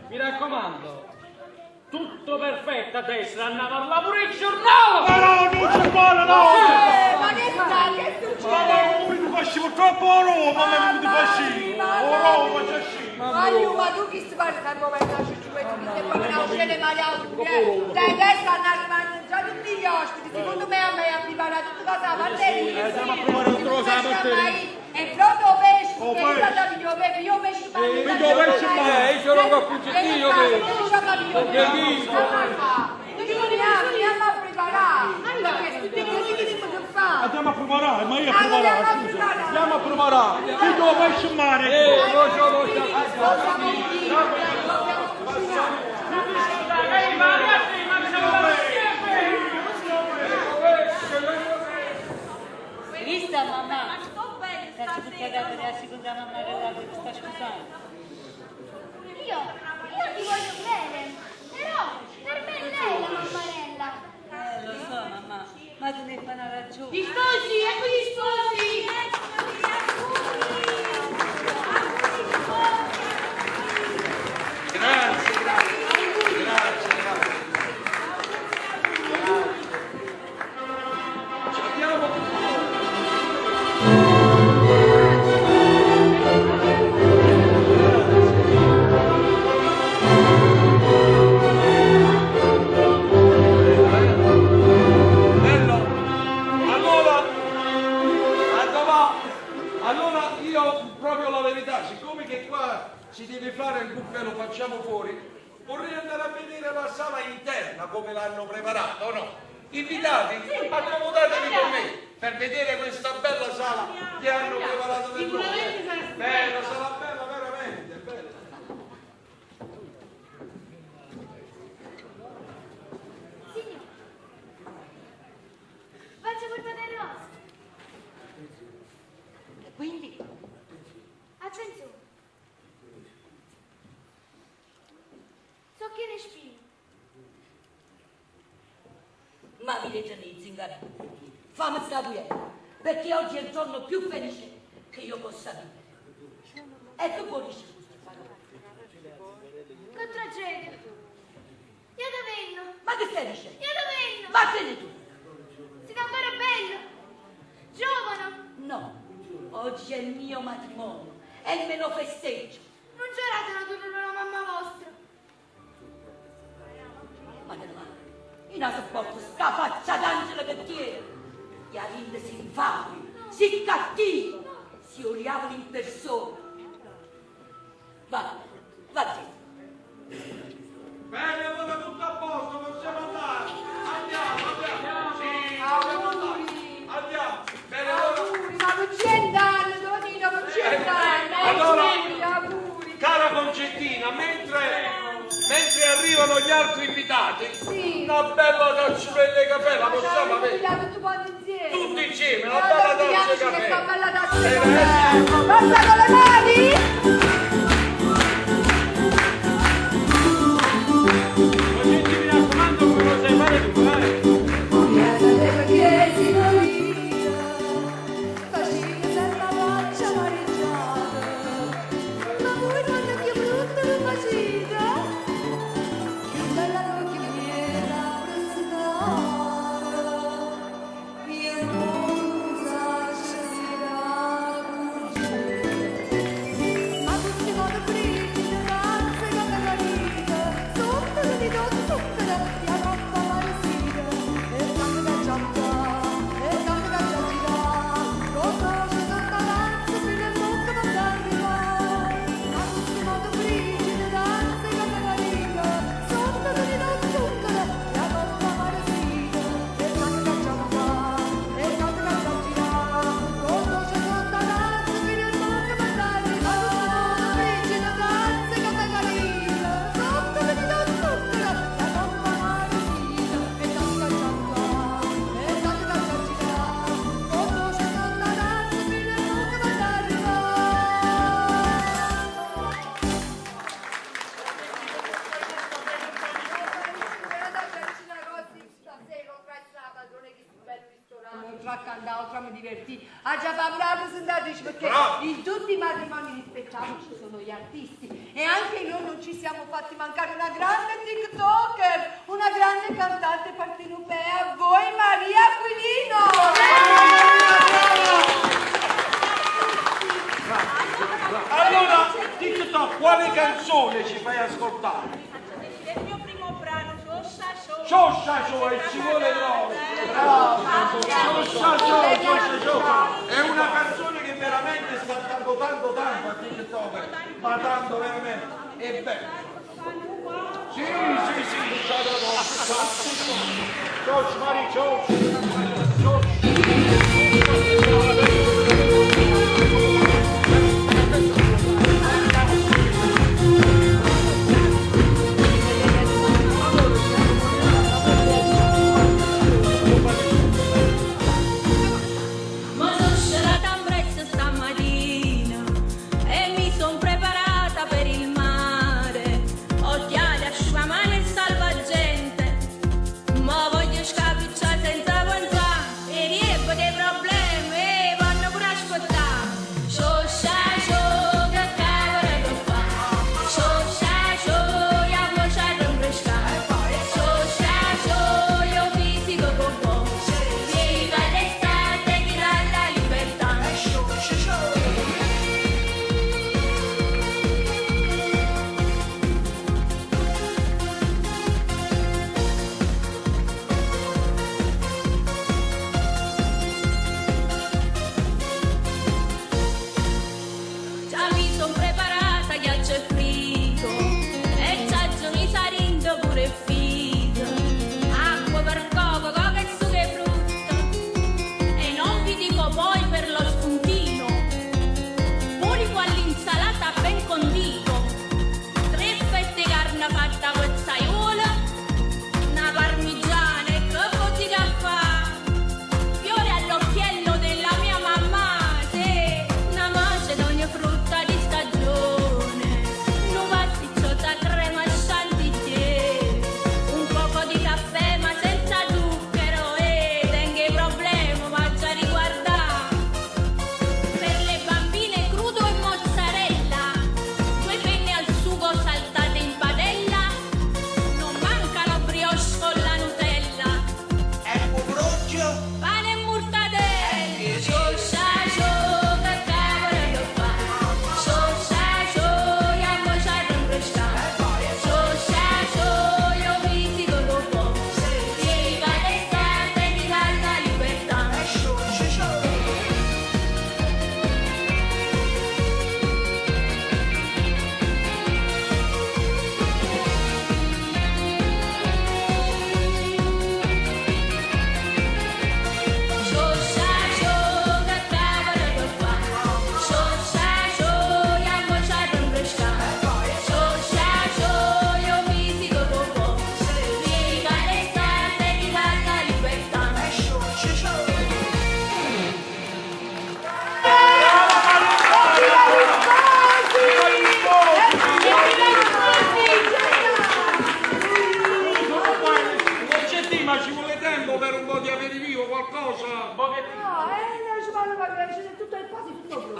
mi raccomando, tutto perfetto a destra, andiamo a lavorare pure il giornale! No, non ci vuole, no! Ma che sta? Che succede? Ma mi faccio purtroppo Roma, ma mi faccio! Roma, c'è sci! Ma tu chi si parla dal momento a Cicciù e tu che sei proprio una scena male auguri? Dai, adesso stanno arrivando già tutti gli ospiti, secondo me a me ha preparato tutta cosa la batteria. Andiamo a provare un trozo la batteria. E pronto pesce, che è stato io pesce, io pesce io ce l'ho con io andiamo a preparare. Perché tutti quelli che devono fare. Andiamo a preparare, ma io a preparare, scusa. Andiamo a preparare. Chi devo pesce in mare? Vista mamma? Faccio tutta la seconda mamma che sta scusando. Io ti voglio bene, però per me lei la mammarella. Lo so mamma, ma tu ne fai una ragione. Gli sposi, ecco gli sposi! Allora io proprio la verità, siccome che qua si deve fare il buffet, lo facciamo fuori, vorrei andare a vedere la sala interna come l'hanno preparata, o no? Invitati, accomodatevi con me per vedere questa bella sala che hanno preparato per noi. Bella, sarà bella veramente, bella. Signor, faccio col padre vostro. E quindi? Attenzione. So che ne spino. Ma mi dite zingari, fammi sta perché oggi è il giorno più felice che io possa vivere. E che vuoi dire queste parole? Che tragedia. Io dove vengo? Ma che stai dicendo? Io dove vengo? Vattene tu! Siete ancora bello? Giovane? No, oggi è il mio matrimonio e me lo festeggio. Non giurate la tua per la mamma vostra? Ma che male, io non sopporto sta faccia d'angelo che tiene. Gli arinde si infami, si cattivo, si oriavano in persona. Va dentro. Bene, allora tutto a posto, possiamo andare. Andiamo. Sì, andiamo. Bene, allora. Ma non c'è danno, Donino, non c'è danno. Allora, Auguri. cara Concettina, mentre arrivano gli altri invitati, una bella dolce belle capella, possiamo avere? Tutti quanti insieme. Tutti insieme, una bella dolce capella. Bella dolce capella. Basta con le mani. Ha già parlato, sentateci, perché in tutti i matrimoni rispettati ci sono gli artisti e anche noi non ci siamo fatti mancare una grande TikToker, una grande cantante partenopea, a voi Maria Aquilino! Allora, TikTok, quale canzone ci fai ascoltare? Il mio primo brano, Cioscia, e ci vuole bravo. Cioscia. È una canzone che veramente sta dando tanto a TikTok, ma tanto veramente. È bella. Sì. Cioscia, Maria, cioscia. Ma voglio scapicciare senza guardare e riempio dei problemi.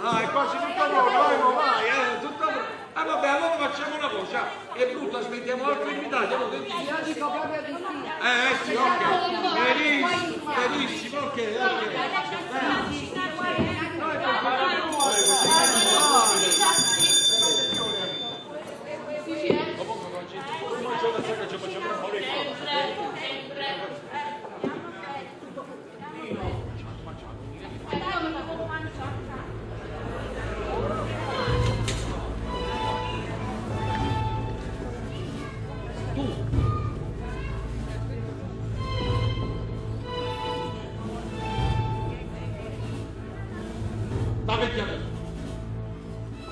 Ah, è quasi tutto pronto, vai, tutto pronto. Vabbè, allora facciamo una cosa, è brutto, aspettiamo altri invitati, allora che dici? Io dico proprio di sì. Sì, ok, benissimo, ok.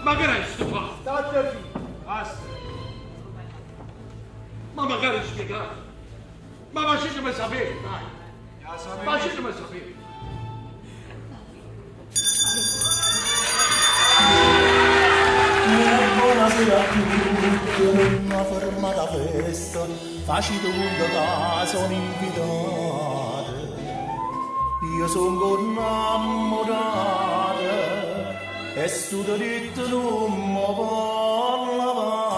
Ma che resto fa? State zitto, basta. Ma magari spiegate. Ma facetemi sapere, dai. Facetemi sapere. Buonasera a tutti, una fermata festa, facite conto che sono invitate. Io sono innamorata e sto dritto non mi parla.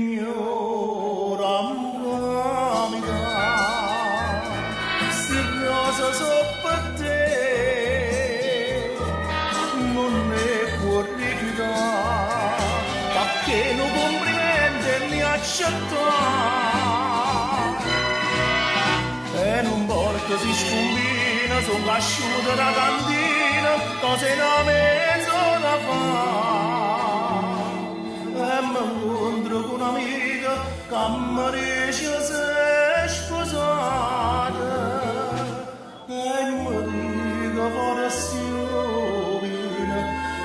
Signora amica, sti rosa so per te, non ne può rifiutare, perché non complimenti li accettare. E non porto si scombina, sono cresciuta da cantina, cose da mezz'ora fa. E mi incontro con un'amica che mi dice sei sposata. E mi dico forse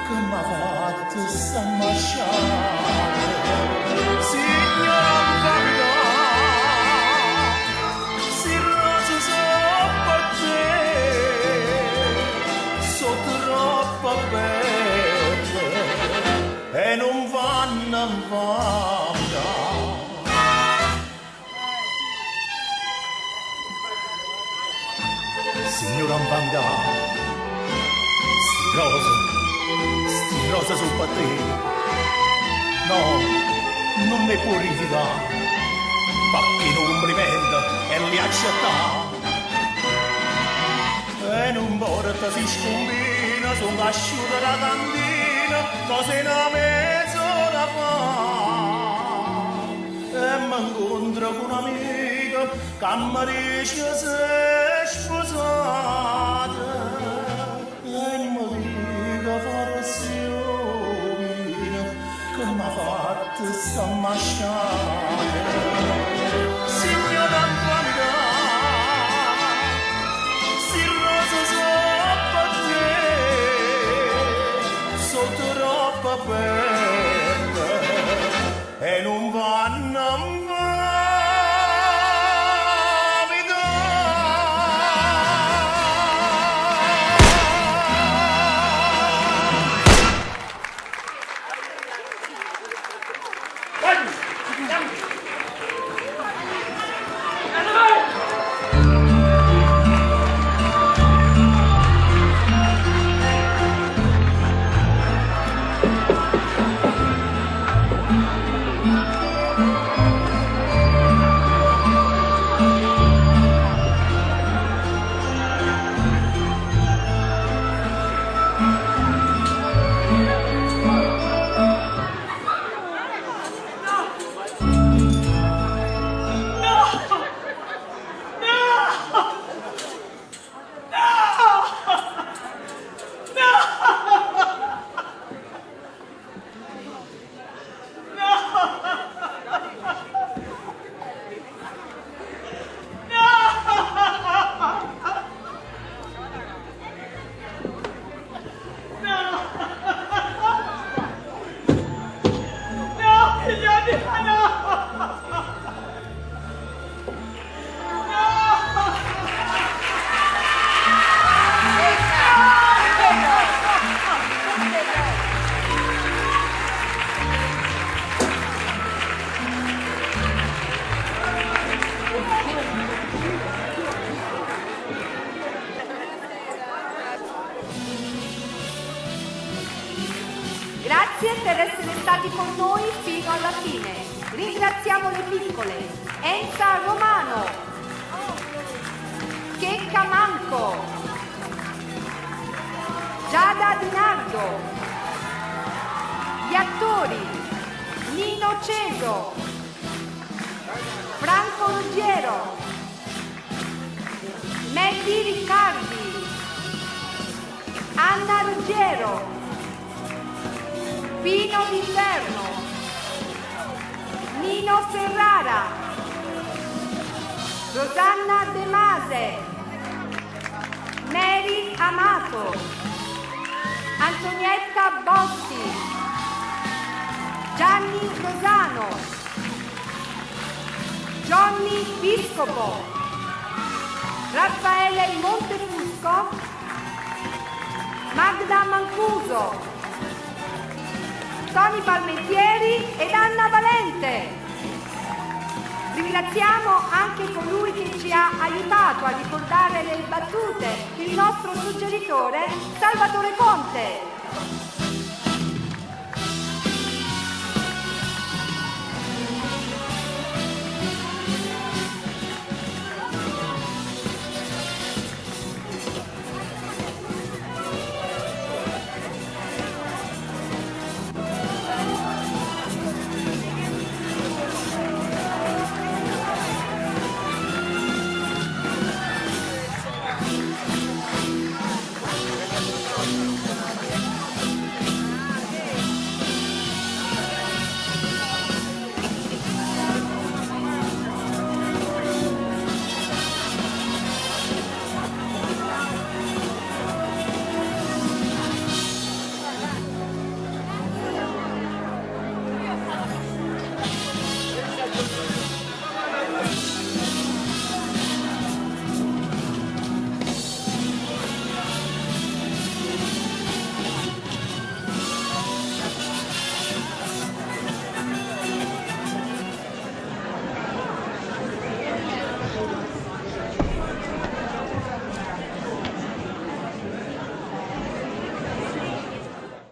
che mi ha fatto sta masciata. Signora Amica, si rose so per te, so troppo belle e non vanno vada. Signora Amica, sti rosa su per te, no, non ne può rifiutare, perché non complimenta e li accetta. E non porta si scombina, sono cresciuta da cantina, cose da mezz'ora fa. E mi incontro con un'amica che mi dice sei sposata. E mi dico forse che mi ha fatto sta masciata. Signora Amica, si rosa so per te, so troppo belle e non vanno a Grazie per essere stati con noi fino alla fine. Ringraziamo le piccole, Enza Romano, Checca Manco, Giada Di Nardo, gli attori Nino Ceso, Franco Ruggiero, Mandy Riccardi, Anna Ruggiero, Pino D'Inverno, Nino Ferrara, Rosanna De Mase, Mary Amato, Antonietta Bossi, Gianni Rosano, Johnny Piscopo, Raffaele Montefusco, Magda Mancuso, Toni Palmentieri ed Anna Valente. Ringraziamo anche colui che ci ha aiutato a ricordare le battute, il nostro suggeritore Salvatore Conte.